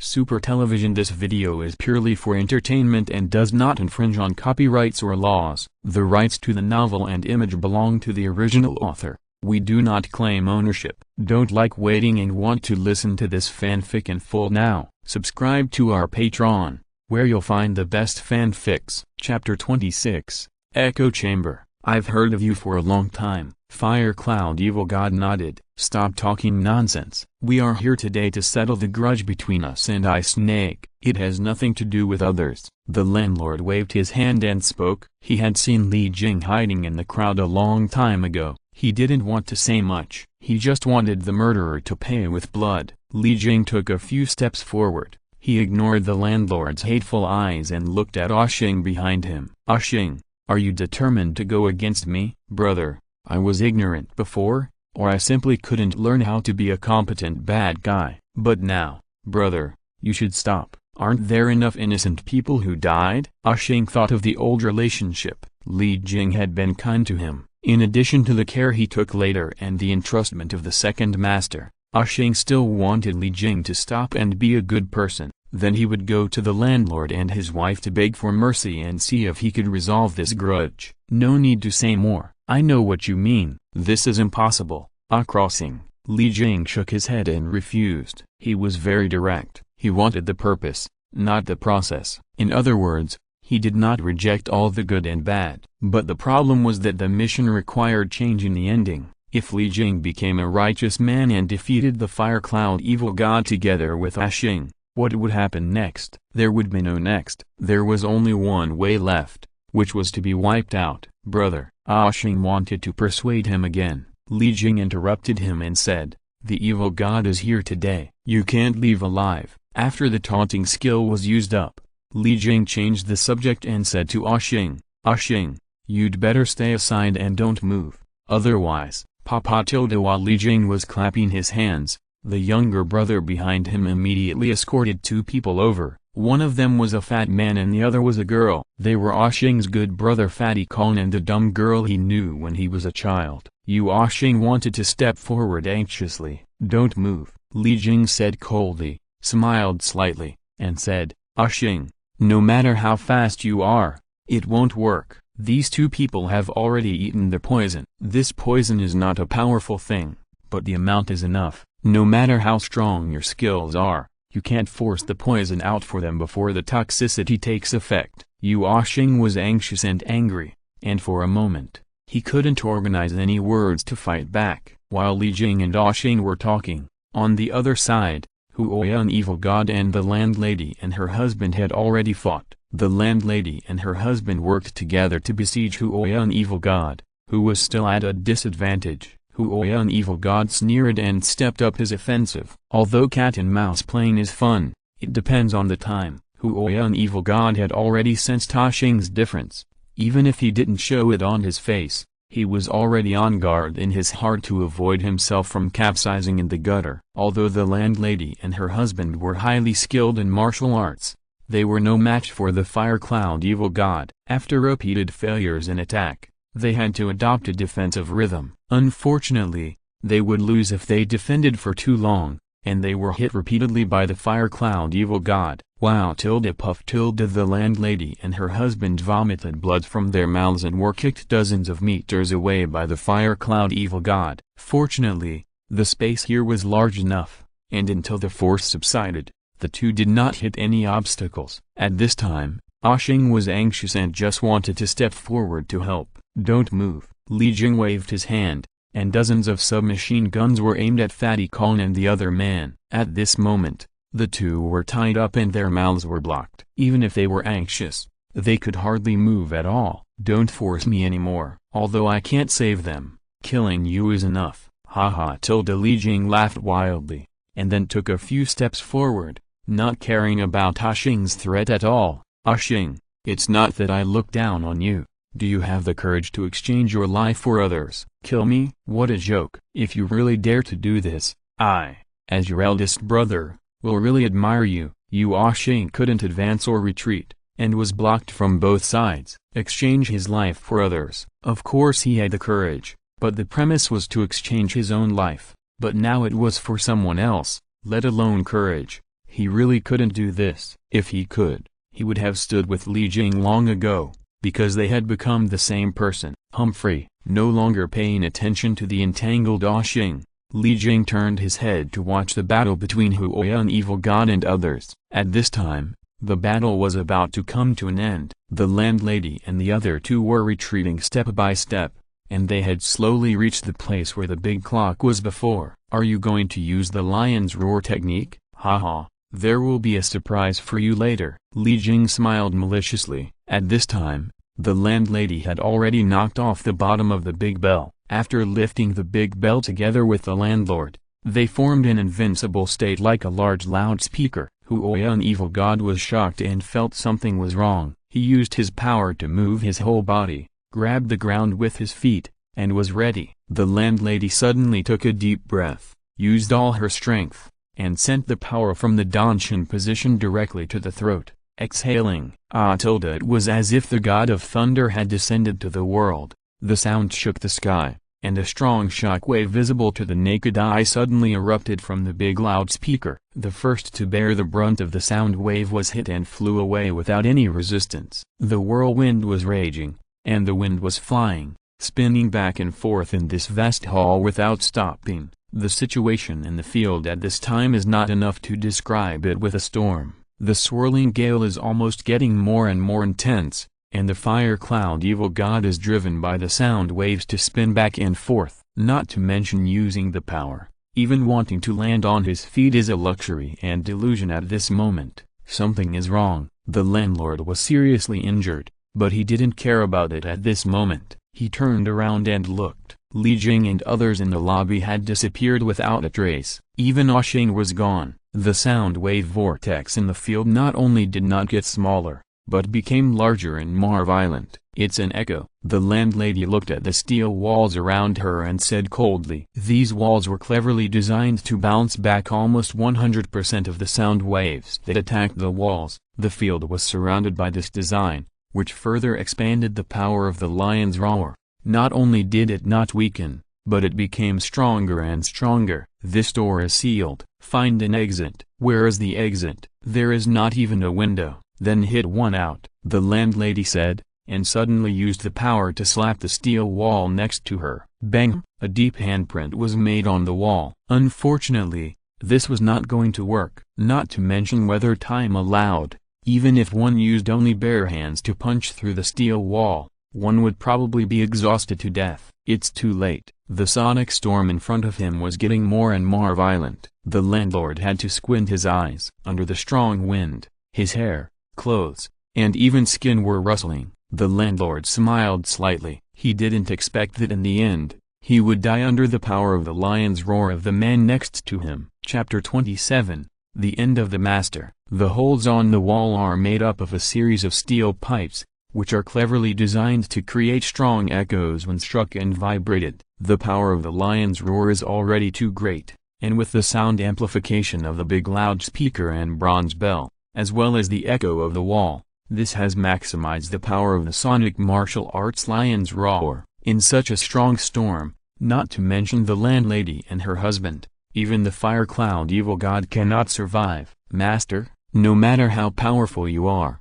Super Television. This video is purely for entertainment and does not infringe on copyrights or laws. The rights to the novel and image belong to the original author. We do not claim ownership. Don't like waiting and want to listen to this fanfic in full now? Subscribe to our Patreon, where you'll find the best fanfics. Chapter 26, Echo Chamber. I've heard of you for a long time. Fire Cloud Evil God nodded. Stop talking nonsense. We are here today to settle the grudge between us and I Snake. It has nothing to do with others. The landlord waved his hand and spoke. He had seen Li Jing hiding in the crowd a long time ago. He didn't want to say much. He just wanted the murderer to pay with blood. Li Jing took a few steps forward. He ignored the landlord's hateful eyes and looked at Xing behind him. Xing, are you determined to go against me? Brother, I was ignorant before, or I simply couldn't learn how to be a competent bad guy. But now, brother, you should stop. Aren't there enough innocent people who died? Xing thought of the old relationship. Li Jing had been kind to him. In addition to the care he took later and the entrustment of the second master, Xing still wanted Li Jing to stop and be a good person. Then he would go to the landlord and his wife to beg for mercy and see if he could resolve this grudge. No need to say more. I know what you mean. This is impossible. Crossing. Li Jing shook his head and refused. He was very direct. He wanted the purpose, not the process. In other words, he did not reject all the good and bad. But the problem was that the mission required changing the ending. If Li Jing became a righteous man and defeated the Fire Cloud Evil God together with Xing, what would happen next? There would be no next. There was only one way left, which was to be wiped out. Brother, Xing wanted to persuade him again. Li Jing interrupted him and said, the evil god is here today. You can't leave alive. After the taunting skill was used up, Li Jing changed the subject and said to Xing, Xing, you'd better stay aside and don't move. Otherwise, Papa tilde. While Li Jing was clapping his hands, the younger brother behind him immediately escorted two people over. One of them was a fat man and the other was a girl. They were Xing's good brother Fatty Kong and the dumb girl he knew when he was a child. Xing wanted to step forward anxiously. Don't move, Li Jing said coldly, smiled slightly, and said, Xing, no matter how fast you are, it won't work. These two people have already eaten the poison. This poison is not a powerful thing, but the amount is enough. No matter how strong your skills are, you can't force the poison out for them before the toxicity takes effect. Xing was anxious and angry, and for a moment, he couldn't organize any words to fight back. While Li Jing and Xing were talking, on the other side, an evil god and the landlady and her husband had already fought. The landlady and her husband worked together to besiege an evil god, who was still at a disadvantage. an evil god sneered and stepped up his offensive. Although cat and mouse playing is fun, it depends on the time. an evil god had already sensed Xing's difference. Even if he didn't show it on his face, he was already on guard in his heart to avoid himself from capsizing in the gutter. Although the landlady and her husband were highly skilled in martial arts, they were no match for the Fire Cloud Evil God. After repeated failures in attack, they had to adopt a defensive rhythm. Unfortunately, they would lose if they defended for too long, and they were hit repeatedly by the Fire Cloud Evil God. Wow puff the landlady and her husband vomited blood from their mouths and were kicked dozens of meters away by the Fire Cloud Evil God. Fortunately, the space here was large enough, and until the force subsided, the two did not hit any obstacles. At this time, Xing was anxious and just wanted to step forward to help. Don't move. Li Jing waved his hand, and dozens of submachine guns were aimed at Fatty Kong and the other man. At this moment, the two were tied up and their mouths were blocked. Even if they were anxious, they could hardly move at all. Don't force me anymore. Although I can't save them, killing you is enough. Haha. Li Jing laughed wildly, and then took a few steps forward, not caring about Xing's threat at all. Xing, it's not that I look down on you. Do you have the courage to exchange your life for others? Kill me? What a joke. If you really dare to do this, I, as your eldest brother, will really admire you. Xing couldn't advance or retreat, and was blocked from both sides. Exchange his life for others. Of course he had the courage, but the premise was to exchange his own life. But now it was for someone else, let alone courage. He really couldn't do this. If he could, he would have stood with Li Jing long ago, because they had become the same person. Humphrey, no longer paying attention to the entangled Xing, Li Jing turned his head to watch the battle between Huoya an evil god and others. At this time, the battle was about to come to an end. The landlady and the other two were retreating step by step, and they had slowly reached the place where the big clock was before. "Are you going to use the lion's roar technique? Haha, there will be a surprise for you later." Li Jing smiled maliciously. At this time, the landlady had already knocked off the bottom of the big bell. After lifting the big bell together with the landlord, they formed an invincible state like a large loudspeaker. Huoya an evil god was shocked and felt something was wrong. He used his power to move his whole body, grabbed the ground with his feet, and was ready. The landlady suddenly took a deep breath, used all her strength, and sent the power from the Danshan position directly to the throat. Exhaling, it was as if the god of thunder had descended to the world. The sound shook the sky, and a strong shock wave visible to the naked eye suddenly erupted from the big loudspeaker. The first to bear the brunt of the sound wave was hit and flew away without any resistance. The whirlwind was raging, and the wind was flying, spinning back and forth in this vast hall without stopping. The situation in the field at this time is not enough to describe it with a storm. The swirling gale is almost getting more and more intense, and the fire cloud evil god is driven by the sound waves to spin back and forth. Not to mention using the power, even wanting to land on his feet is a luxury and delusion at this moment. Something is wrong. The landlord was seriously injured, but he didn't care about it at this moment. He turned around and looked. Li Jing and others in the lobby had disappeared without a trace. Even Xing was gone. The sound wave vortex in the field not only did not get smaller, but became larger and more violent. "It's an echo." The landlady looked at the steel walls around her and said coldly. These walls were cleverly designed to bounce back almost 100% of the sound waves that attacked the walls. The field was surrounded by this design, which further expanded the power of the lion's roar. Not only did it not weaken, but it became stronger and stronger. "This door is sealed. Find an exit." "Where is the exit?" "There is not even a window." "Then hit one out," the landlady said, and suddenly used the power to slap the steel wall next to her. Bang! A deep handprint was made on the wall. Unfortunately, this was not going to work. Not to mention whether time allowed, even if one used only bare hands to punch through the steel wall, one would probably be exhausted to death. It's too late. The sonic storm in front of him was getting more and more violent. The landlord had to squint his eyes. Under the strong wind, his hair, clothes, and even skin were rustling. The landlord smiled slightly. He didn't expect that in the end, he would die under the power of the lion's roar of the man next to him. Chapter 27, The End of the Master. The holes on the wall are made up of a series of steel pipes, which are cleverly designed to create strong echoes when struck and vibrated. The power of the lion's roar is already too great, and with the sound amplification of the big loudspeaker and bronze bell, as well as the echo of the wall, this has maximized the power of the sonic martial arts lion's roar. In such a strong storm, not to mention the landlady and her husband, even the fire cloud evil god cannot survive. "Master, no matter how powerful you are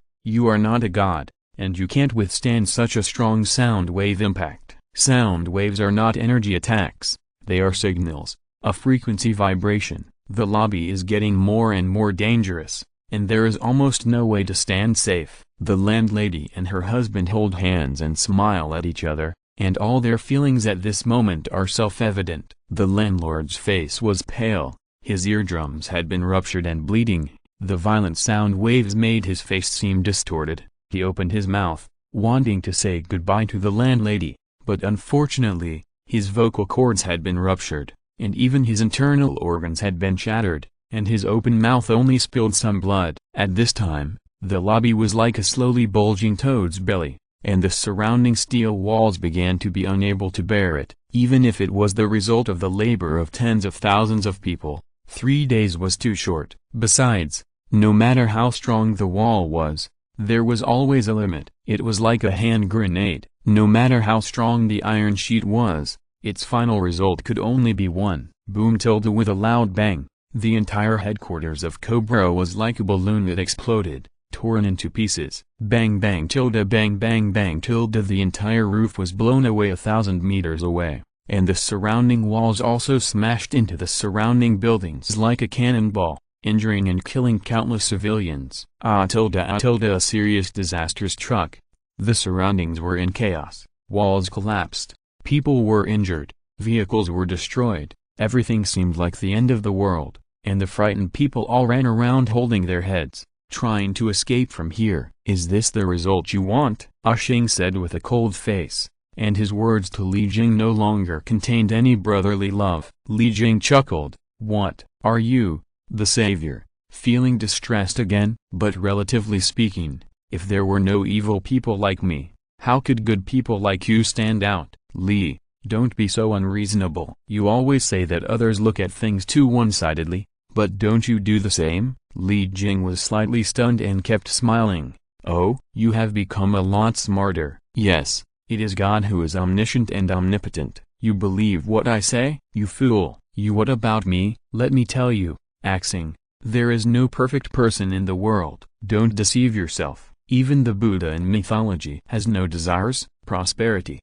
not a god, and you can't withstand such a strong sound wave impact." Sound waves are not energy attacks, they are signals, a frequency vibration. The lobby is getting more and more dangerous, and there is almost no way to stand safe. The landlady and her husband hold hands and smile at each other, and all their feelings at this moment are self-evident. The landlord's face was pale, his eardrums had been ruptured and bleeding, the violent sound waves made his face seem distorted. He opened his mouth, wanting to say goodbye to the landlady, but unfortunately, his vocal cords had been ruptured, and even his internal organs had been shattered, and his open mouth only spilled some blood. At this time, the lobby was like a slowly bulging toad's belly, and the surrounding steel walls began to be unable to bear it. Even if it was the result of the labor of tens of thousands of people, 3 days was too short. Besides, no matter how strong the wall was, there was always a limit. It was like a hand grenade. No matter how strong the iron sheet was, its final result could only be one. Boom! With a loud bang, The entire headquarters of Cobra was like a balloon that exploded, torn into pieces. Bang bang tilde bang bang bang tilde. The entire roof was blown away 1,000 meters away, and the surrounding walls also smashed into the surrounding buildings like a cannonball, injuring and killing countless civilians. A serious disaster struck. The surroundings were in chaos, walls collapsed, people were injured, vehicles were destroyed, everything seemed like the end of the world, and the frightened people all ran around holding their heads, trying to escape from here. Is this the result you want? Xing said with a cold face, and his words to Li Jing no longer contained any brotherly love. Li Jing chuckled. What, are you, the savior, feeling distressed again? But relatively speaking, if there were no evil people like me, how could good people like you stand out? Li, don't be so unreasonable. You always say that others look at things too one-sidedly, but don't you do the same? Li Jing was slightly stunned and kept smiling. Oh, you have become a lot smarter. Yes, it is God who is omniscient and omnipotent. You believe what I say? You fool. You. What about me? Let me tell you, Xing, there is no perfect person in the world. Don't deceive yourself. Even the Buddha in mythology has no desires, prosperity,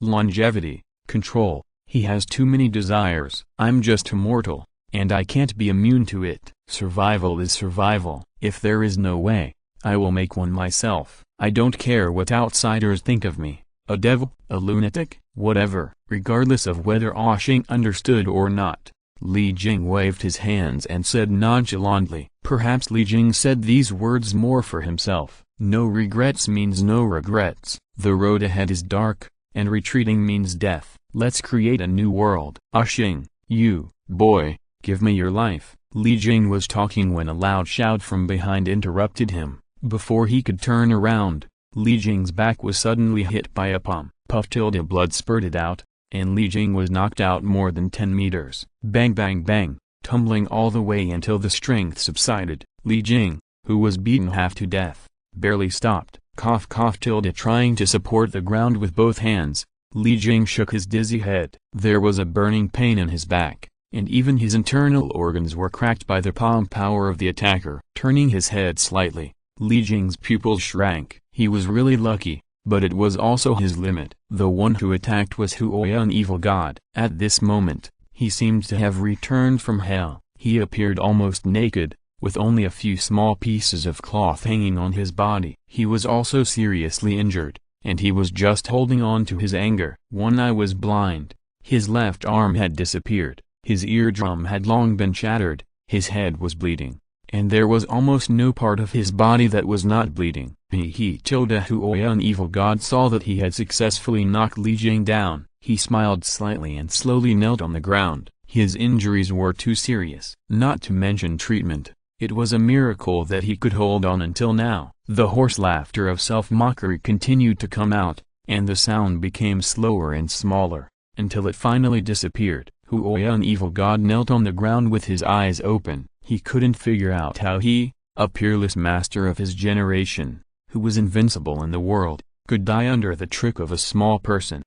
longevity, control. He has too many desires. I'm just a mortal, and I can't be immune to it. Survival is survival. If there is no way, I will make one myself. I don't care what outsiders think of me. A devil, a lunatic, whatever. Regardless of whether Xing understood or not, Li Jing waved his hands and said nonchalantly. Perhaps Li Jing said these words more for himself. No regrets means no regrets. The road ahead is dark, and retreating means death. Let's create a new world. Xing, you, boy, give me your life. Li Jing was talking when a loud shout from behind interrupted him. Before he could turn around, Li Jing's back was suddenly hit by a palm. Puff tilde. Blood spurted out, and Li Jing was knocked out more than 10 meters. Bang bang bang, tumbling all the way until the strength subsided. Li Jing, who was beaten half to death, barely stopped. Cough cough tilde. Trying to support the ground with both hands, Li Jing shook his dizzy head. There was a burning pain in his back, and even his internal organs were cracked by the palm power of the attacker. Turning his head slightly, Li Jing's pupils shrank. He was really lucky, but it was also his limit. The one who attacked was Huoya, an evil god. At this moment, he seemed to have returned from hell. He appeared almost naked, with only a few small pieces of cloth hanging on his body. He was also seriously injured, and he was just holding on to his anger. One eye was blind, his left arm had disappeared, his eardrum had long been shattered, his head was bleeding, and there was almost no part of his body that was not bleeding. Huoya, an evil god, saw that he had successfully knocked Li Jing down. He smiled slightly and slowly knelt on the ground. His injuries were too serious not to mention treatment. It was a miracle that he could hold on until now. The hoarse laughter of self-mockery continued to come out, and the sound became slower and smaller, until it finally disappeared. Huoya, an evil god, knelt on the ground with his eyes open. He couldn't figure out how he, a peerless master of his generation, who was invincible in the world, could die under the trick of a small person.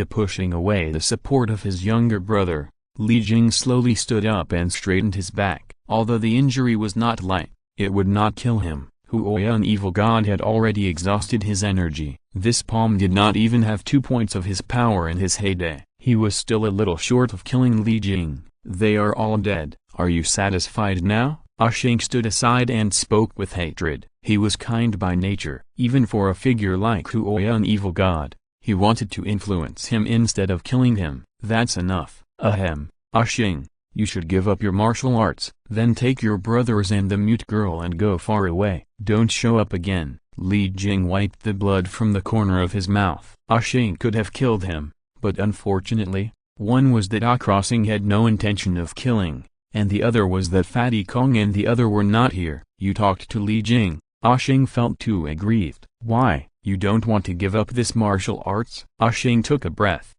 Pushing away the support of his younger brother, Li Jing slowly stood up and straightened his back. Although the injury was not light, it would not kill him. Huoya, an evil god, had already exhausted his energy. This palm did not even have 2 points of his power in his heyday. He was still a little short of killing Li Jing. They are all dead. Are you satisfied now? Xing stood aside and spoke with hatred. He was kind by nature. Even for a figure like Huoya, an evil god, he wanted to influence him instead of killing him. That's enough. Xing, you should give up your martial arts, then take your brothers and the mute girl and go far away. Don't show up again. Li Jing wiped the blood from the corner of his mouth. Xing could have killed him, but unfortunately, one was that Crossing had no intention of killing, and the other was that Fatty Kong and the other were not here. You talked to Li Jing. Xing felt too aggrieved. Why, you don't want to give up this martial arts? Xing took a breath.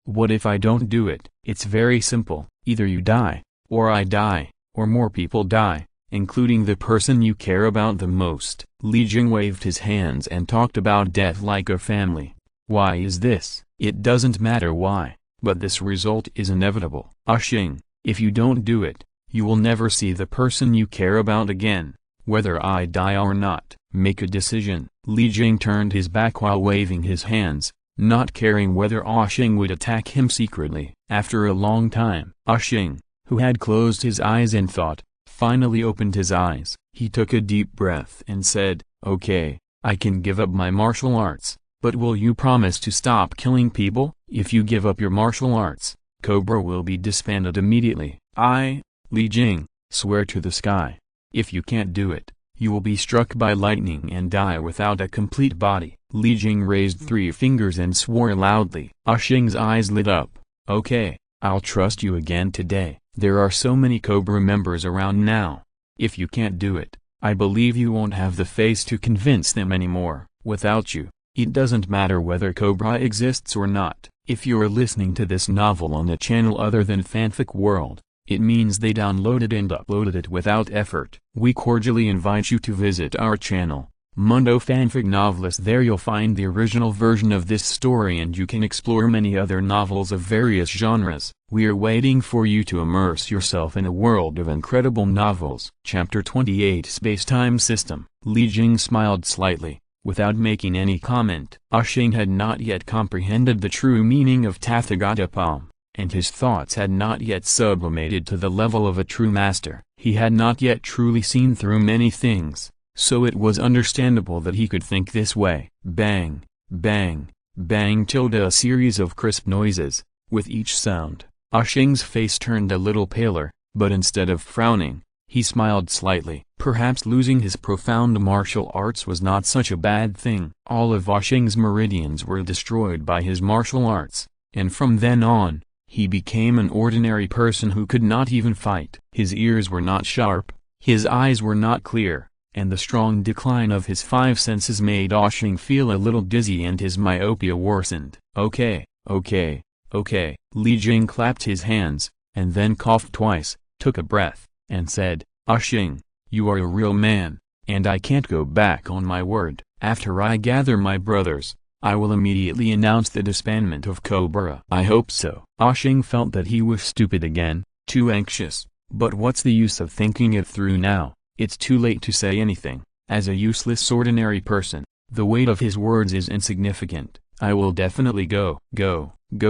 What if I don't do it? It's very simple. Either you die, or I die, or more people die, including the person you care about the most. Li Jing waved his hands and talked about death like a family. Why is this? It doesn't matter why, but this result is inevitable. Xing, If you don't do it, you will never see the person you care about again, whether I die or not. Make a decision. Li Jing turned his back while waving his hands, not caring whether Xing would attack him secretly. After a long time, Xing, who had closed his eyes in thought, finally opened his eyes. He took a deep breath and said, "Okay, I can give up my martial arts, but will you promise to stop killing people? If you give up your martial arts, Cobra will be disbanded immediately." "I, Li Jing, swear to the sky. If you can't do it, you will be struck by lightning and die without a complete body." Li Jing raised 3 fingers and swore loudly. Xing's eyes lit up. "Okay, I'll trust you again today. There are so many Cobra members around now. If you can't do it, I believe you won't have the face to convince them anymore. Without you, it doesn't matter whether Cobra exists or not." If you're listening to this novel on a channel other than Fanfic World, it means they downloaded and uploaded it without effort. We cordially invite you to visit our channel, Mundo Fanfic Novelist. There you'll find the original version of this story and you can explore many other novels of various genres. We are waiting for you to immerse yourself in a world of incredible novels. Chapter 28 Space-Time System. Li Jing smiled slightly, without making any comment. Xing had not yet comprehended the true meaning of Tathagata Palm, and his thoughts had not yet sublimated to the level of a true master. He had not yet truly seen through many things, so it was understandable that he could think this way. Bang, bang, bang. A series of crisp noises. With each sound, Xing's face turned a little paler, but instead of frowning, he smiled slightly. Perhaps losing his profound martial arts was not such a bad thing. All of Xing's meridians were destroyed by his martial arts, and from then on, he became an ordinary person who could not even fight. His ears were not sharp, his eyes were not clear, and the strong decline of his 5 senses made Xing feel a little dizzy and his myopia worsened. "Okay, okay, okay." Li Jing clapped his hands, and then coughed twice, took a breath, and said, "Xing, you are a real man, and I can't go back on my word. After I gather my brothers, I will immediately announce the disbandment of Cobra." "I hope so." Xing felt that he was stupid again, too anxious, but what's the use of thinking it through now? It's too late to say anything. As a useless ordinary person, the weight of his words is insignificant. "I will definitely go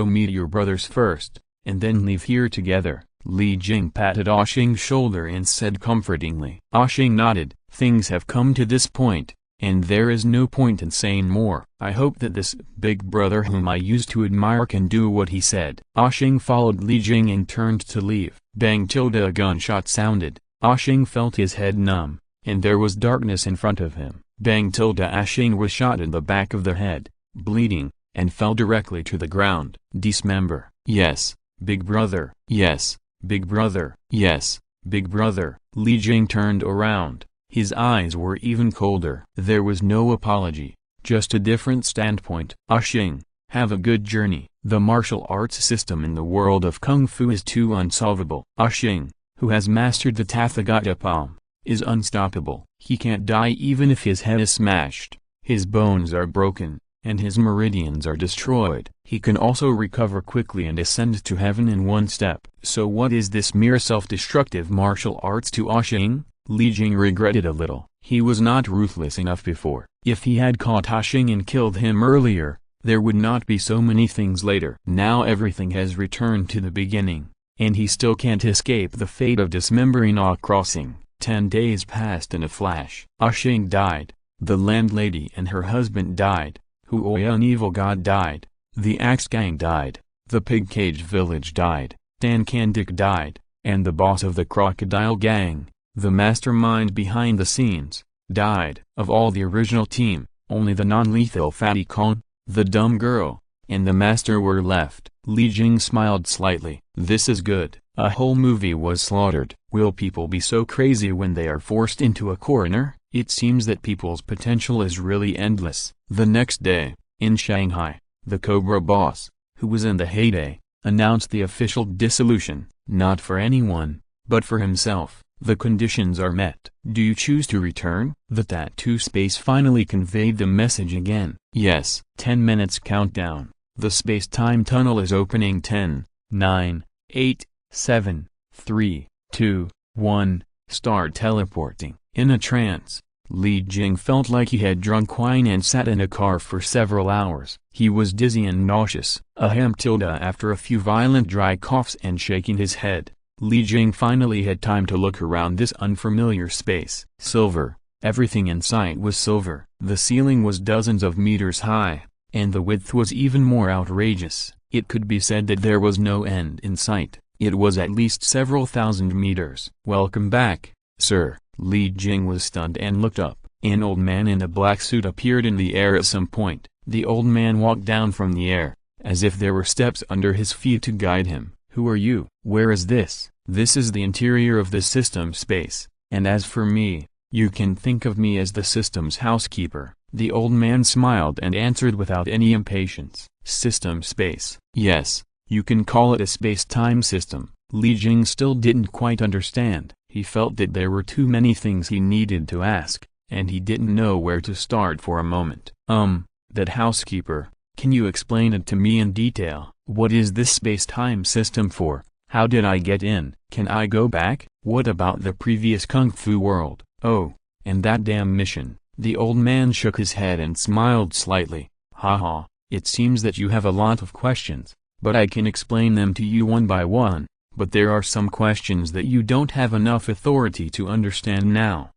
meet your brothers first, and then leave here together." Li Jing patted Xing's shoulder and said comfortingly. Xing nodded. "Things have come to this point, and there is no point in saying more. I hope that this big brother whom I used to admire can do what he said." Xing followed Li Jing and turned to leave. Bang. A gunshot sounded. Xing felt his head numb, and there was darkness in front of him. Bang. Xing was shot in the back of the head, bleeding, and fell directly to the ground. "Dismember." "Yes, big brother." "Yes, big brother." "Yes, big brother." Li Jing turned around. His eyes were even colder. There was no apology, just a different standpoint. "Xing, have a good journey. The martial arts system in the world of Kung Fu is too unsolvable. Xing, who has mastered the Tathagata Palm, is unstoppable. He can't die even if his head is smashed, his bones are broken, and his meridians are destroyed. He can also recover quickly and ascend to heaven in one step." "So what is this mere self-destructive martial arts to Xing?" Li Jing regretted a little. He was not ruthless enough before. If he had caught Xing and killed him earlier, there would not be so many things later. Now everything has returned to the beginning, and he still can't escape the fate of dismembering Ah Crossing. 10 days passed in a flash. Xing died, the landlady and her husband died, Huoya an evil god died, the Axe Gang died, the Pig Cage Village died, Dan Kandik died, and the boss of the Crocodile Gang, the mastermind behind the scenes, died. Of all the original team, only the non-lethal Fatty Kong, the dumb girl, and the master were left. Li Jing smiled slightly. "This is good. A whole movie was slaughtered." Will people be so crazy when they are forced into a corner? It seems that people's potential is really endless. The next day, in Shanghai, the Cobra boss, who was in the heyday, announced the official dissolution, not for anyone, but for himself. "The conditions are met. Do you choose to return?" The tattoo space finally conveyed the message again. "Yes." 10 minutes countdown. The space-time tunnel is opening. 10, 9, 8, 7, 3, 2, 1, start teleporting. In a trance, Li Jing felt like he had drunk wine and sat in a car for several hours. He was dizzy and nauseous. After a few violent dry coughs and shaking his head, Li Jing finally had time to look around this unfamiliar space. Silver. Everything in sight was silver. The ceiling was dozens of meters high, and the width was even more outrageous. It could be said that there was no end in sight. It was at least several thousand meters. "Welcome back, sir." Li Jing was stunned and looked up. An old man in a black suit appeared in the air at some point. The old man walked down from the air, as if there were steps under his feet to guide him. "Who are you? Where is this?" "This is the interior of the system space, and as for me, you can think of me as the system's housekeeper." The old man smiled and answered without any impatience. "System space. Yes, you can call it a space-time system." Li Jing still didn't quite understand. He felt that there were too many things he needed to ask, and he didn't know where to start for a moment. That housekeeper, can you explain it to me in detail? What is this space-time system for? How did I get in? Can I go back? What about the previous Kung Fu world? Oh, and that damn mission." The old man shook his head and smiled slightly. "Haha, it seems that you have a lot of questions, but I can explain them to you one by one. But there are some questions that you don't have enough authority to understand now."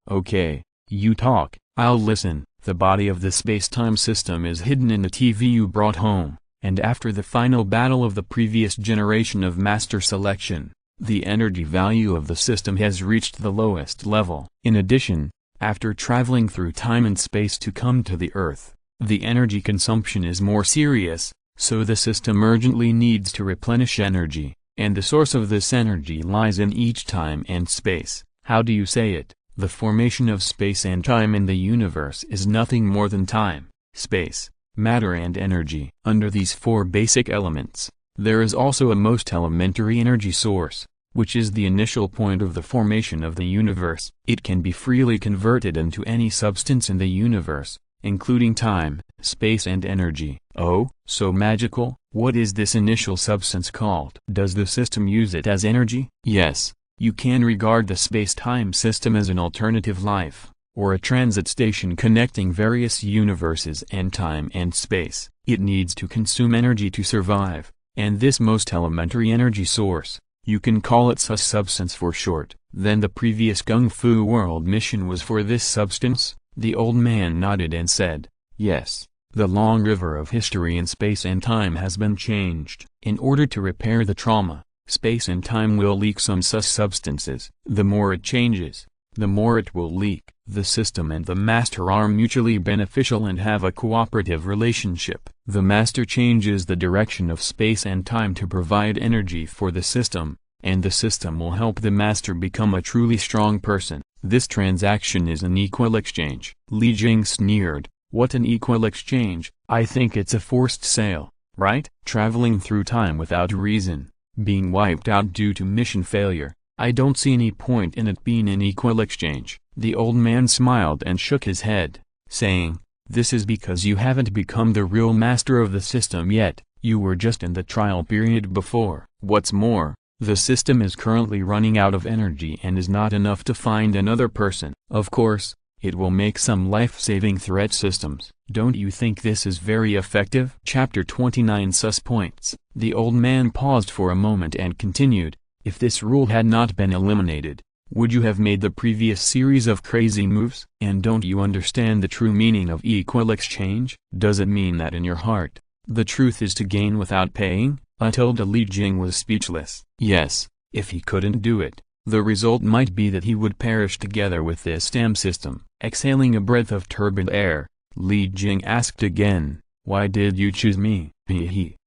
Okay, you talk, I'll listen." The body of the space-time system is hidden in the TV you brought home, and after the final battle of the previous generation of master selection, the energy value of the system has reached the lowest level. In addition, after traveling through time and space to come to the Earth, the energy consumption is more serious, so the system urgently needs to replenish energy. And the source of this energy lies in each time and space. How do you say it? The formation of space and time in the universe is nothing more than time, space, matter and energy. Under these four basic elements, there is also a most elementary energy source, which is the initial point of the formation of the universe. It can be freely converted into any substance in the universe, including time, space and energy. Oh, so magical? What is this initial substance called? Does the system use it as energy? Yes, you can regard the space-time system as an alternative life, or a transit station connecting various universes and time and space. It needs to consume energy to survive, and this most elementary energy source, you can call it sus substance for short. Then the previous Kung Fu world mission was for this substance? The old man nodded and said, "Yes. The long river of history in space and time has been changed. In order to repair the trauma, space and time will leak some sus substances. The more it changes, the more it will leak. The system and the master are mutually beneficial and have a cooperative relationship. The master changes the direction of space and time to provide energy for the system, and the system will help the master become a truly strong person. This transaction is an equal exchange." Li Jing sneered. "What an equal exchange? I think it's a forced sale, right? Traveling through time without reason, being wiped out due to mission failure. I don't see any point in it being an equal exchange." The old man smiled and shook his head, saying, "This is because you haven't become the real master of the system yet. You were just in the trial period before. What's more, the system is currently running out of energy and is not enough to find another person. Of course, it will make some life-saving threat systems. Don't you think this is very effective?" Chapter 29 Sus Points. The old man paused for a moment and continued, "If this rule had not been eliminated, would you have made the previous series of crazy moves? And don't you understand the true meaning of equal exchange? Does it mean that in your heart, the truth is to gain without paying?" Until Li Jing was speechless. Yes, if he couldn't do it, the result might be that he would perish together with this stam system. Exhaling a breath of turbid air, Li Jing asked again, "Why did you choose me?"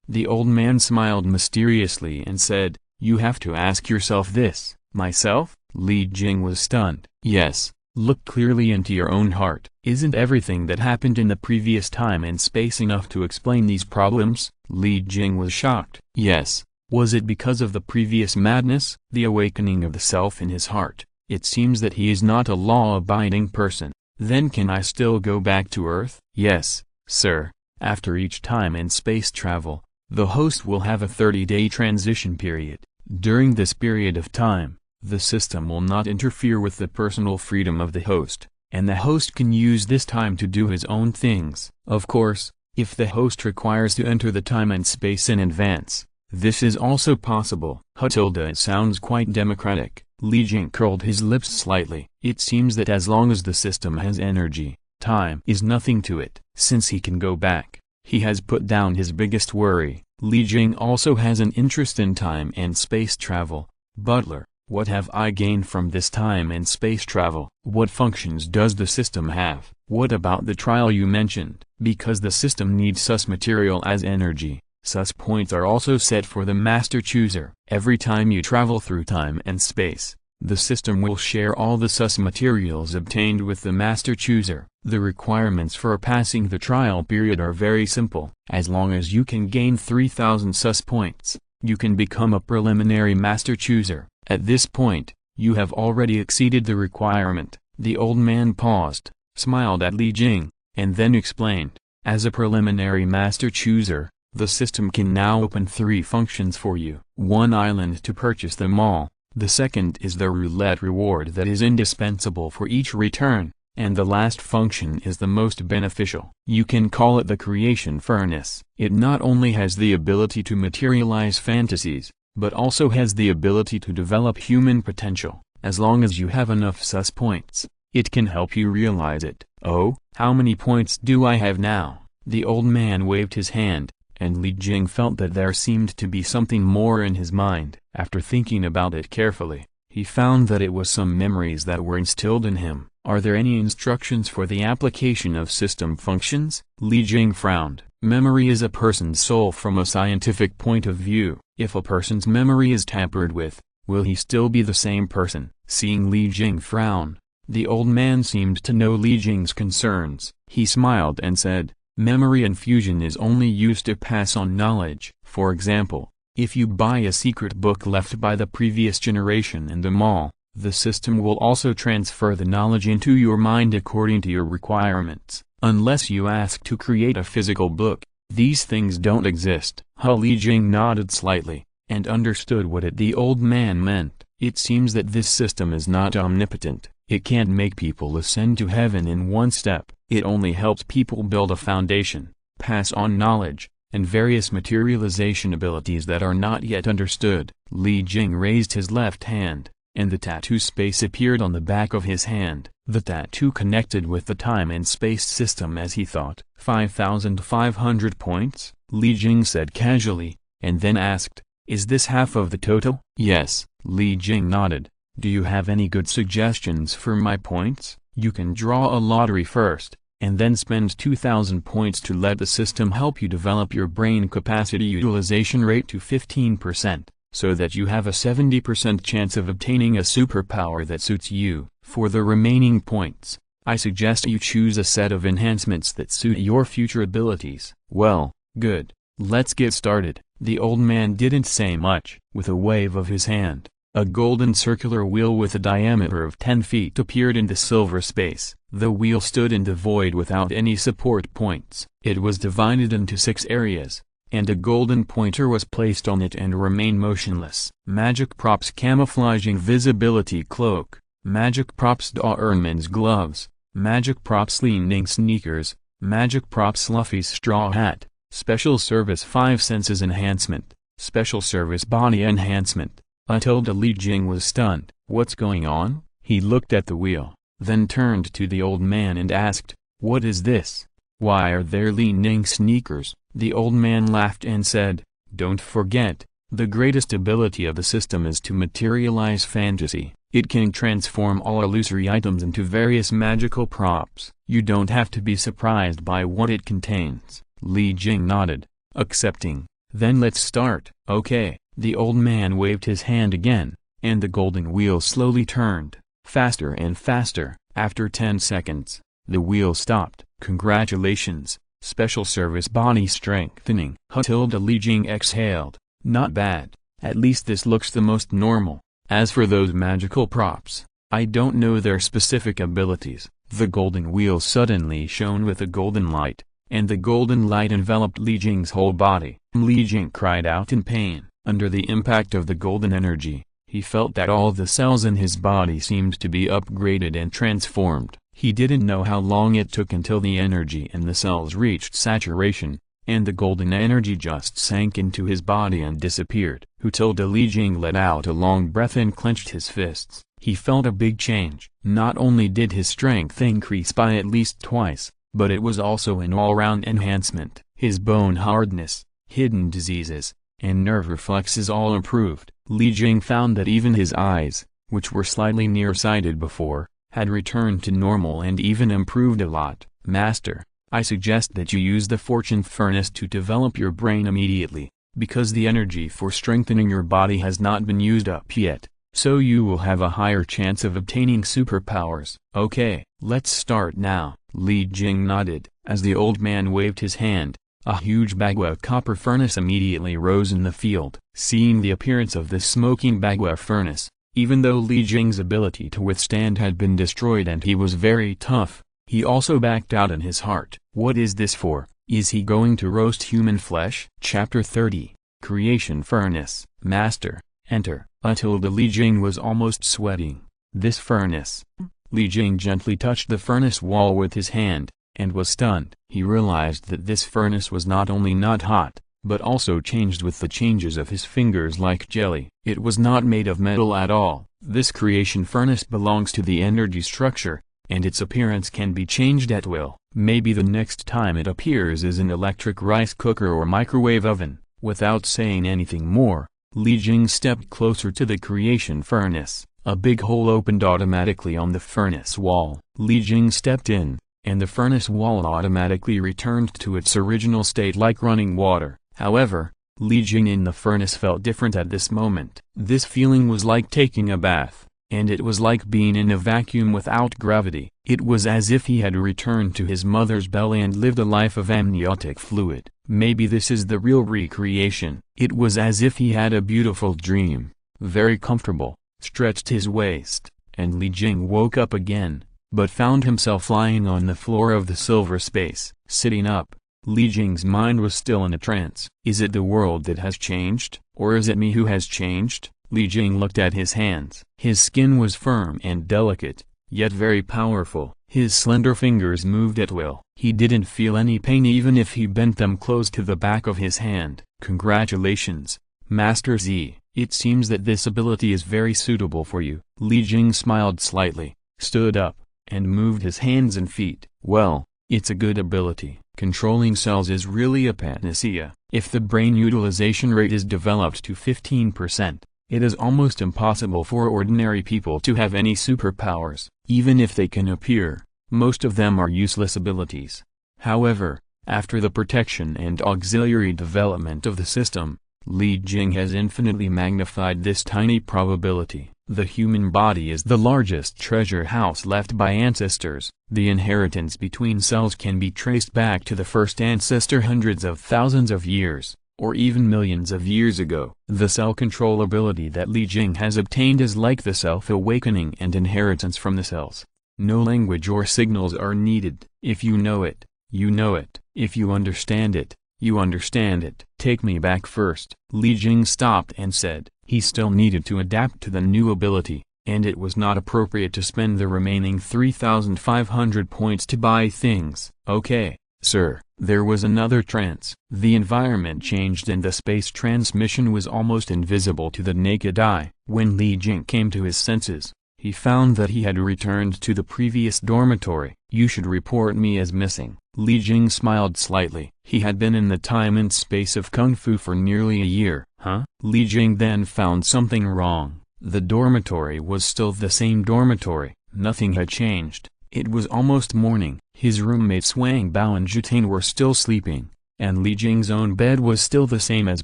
The old man smiled mysteriously and said, "You have to ask yourself this." "Myself?" Li Jing was stunned. "Yes, look clearly into your own heart. Isn't everything that happened in the previous time and space enough to explain these problems?" Li Jing was shocked. "Yes. Was it because of the previous madness, the awakening of the self in his heart? It seems that he is not a law-abiding person. Then can I still go back to Earth?" "Yes, sir. After each time and space travel, the host will have a 30-day transition period. During this period of time, the system will not interfere with the personal freedom of the host, and the host can use this time to do his own things. Of course, if the host requires to enter the time and space in advance, this is also possible. It sounds quite democratic. Li Jing curled his lips slightly. It seems that as long as the system has energy, time is nothing to it. Since he can go back, he has put down his biggest worry. Li Jing also has an interest in time and space travel. Butler, what have I gained from this time and space travel? What functions does the system have? What about the trial you mentioned? Because the system needs sus material as energy, sus points are also set for the master chooser. Every time you travel through time and space, the system will share all the sus materials obtained with the master chooser. The requirements for passing the trial period are very simple. As long as you can gain 3,000 sus points, you can become a preliminary master chooser. At this point, you have already exceeded the requirement. The old man paused, smiled at Li Jing, and then explained, as a preliminary master chooser, the system can now open 3 functions for you. 1 island to purchase them all, the second is the roulette reward that is indispensable for each return, and the last function is the most beneficial. You can call it the creation furnace. It not only has the ability to materialize fantasies, but also has the ability to develop human potential. As long as you have enough sus points, it can help you realize it. Oh, how many points do I have now? The old man waved his hand, and Li Jing felt that there seemed to be something more in his mind. After thinking about it carefully, he found that it was some memories that were instilled in him. Are there any instructions for the application of system functions? Li Jing frowned. Memory is a person's soul from a scientific point of view. If a person's memory is tampered with, will he still be the same person? Seeing Li Jing frown, the old man seemed to know Li Jing's concerns. He smiled and said, memory infusion is only used to pass on knowledge. For example, if you buy a secret book left by the previous generation in the mall, the system will also transfer the knowledge into your mind according to your requirements. Unless you ask to create a physical book, these things don't exist. Li Jing nodded slightly, and understood what the old man meant. It seems that this system is not omnipotent. It can't make people ascend to heaven in one step. It only helps people build a foundation, pass on knowledge, and various materialization abilities that are not yet understood. Li Jing raised his left hand, and the tattoo space appeared on the back of his hand. The tattoo connected with the time and space system as he thought. 5,500 points? Li Jing said casually, and then asked, is this half of the total? Yes, Li Jing nodded. Do you have any good suggestions for my points? You can draw a lottery first, and then spend 2,000 points to let the system help you develop your brain capacity utilization rate to 15%. So that you have a 70% chance of obtaining a superpower that suits you. For the remaining points, I suggest you choose a set of enhancements that suit your future abilities. Well, good. Let's get started. The old man didn't say much. With a wave of his hand, a golden circular wheel with a diameter of 10 feet appeared in the silver space. The wheel stood in the void without any support points. It was divided into 6 areas, and a golden pointer was placed on it and remained motionless. Magic props camouflaging visibility cloak, magic props Doberman's gloves, magic props leaning sneakers, magic props Fluffy's straw hat, special service 5 senses enhancement, special service body enhancement. Li Jing was stunned. What's going on? He looked at the wheel, then turned to the old man and asked, what is this? Why are there leaning sneakers? The old man laughed and said, don't forget, the greatest ability of the system is to materialize fantasy. It can transform all illusory items into various magical props. You don't have to be surprised by what it contains. Li Jing nodded, accepting. Then let's start. Okay. The old man waved his hand again, and the golden wheel slowly turned, faster and faster. After 10 seconds, the wheel stopped. Congratulations, special service body strengthening. Li Jing exhaled. Not bad, at least this looks the most normal. As for those magical props, I don't know their specific abilities. The golden wheel suddenly shone with a golden light, and the golden light enveloped Li Jing's whole body. Li Jing cried out in pain. Under the impact of the golden energy, he felt that all the cells in his body seemed to be upgraded and transformed. He didn't know how long it took until the energy in the cells reached saturation, and the golden energy just sank into his body and disappeared. Li Jing let out a long breath and clenched his fists. He felt a big change. Not only did his strength increase by at least twice, but it was also an all-round enhancement. His bone hardness, hidden diseases, and nerve reflexes all improved. Li Jing found that even his eyes, which were slightly nearsighted before, had returned to normal and even improved a lot. Master, I suggest that you use the fortune furnace to develop your brain immediately, because the energy for strengthening your body has not been used up yet, so you will have a higher chance of obtaining superpowers. Okay, let's start now. Li Jing nodded. As the old man waved his hand, a huge bagua copper furnace immediately rose in the field. Seeing the appearance of this smoking bagua furnace, even though Li Jing's ability to withstand had been destroyed and he was very tough, he also backed out in his heart. What is this for? Is he going to roast human flesh? Chapter 30, Creation Furnace. Master, enter. Li Jing was almost sweating. This furnace. Li Jing gently touched the furnace wall with his hand, and was stunned. He realized that this furnace was not only not hot, but also changed with the changes of his fingers like jelly. It was not made of metal at all. This creation furnace belongs to the energy structure, and its appearance can be changed at will. Maybe the next time it appears is an electric rice cooker or microwave oven. Without saying anything more, Li Jing stepped closer to the creation furnace. A big hole opened automatically on the furnace wall. Li Jing stepped in, and the furnace wall automatically returned to its original state like running water. However, Li Jing in the furnace felt different at this moment. This feeling was like taking a bath, and it was like being in a vacuum without gravity. It was as if he had returned to his mother's belly and lived a life of amniotic fluid. Maybe this is the real recreation. It was as if he had a beautiful dream, very comfortable, stretched his waist, and Li Jing woke up again, but found himself lying on the floor of the silver space. Sitting up, Li Jing's mind was still in a trance. Is it the world that has changed, or is it me who has changed? Li Jing looked at his hands. His skin was firm and delicate, yet very powerful. His slender fingers moved at will. He didn't feel any pain even if he bent them close to the back of his hand. Congratulations, Master Z. It seems that this ability is very suitable for you. Li Jing smiled slightly, stood up, and moved his hands and feet. Well, it's a good ability. Controlling cells is really a panacea. If the brain utilization rate is developed to 15%, it is almost impossible for ordinary people to have any superpowers. Even if they can appear, most of them are useless abilities. However, after the protection and auxiliary development of the system, Li Jing has infinitely magnified this tiny probability. The human body is the largest treasure house left by ancestors. The inheritance between cells can be traced back to the first ancestor hundreds of thousands of years, or even millions of years ago. The cell control ability that Li Jing has obtained is like the self-awakening and inheritance from the cells. No language or signals are needed. If you know it, you know it. If you understand it, you understand it. Take me back first. Li Jing stopped and said. He still needed to adapt to the new ability, and it was not appropriate to spend the remaining 3,500 points to buy things. Okay, sir. There was another trance. The environment changed and the space transmission was almost invisible to the naked eye. When Li Jing came to his senses, he found that he had returned to the previous dormitory. You should report me as missing. Li Jing smiled slightly. He had been in the time and space of Kung Fu for nearly a year. Huh? Li Jing then found something wrong. The dormitory was still the same dormitory. Nothing had changed. It was almost morning. His roommates Wang Bao and Jutain were still sleeping, and Li Jing's own bed was still the same as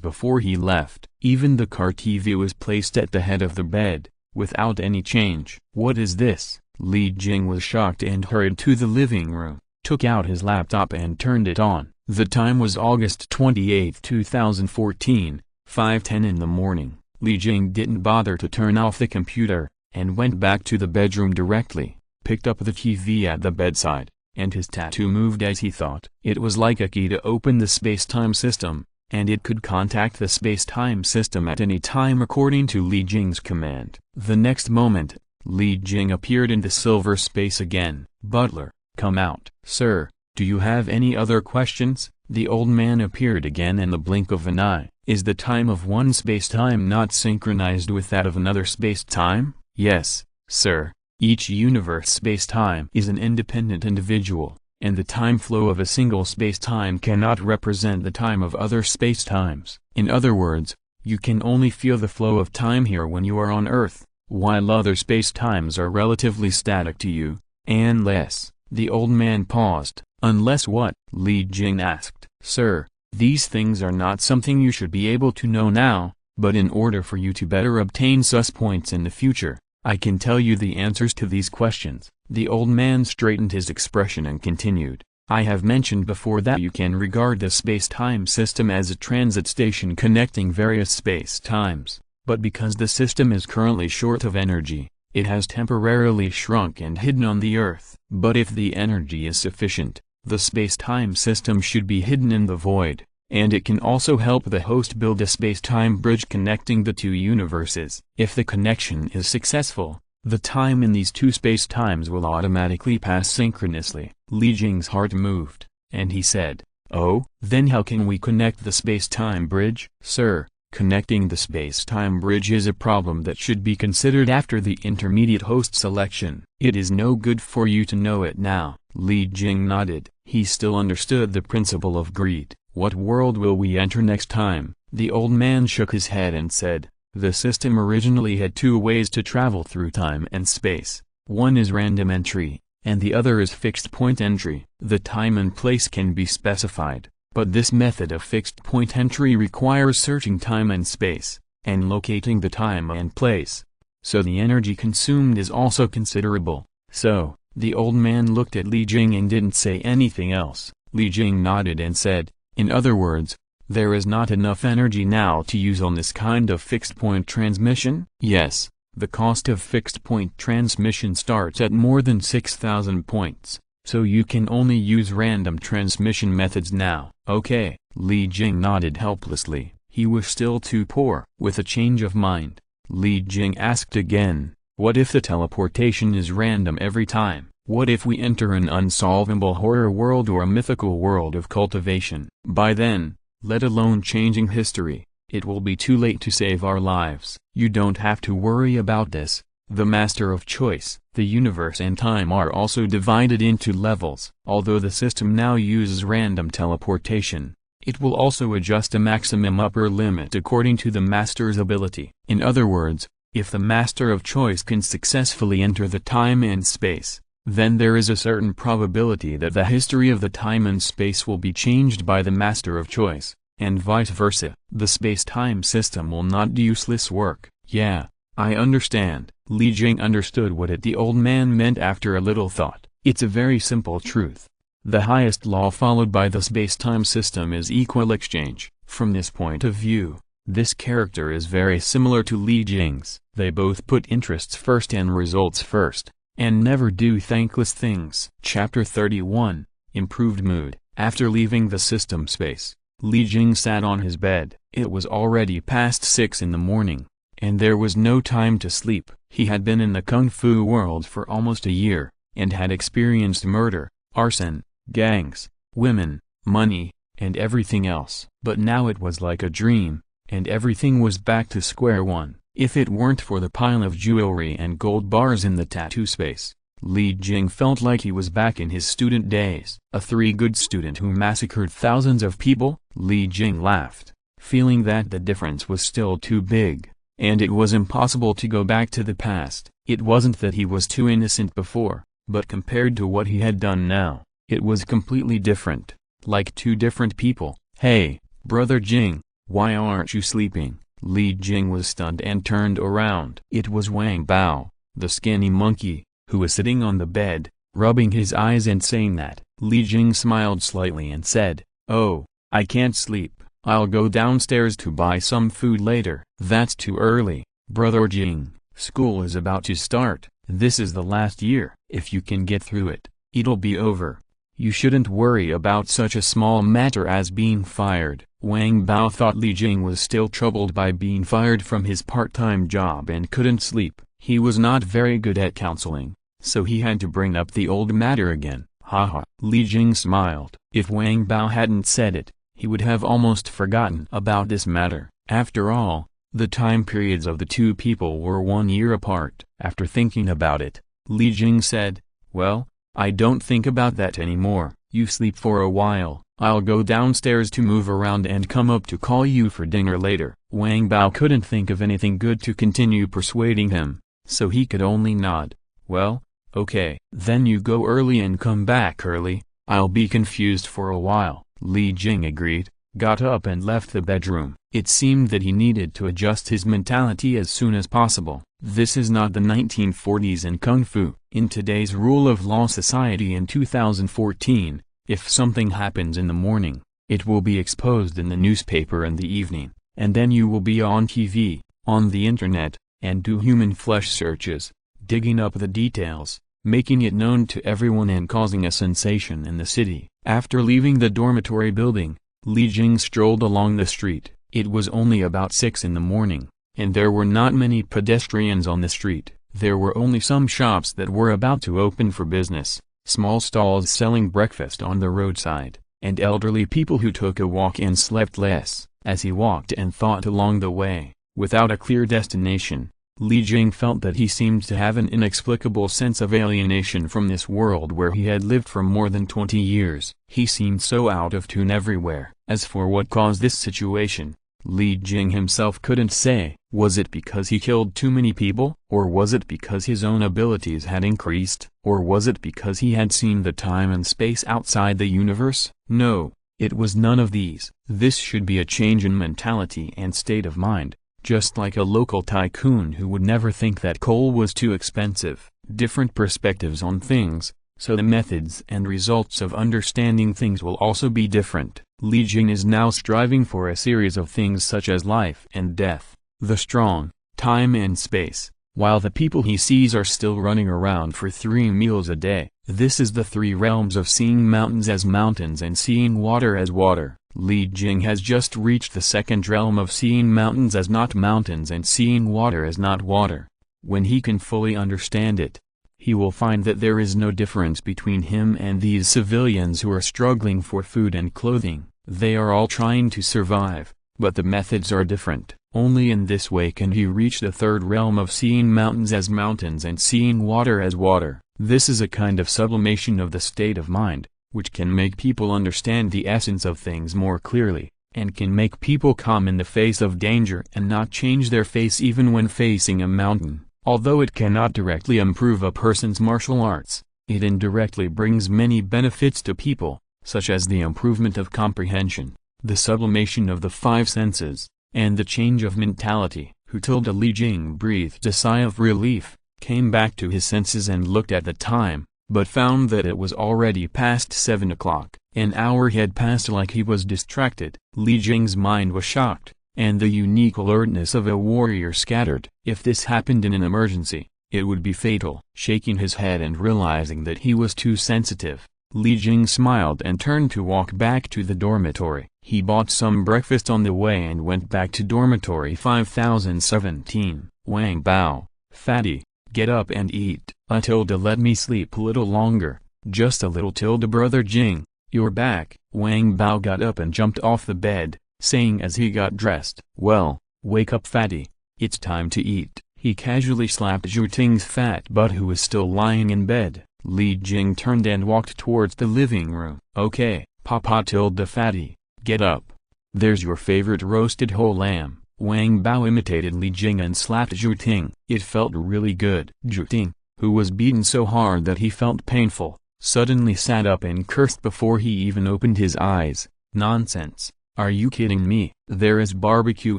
before he left. Even the car TV was placed at the head of the bed, without any change. What is this? Li Jing was shocked and hurried to the living room, took out his laptop and turned it on. The time was August 28, 2014, 5:10 in the morning. Li Jing didn't bother to turn off the computer, and went back to the bedroom directly, picked up the TV at the bedside, and his tattoo moved as he thought. It was like a key to open the space-time system, and it could contact the space-time system at any time according to Li Jing's command. The next moment, Li Jing appeared in the silver space again. "Butler, come out." "Sir, do you have any other questions?" The old man appeared again in the blink of an eye. "Is the time of one space-time not synchronized with that of another space-time?" "Yes, sir. Each universe space-time is an independent individual, and the time flow of a single space-time cannot represent the time of other space-times. In other words, you can only feel the flow of time here when you are on Earth, while other space-times are relatively static to you, unless—" The old man paused. "Unless what?" Li Jing asked. "Sir, these things are not something you should be able to know now, but in order for you to better obtain sus points in the future, I can tell you the answers to these questions." The old man straightened his expression and continued, "I have mentioned before that you can regard the space-time system as a transit station connecting various space-times, but because the system is currently short of energy, it has temporarily shrunk and hidden on the Earth. But if the energy is sufficient, the space-time system should be hidden in the void, and it can also help the host build a space-time bridge connecting the two universes. If the connection is successful, the time in these two space-times will automatically pass synchronously." Li Jing's heart moved, and he said, "Oh, then how can we connect the space-time bridge?" "Sir, connecting the space-time bridge is a problem that should be considered after the intermediate host selection. It is no good for you to know it now." Li Jing nodded. He still understood the principle of greed. "What world will we enter next time?" The old man shook his head and said, "The system originally had two ways to travel through time and space. One is random entry, and the other is fixed point entry. The time and place can be specified, but this method of fixed point entry requires searching time and space, and locating the time and place. So the energy consumed is also considerable." "So," the old man looked at Li Jing and didn't say anything else. Li Jing nodded and said, "In other words, there is not enough energy now to use on this kind of fixed-point transmission?" "Yes, the cost of fixed-point transmission starts at more than 6,000 points, so you can only use random transmission methods now." "Okay." Li Jing nodded helplessly. He was still too poor. With a change of mind, Li Jing asked again, "What if the teleportation is random every time? What if we enter an unsolvable horror world or a mythical world of cultivation? By then, let alone changing history, it will be too late to save our lives." "You don't have to worry about this, the master of choice." The universe and time are also divided into levels. Although the system now uses random teleportation, it will also adjust a maximum upper limit according to the master's ability. In other words, if the master of choice can successfully enter the time and space, then there is a certain probability that the history of the time and space will be changed by the master of choice, and vice versa. The space-time system will not do useless work. "Yeah, I understand." Li Jing understood what the old man meant after a little thought. "It's a very simple truth. The highest law followed by the space-time system is equal exchange." From this point of view, this character is very similar to Li Jing's. They both put interests first and results first, and never do thankless things. Chapter 31, Improved Mood. After leaving the system space, Li Jing sat on his bed. It was already past 6 in the morning, and there was no time to sleep. He had been in the kung fu world for almost a year, and had experienced murder, arson, gangs, women, money, and everything else. But now it was like a dream, and everything was back to square one. If it weren't for the pile of jewelry and gold bars in the tattoo space, Li Jing felt like he was back in his student days. A three-good student who massacred thousands of people? Li Jing laughed, feeling that the difference was still too big, and it was impossible to go back to the past. It wasn't that he was too innocent before, but compared to what he had done now, it was completely different, like two different people. "Hey, brother Jing, why aren't you sleeping?" Li Jing was stunned and turned around. It was Wang Bao, the skinny monkey, who was sitting on the bed, rubbing his eyes and saying that. Li Jing smiled slightly and said, "Oh, I can't sleep. I'll go downstairs to buy some food later." "That's too early, brother Jing. School is about to start. This is the last year. If you can get through it, it'll be over. You shouldn't worry about such a small matter as being fired." Wang Bao thought Li Jing was still troubled by being fired from his part-time job and couldn't sleep. He was not very good at counseling, so he had to bring up the old matter again. Haha. Li Jing smiled. If Wang Bao hadn't said it, he would have almost forgotten about this matter. After all, the time periods of the two people were 1 year apart. After thinking about it, Li Jing said, "Well, I don't think about that anymore. You sleep for a while. I'll go downstairs to move around and come up to call you for dinner later." Wang Bao couldn't think of anything good to continue persuading him, so he could only nod. "Well, okay. Then you go early and come back early. I'll be confused for a while." Li Jing agreed, got up and left the bedroom. It seemed that he needed to adjust his mentality as soon as possible. This is not the 1940s in Kung Fu. In today's rule of law society in 2014, if something happens in the morning, it will be exposed in the newspaper in the evening, and then you will be on TV, on the internet, and do human flesh searches, digging up the details, making it known to everyone and causing a sensation in the city. After leaving the dormitory building, Li Jing strolled along the street. It was only about 6 in the morning, and there were not many pedestrians on the street. There were only some shops that were about to open for business, small stalls selling breakfast on the roadside, and elderly people who took a walk and slept less. As he walked and thought along the way, without a clear destination, Li Jing felt that he seemed to have an inexplicable sense of alienation from this world where he had lived for more than 20 years. He seemed so out of tune everywhere. As for what caused this situation, Li Jing himself couldn't say. Was it because he killed too many people? Or was it because his own abilities had increased? Or was it because he had seen the time and space outside the universe? No, it was none of these. This should be a change in mentality and state of mind. Just like a local tycoon who would never think that coal was too expensive. Different perspectives on things, so the methods and results of understanding things will also be different. Li Jing is now striving for a series of things such as life and death, the strong, time and space, while the people he sees are still running around for 3 meals a day. This is the 3 realms of seeing mountains as mountains and seeing water as water. Li Jing has just reached the 2nd realm of seeing mountains as not mountains and seeing water as not water. When he can fully understand it, he will find that there is no difference between him and these civilians who are struggling for food and clothing. They are all trying to survive, but the methods are different. Only in this way can he reach the 3rd realm of seeing mountains as mountains and seeing water as water. This is a kind of sublimation of the state of mind, which can make people understand the essence of things more clearly, and can make people calm in the face of danger and not change their face even when facing a mountain. Although it cannot directly improve a person's martial arts, it indirectly brings many benefits to people, such as the improvement of comprehension, the sublimation of the 5 senses, and the change of mentality. Li Jing breathed a sigh of relief, came back to his senses and looked at the time, but found that it was already past 7 o'clock. An hour had passed like he was distracted. Li Jing's mind was shocked, and the unique alertness of a warrior scattered. If this happened in an emergency, it would be fatal. Shaking his head and realizing that he was too sensitive, Li Jing smiled and turned to walk back to the dormitory. He bought some breakfast on the way and went back to dormitory 5017. Wang Bao, fatty, get up and eat. Let me sleep a little longer, just a little. Brother Jing, you're back. Wang Bao got up and jumped off the bed, saying as he got dressed, "Well, wake up fatty, it's time to eat." He casually slapped Zhu Ting's fat butt who was still lying in bed. Li Jing turned and walked towards the living room. "Okay, Papa fatty, get up. There's your favorite roasted whole lamb." Wang Bao imitated Li Jing and slapped Zhu Ting. It felt really good. Zhu Ting, who was beaten so hard that he felt painful, suddenly sat up and cursed before he even opened his eyes. "Nonsense, are you kidding me? There is barbecue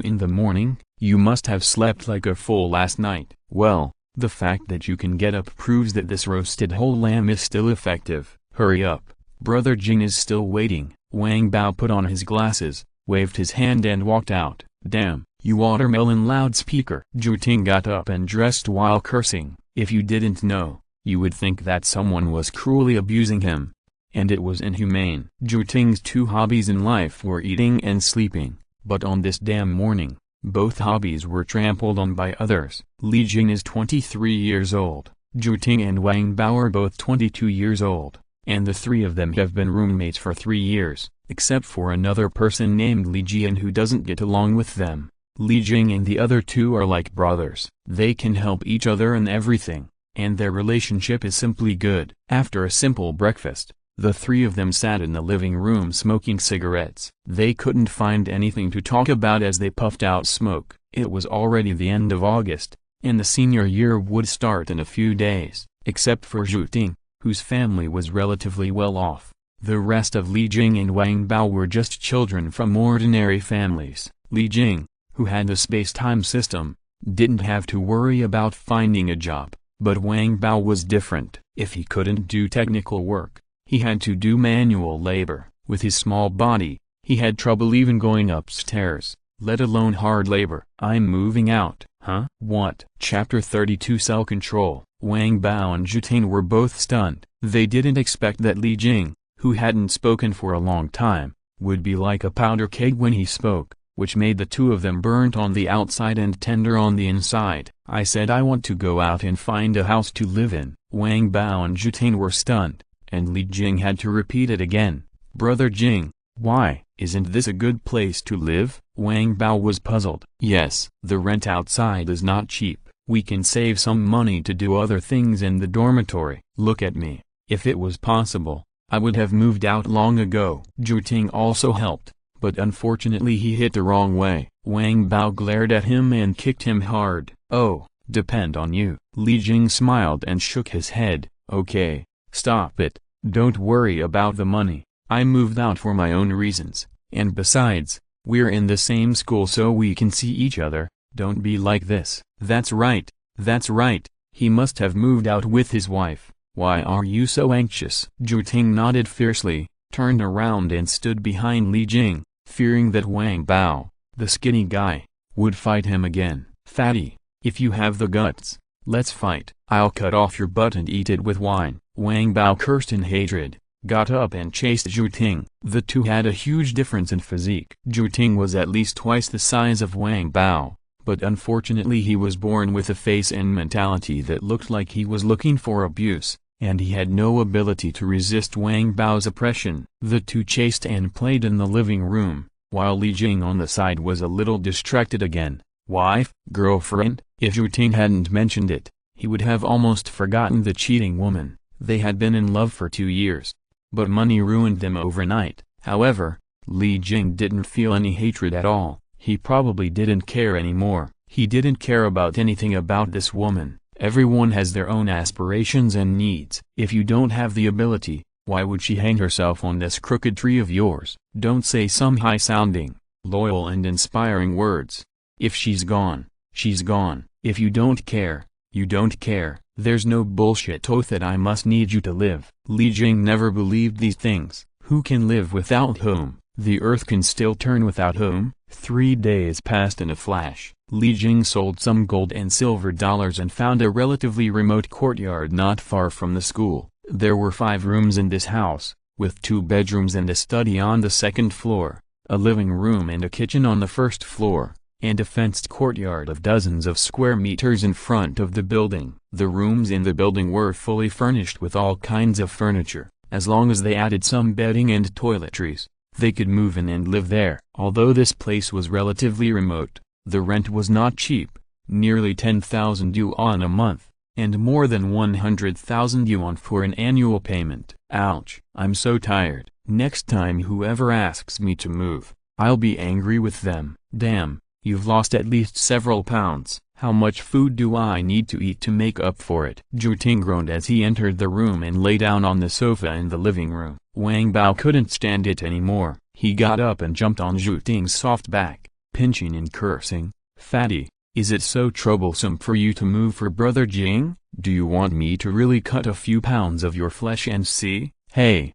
in the morning? You must have slept like a fool last night." "Well, the fact that you can get up proves that this roasted whole lamb is still effective. Hurry up, Brother Jing is still waiting." Wang Bao put on his glasses, waved his hand and walked out. "Damn, you watermelon loudspeaker." Zhu Ting got up and dressed while cursing. If you didn't know, you would think that someone was cruelly abusing him. and it was inhumane. Zhu Ting's two hobbies in life were eating and sleeping, but on this damn morning, both hobbies were trampled on by others. Li Jing is 23 years old, Zhu Ting and Wang Bao are both 22 years old, and the three of them have been roommates for 3 years, except for another person named Li Jian who doesn't get along with them. Li Jing and the other two are like brothers. They can help each other in everything, and their relationship is simply good. After a simple breakfast, the three of them sat in the living room smoking cigarettes. They couldn't find anything to talk about as they puffed out smoke. It was already the end of August, and the senior year would start in a few days, except for Zhu Ting, whose family was relatively well off. The rest of Li Jing and Wang Bao were just children from ordinary families. Li Jing, who had the space-time system, didn't have to worry about finding a job, but Wang Bao was different. If he couldn't do technical work, he had to do manual labor. With his small body, he had trouble even going upstairs, let alone hard labor. I'm moving out, huh? What? Chapter 32 Cell Control. Wang Bao and Zhu Ting were both stunned. They didn't expect that Li Jing, who hadn't spoken for a long time, would be like a powder keg when he spoke, which made the two of them burnt on the outside and tender on the inside. I said I want to go out and find a house to live in. Wang Bao and Zhu Ting were stunned, and Li Jing had to repeat it again. Brother Jing, why? Isn't this a good place to live? Wang Bao was puzzled. Yes, the rent outside is not cheap. We can save some money to do other things in the dormitory. Look at me. If it was possible, I would have moved out long ago. Zhu Ting also helped, but unfortunately he hit the wrong way. Wang Bao glared at him and kicked him hard. Oh, depend on you. Li Jing smiled and shook his head. Okay, stop it. Don't worry about the money. I moved out for my own reasons, and besides, we're in the same school so we can see each other. Don't be like this. That's right, that's right. He must have moved out with his wife. Why are you so anxious? Zhu Ting nodded fiercely, turned around and stood behind Li Jing, fearing that Wang Bao, the skinny guy, would fight him again. Fatty, if you have the guts, let's fight. I'll cut off your butt and eat it with wine. Wang Bao cursed in hatred, got up and chased Zhu Ting. The two had a huge difference in physique. Zhu Ting was at least twice the size of Wang Bao, but unfortunately he was born with a face and mentality that looked like he was looking for abuse, and he had no ability to resist Wang Bao's oppression. The two chased and played in the living room, while Li Jing on the side was a little distracted again. Wife? Girlfriend? If Zhu Ting hadn't mentioned it, he would have almost forgotten the cheating woman. They had been in love for 2 years, but money ruined them overnight. However, Li Jing didn't feel any hatred at all. He probably didn't care anymore. He didn't care about anything about this woman. Everyone has their own aspirations and needs. If you don't have the ability, why would she hang herself on this crooked tree of yours? Don't say some high-sounding, loyal and inspiring words. If she's gone, she's gone. If you don't care, you don't care. There's no bullshit oath that I must need you to live. Li Jing never believed these things. Who can live without whom? The earth can still turn without whom? 3 days passed in a flash. Li Jing sold some gold and silver dollars and found a relatively remote courtyard not far from the school. There were 5 rooms in this house, with 2 bedrooms and a study on the second floor, a living room and a kitchen on the first floor, and a fenced courtyard of dozens of square meters in front of the building. The rooms in the building were fully furnished with all kinds of furniture. As long as they added some bedding and toiletries, they could move in and live there. Although this place was relatively remote, the rent was not cheap, nearly 10,000 yuan a month, and more than 100,000 yuan for an annual payment. Ouch. I'm so tired. Next time whoever asks me to move, I'll be angry with them. Damn, you've lost at least several pounds. How much food do I need to eat to make up for it? Zhu Ting groaned as he entered the room and lay down on the sofa in the living room. Wang Bao couldn't stand it anymore. He got up and jumped on Zhu Ting's soft back, pinching and cursing. Fatty, is it so troublesome for you to move for Brother Jing? Do you want me to really cut a few pounds of your flesh and see? Hey,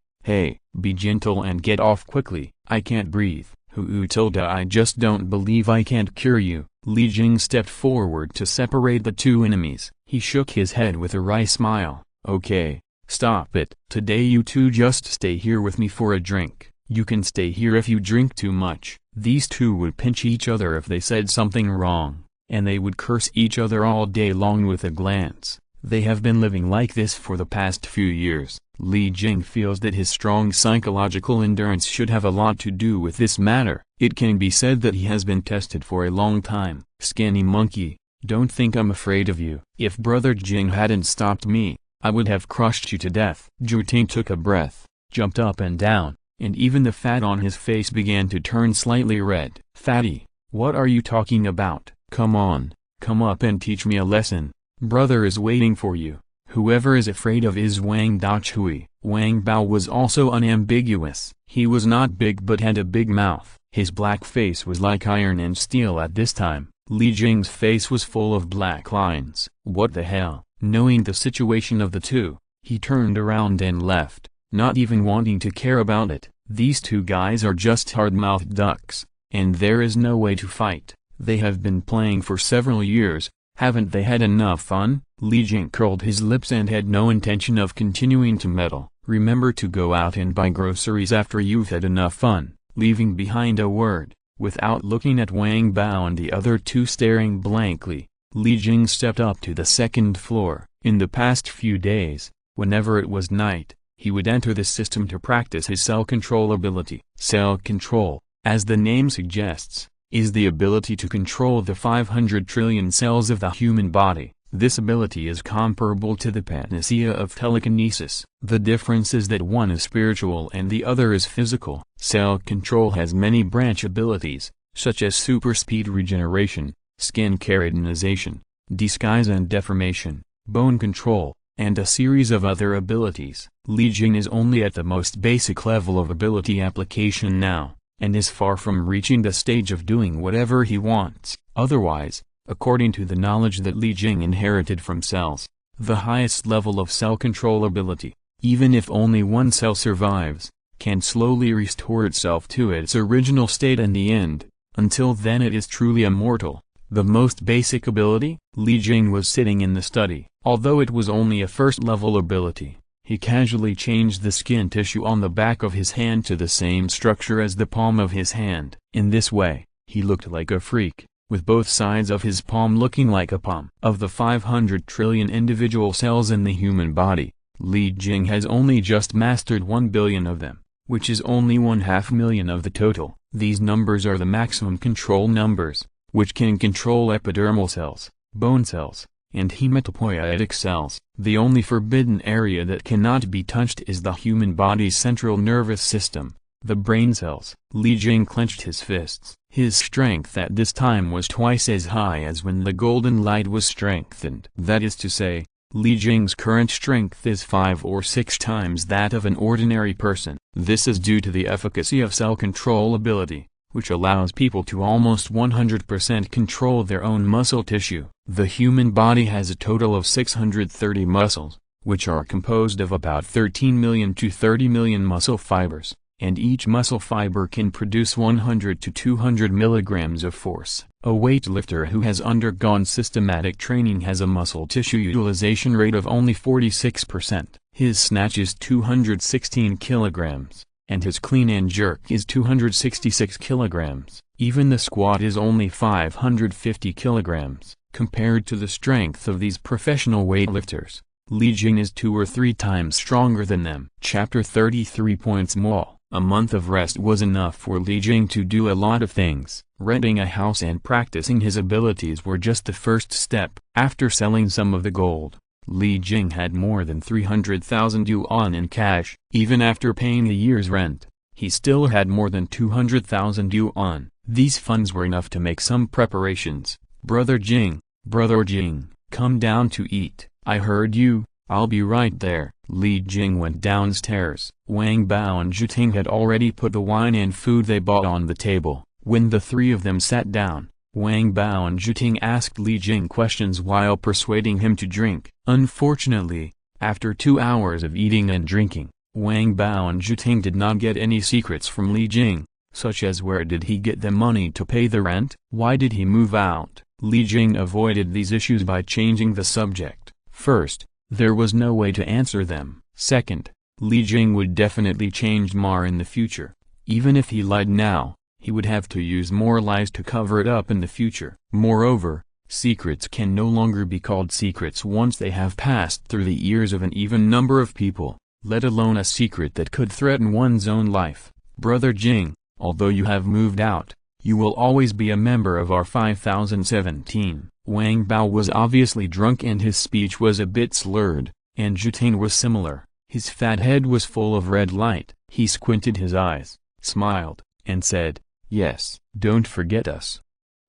be gentle and get off quickly. I can't breathe. I just don't believe I can't cure you. Li Jing stepped forward to separate the two enemies. He shook his head with a wry smile. Okay, Stop it. Today you two just stay here with me for a drink. You can stay here if you drink too much. These two would pinch each other if they said something wrong, and they would curse each other all day long with a glance. They have been living like this for the past few years. Li Jing feels that his strong psychological endurance should have a lot to do with this matter. It can be said that he has been tested for a long time. Skinny monkey, don't think I'm afraid of you. If brother Jing hadn't stopped me, I would have crushed you to death. Zhu Ting took a breath, jumped up and down, and even the fat on his face began to turn slightly red. Fatty, what are you talking about? Come on, come up and teach me a lesson. Brother is waiting for you. Whoever is afraid of is Wang Daochui. Wang Bao was also unambiguous. He was not big but had a big mouth. His black face was like iron and steel at this time. Li Jing's face was full of black lines. What the hell? Knowing the situation of the two, he turned around and left, not even wanting to care about it. These two guys are just hard-mouthed ducks, and there is no way to fight. They have been playing for several years. Haven't they had enough fun? Li Jing curled his lips and had no intention of continuing to meddle. Remember to go out and buy groceries after you've had enough fun. Leaving behind a word, without looking at Wang Bao and the other two staring blankly, Li Jing stepped up to the second floor. In the past few days, whenever it was night, he would enter the system to practice his cell control ability. Cell control, as the name suggests, is the ability to control the 500 trillion cells of the human body. This ability is comparable to the panacea of telekinesis. The difference is that one is spiritual and the other is physical. Cell control has many branch abilities, such as super speed regeneration, skin keratinization, disguise and deformation, bone control, and a series of other abilities. Li Jing is only at the most basic level of ability application now, and is far from reaching the stage of doing whatever he wants. Otherwise, according to the knowledge that Li Jing inherited from cells, the highest level of cell control ability, even if only one cell survives, can slowly restore itself to its original state in the end. Until then it is truly immortal. The most basic ability? Li Jing was sitting in the study. Although it was only a first-level ability, he casually changed the skin tissue on the back of his hand to the same structure as the palm of his hand. In this way, he looked like a freak, with both sides of his palm looking like a palm. Of the 500 trillion individual cells in the human body, Li Jing has only just mastered 1 billion of them, which is only 1/2 of the total. These numbers are the maximum control numbers, which can control epidermal cells, bone cells, and hematopoietic cells. The only forbidden area that cannot be touched is the human body's central nervous system, the brain cells. Li Jing clenched his fists. His strength at this time was twice as high as when the golden light was strengthened. That is to say, Li Jing's current strength is 5 or 6 times that of an ordinary person. This is due to the efficacy of cell control ability, which allows people to almost 100% control their own muscle tissue. The human body has a total of 630 muscles, which are composed of about 13 million to 30 million muscle fibers, and each muscle fiber can produce 100 to 200 milligrams of force. A weightlifter who has undergone systematic training has a muscle tissue utilization rate of only 46%. His snatch is 216 kilograms, and his clean and jerk is 266 kilograms. Even the squat is only 550 kilograms. Compared to the strength of these professional weightlifters, Li Jing is 2 or 3 times stronger than them. Chapter 33. Small. A month of rest was enough for Li Jing to do a lot of things. Renting a house and practicing his abilities were just the first step. After selling some of the gold, Li Jing had more than 300,000 yuan in cash. Even after paying a year's rent, he still had more than 200,000 yuan. These funds were enough to make some preparations. Brother Jing, come down to eat. I heard you, I'll be right there. Li Jing went downstairs. Wang Bao and Zhu Ting had already put the wine and food they bought on the table. When the three of them sat down, Wang Bao and Zhu Ting asked Li Jing questions while persuading him to drink. Unfortunately, after 2 hours of eating and drinking, Wang Bao and Zhu Ting did not get any secrets from Li Jing, such as where did he get the money to pay the rent, why did he move out. Li Jing avoided these issues by changing the subject. First, there was no way to answer them. Second, Li Jing would definitely change more in the future. Even if he lied now, he would have to use more lies to cover it up in the future. Moreover, secrets can no longer be called secrets once they have passed through the ears of an even number of people, let alone a secret that could threaten one's own life. Brother Jing, although you have moved out, you will always be a member of our 5017. Wang Bao was obviously drunk and his speech was a bit slurred, and Jutain was similar. His fat head was full of red light. He squinted his eyes, smiled, and said, "Yes, don't forget us."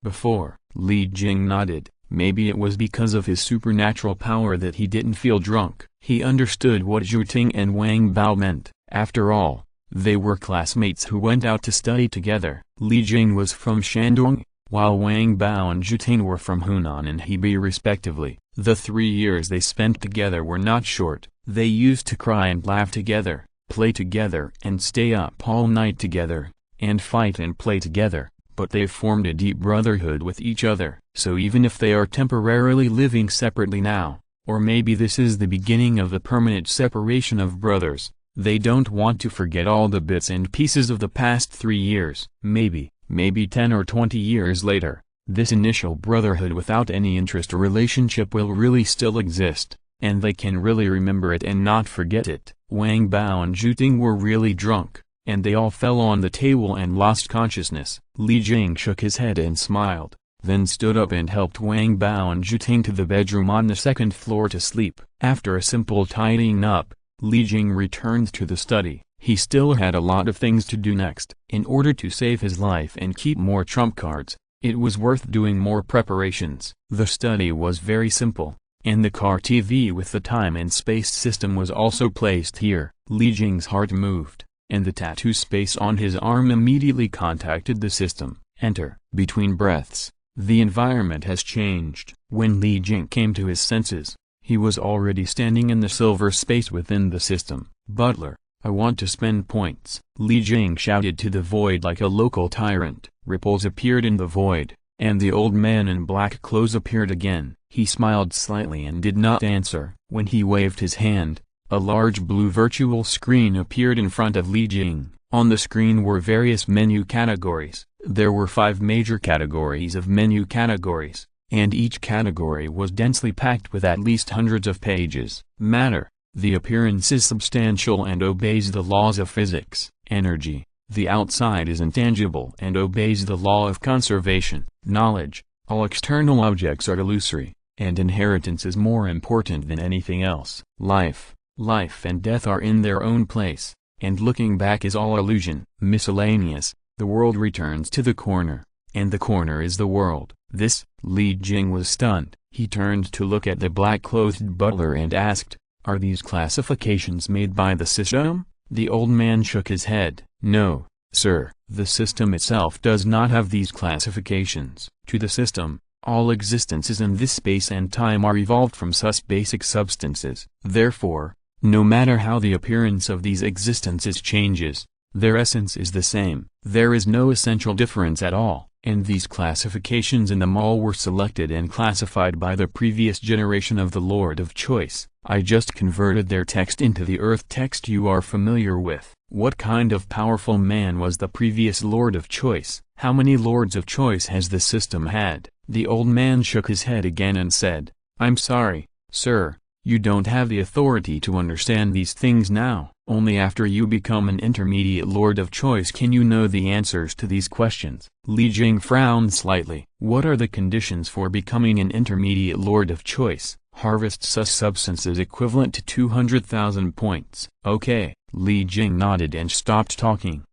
Before, Li Jing nodded. Maybe it was because of his supernatural power that he didn't feel drunk. He understood what Juting and Wang Bao meant. After all, they were classmates who went out to study together. Li Jing was from Shandong, while Wang Bao and Jutain were from Hunan and Hebei respectively. The 3 years they spent together were not short. They used to cry and laugh together, play together and stay up all night together, and fight and play together, but they formed a deep brotherhood with each other. So even if they are temporarily living separately now, or maybe this is the beginning of the permanent separation of brothers, they don't want to forget all the bits and pieces of the past 3 years. Maybe 10 or 20 years later, this initial brotherhood without any interest or relationship will really still exist, and they can really remember it and not forget it. Wang Bao and Juting were really drunk, and they all fell on the table and lost consciousness. Li Jing shook his head and smiled, then stood up and helped Wang Bao and Juting to the bedroom on the second floor to sleep. After a simple tidying up, Li Jing returned to the study. He still had a lot of things to do next. In order to save his life and keep more trump cards, it was worth doing more preparations. The study was very simple, and the car TV with the time and space system was also placed here. Li Jing's heart moved, and the tattoo space on his arm immediately contacted the system. Enter. Between breaths, the environment has changed. When Li Jing came to his senses, he was already standing in the silver space within the system. "Butler, I want to spend points," Li Jing shouted to the void like a local tyrant. Ripples appeared in the void, and the old man in black clothes appeared again. He smiled slightly and did not answer. When he waved his hand, a large blue virtual screen appeared in front of Li Jing. On the screen were various menu categories. There were 5 major categories of menu categories, and each category was densely packed with at least hundreds of pages. Matter: the appearance is substantial and obeys the laws of physics. Energy: the outside is intangible and obeys the law of conservation. Knowledge: all external objects are illusory, and inheritance is more important than anything else. Life and death are in their own place, and looking back is all illusion. Miscellaneous: the world returns to the corner, and the corner is the world. This, Li Jing was stunned. He turned to look at the black-clothed butler and asked, "Are these classifications made by the system?" The old man shook his head. "No, sir, the system itself does not have these classifications. To the system, all existences in this space and time are evolved from such basic substances. Therefore, no matter how the appearance of these existences changes, their essence is the same. There is no essential difference at all, and these classifications in them all were selected and classified by the previous generation of the Lord of Choice. I just converted their text into the Earth text you are familiar with." What kind of powerful man was the previous Lord of Choice? How many Lords of Choice has the system had? The old man shook his head again and said, "I'm sorry, sir, you don't have the authority to understand these things now. Only after you become an intermediate Lord of Choice can you know the answers to these questions." Li Jing frowned slightly. "What are the conditions for becoming an intermediate Lord of Choice?" "Harvest such substances equivalent to 200,000 points." "Okay." Li Jing nodded and stopped talking.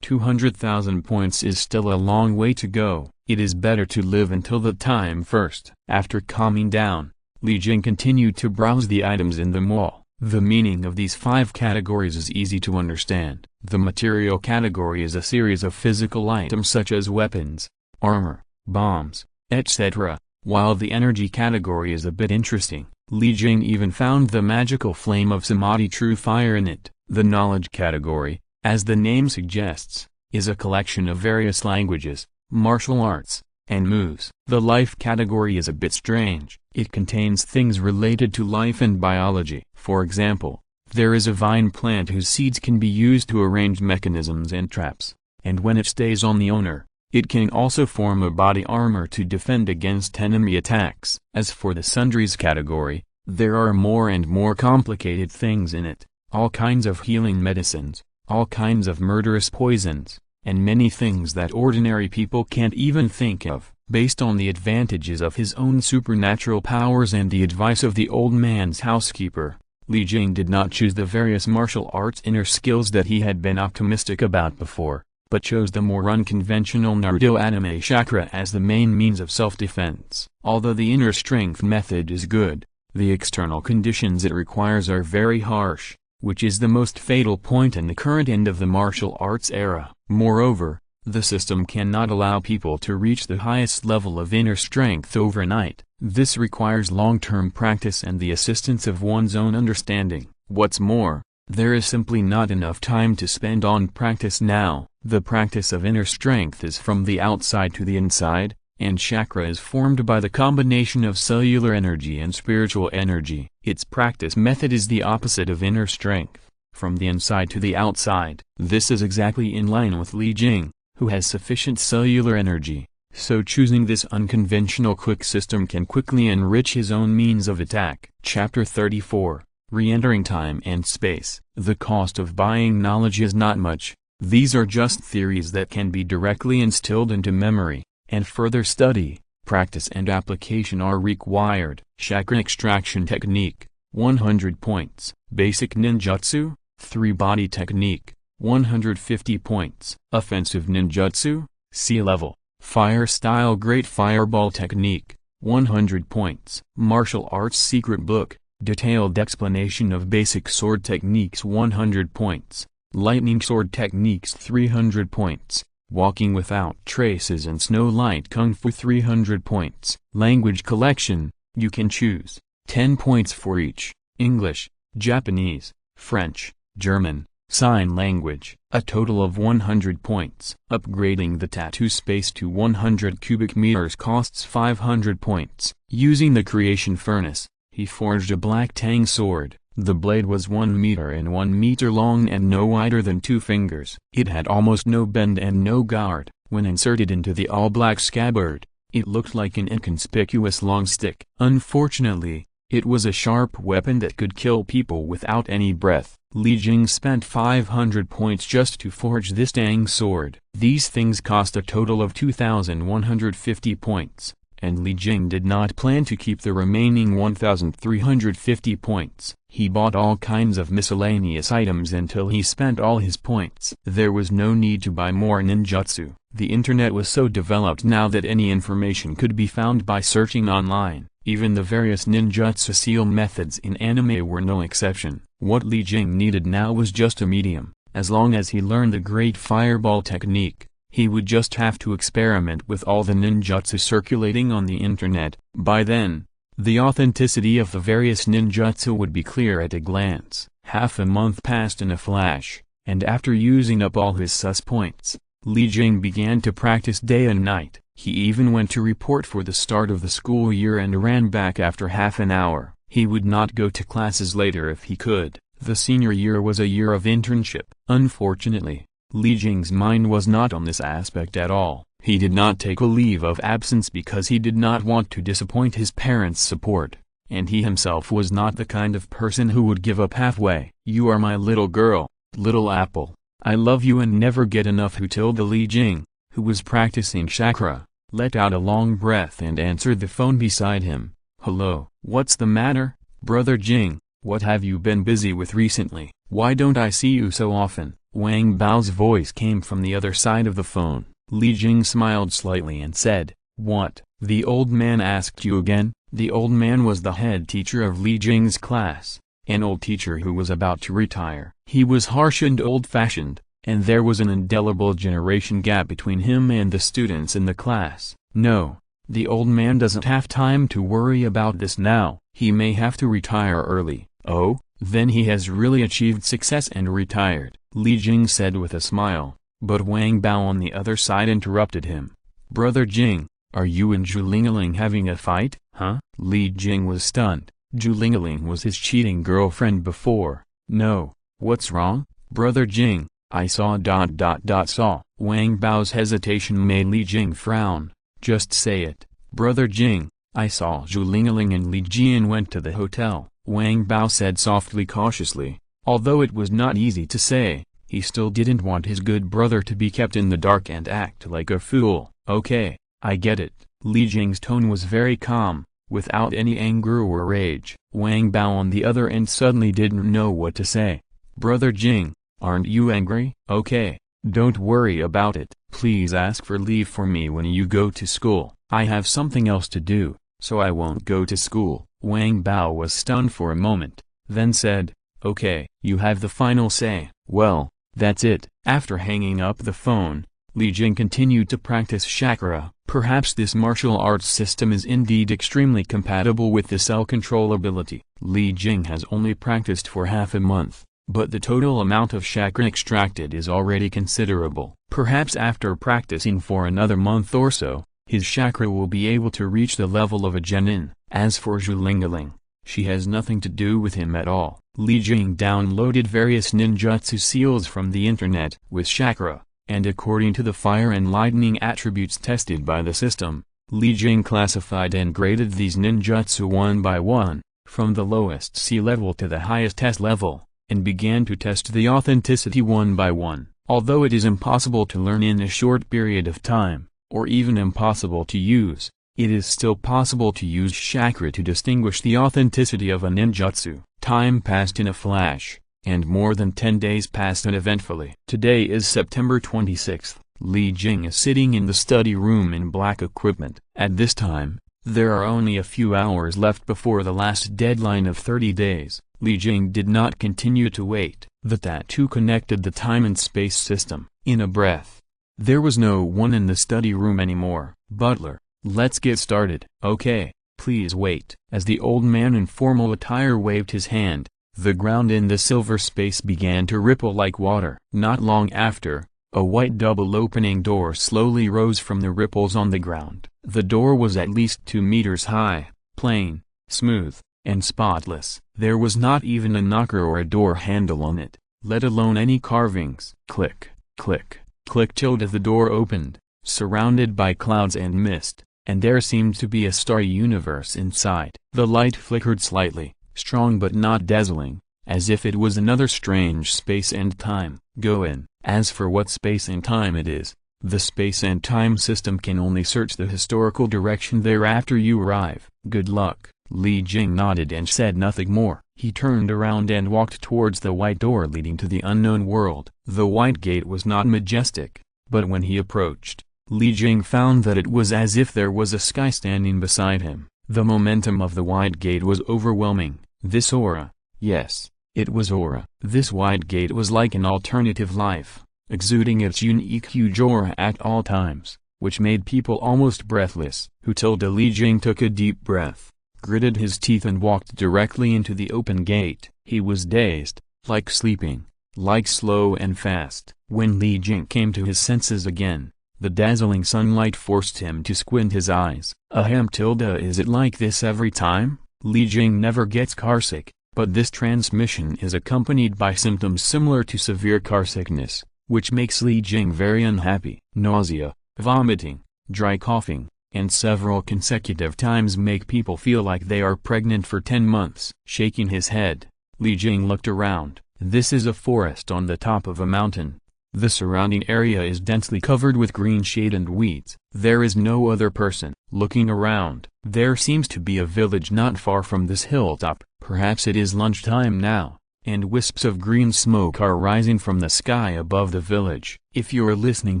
200,000 points is still a long way to go. It is better to live until the time first. After calming down, Li Jing continued to browse the items in the mall. The meaning of these 5 categories is easy to understand. The material category is a series of physical items such as weapons, armor, bombs, etc., while the energy category is a bit interesting. Li Jing even found the magical flame of samadhi true fire in it. The knowledge category, as the name suggests, is a collection of various languages, martial arts, and moves. The life category is a bit strange. It contains things related to life and biology. For example, There is a vine plant whose seeds can be used to arrange mechanisms and traps, and when it stays on the owner, it can also form a body armor to defend against enemy attacks. As for the sundries category, there are more and more complicated things in it, all kinds of healing medicines, all kinds of murderous poisons, and many things that ordinary people can't even think of. Based on the advantages of his own supernatural powers and the advice of the old man's housekeeper, Li Jing did not choose the various martial arts inner skills that he had been optimistic about before, but chose the more unconventional Naruto anime chakra as the main means of self-defense. Although the inner strength method is good, the external conditions it requires are very harsh, which is the most fatal point in the current end of the martial arts era. Moreover, the system cannot allow people to reach the highest level of inner strength overnight. This requires long-term practice and the assistance of one's own understanding. What's more, there is simply not enough time to spend on practice now. The practice of inner strength is from the outside to the inside, and chakra is formed by the combination of cellular energy and spiritual energy. Its practice method is the opposite of inner strength, from the inside to the outside. This is exactly in line with Li Jing, who has sufficient cellular energy, so choosing this unconventional quick system can quickly enrich his own means of attack. Chapter 34, Re-entering Time and Space. The cost of buying knowledge is not much. These are just theories that can be directly instilled into memory, and further study, practice and application are required. Chakra Extraction Technique, 100 points. Basic Ninjutsu, 3-Body Technique, 150 points. Offensive Ninjutsu, C level. Fire Style Great Fireball Technique, 100 points. Martial Arts Secret Book, Detailed Explanation of Basic Sword Techniques, 100 points. Lightning Sword Techniques, 300 points. Walking Without Traces and Snow Light Kung Fu, 300 points. Language Collection, you can choose 10 points for each. English, Japanese, French, German, Sign Language, a total of 100 points. Upgrading the tattoo space to 100 cubic meters costs 500 points. Using the creation furnace, he forged a black tang sword. The blade was 1 meter and 1 meter long and no wider than 2 fingers. It had almost no bend and no guard. When inserted into the all-black scabbard, it looked like an inconspicuous long stick. Unfortunately, it was a sharp weapon that could kill people without any breath. Li Jing spent 500 points just to forge this tang sword. These things cost a total of 2,150 points, and Li Jing did not plan to keep the remaining 1,350 points. He bought all kinds of miscellaneous items until he spent all his points. There was no need to buy more ninjutsu. The internet was so developed now that any information could be found by searching online. Even the various ninjutsu seal methods in anime were no exception. What Li Jing needed now was just a medium. As long as he learned the Great Fireball Technique, he would just have to experiment with all the ninjutsu circulating on the internet. By then, the authenticity of the various ninjutsu would be clear at a glance. Half a month passed in a flash, and after using up all his sus points, Li Jing began to practice day and night. He even went to report for the start of the school year and ran back after half an hour. He would not go to classes later if he could. The senior year was a year of internship. Unfortunately, Li Jing's mind was not on this aspect at all. He did not take a leave of absence because he did not want to disappoint his parents' support, and he himself was not the kind of person who would give up halfway. "You are my little girl, little apple. I love you and never get enough." The Li Jing, who was practicing chakra, let out a long breath and answered the phone beside him. "Hello, what's the matter, brother Jing? What have you been busy with recently? Why don't I see you so often?" Wang Bao's voice came from the other side of the phone. Li Jing smiled slightly and said, "What, the old man asked you again?" The old man was the head teacher of Li Jing's class, an old teacher who was about to retire. He was harsh and old-fashioned, and there was an indelible generation gap between him and the students in the class. No, the old man doesn't have time to worry about this now. He may have to retire early. "Oh, then he has really achieved success and retired," Li Jing said with a smile, but Wang Bao on the other side interrupted him. "Brother Jing, are you and Zhulingaling having a fight, huh?" Li Jing was stunned. Zhulingaling was his cheating girlfriend before. No, what's wrong, Brother Jing? I saw ... saw. Wang Bao's hesitation made Li Jing frown. Just say it, Brother Jing. I saw Zhu Lingling and Li Jian went to the hotel, Wang Bao said softly cautiously. Although it was not easy to say, he still didn't want his good brother to be kept in the dark and act like a fool. Okay, I get it. Li Jing's tone was very calm, without any anger or rage. Wang Bao on the other end suddenly didn't know what to say. Brother Jing, aren't you angry? Okay, don't worry about it. Please ask for leave for me when you go to school. I have something else to do, so I won't go to school. Wang Bao was stunned for a moment, then said, okay, you have the final say. Well, that's it. After hanging up the phone, Li Jing continued to practice chakra. Perhaps this martial arts system is indeed extremely compatible with the cell control ability. Li Jing has only practiced for half a month, but the total amount of chakra extracted is already considerable. Perhaps after practicing for another month or so, his chakra will be able to reach the level of a genin. As for Zhu Lingling, she has nothing to do with him at all. Li Jing downloaded various ninjutsu seals from the internet with chakra, and according to the fire and lightning attributes tested by the system, Li Jing classified and graded these ninjutsu one by one, from the lowest C level to the highest S level, and began to test the authenticity one by one. Although it is impossible to learn in a short period of time, or even impossible to use, it is still possible to use chakra to distinguish the authenticity of a ninjutsu. Time passed in a flash, and more than 10 days passed uneventfully. Today is September 26th. Li Jing is sitting in the study room in black equipment. At this time, there are only a few hours left before the last deadline of 30 days. Li Jing did not continue to wait. The tattoo connected the time and space system. In a breath. There was no one in the study room anymore. Butler, let's get started. Okay, please wait. As the old man in formal attire waved his hand, the ground in the silver space began to ripple like water. Not long after, a white double-opening door slowly rose from the ripples on the ground. The door was at least 2 meters high, plain, smooth, and spotless. There was not even a knocker or a door handle on it, let alone any carvings. Click, click, click till the door opened, surrounded by clouds and mist, and there seemed to be a starry universe inside. The light flickered slightly, strong but not dazzling, as if it was another strange space and time. Go in. As for what space and time it is, the space and time system can only search the historical direction there after you arrive. Good luck. Li Jing nodded and said nothing more. He turned around and walked towards the white door leading to the unknown world. The white gate was not majestic, but when he approached, Li Jing found that it was as if there was a sky standing beside him. The momentum of the white gate was overwhelming. This aura, yes, it was aura. This white gate was like an alternative life, exuding its unique huge aura at all times, which made people almost breathless. Li Jing took a deep breath, gritted his teeth and walked directly into the open gate. He was dazed, like sleeping, like slow and fast. When Li Jing came to his senses again, the dazzling sunlight forced him to squint his eyes. Ahem. Is it like this every time? Li Jing never gets carsick, but this transmission is accompanied by symptoms similar to severe carsickness, which makes Li Jing very unhappy. Nausea, vomiting, dry coughing, and several consecutive times make people feel like they are pregnant for 10 months. Shaking his head, Li Jing looked around. This is a forest on the top of a mountain. The surrounding area is densely covered with green shade and weeds. There is no other person. Looking around, there seems to be a village not far from this hilltop. Perhaps it is lunchtime now, and wisps of green smoke are rising from the sky above the village. If you are listening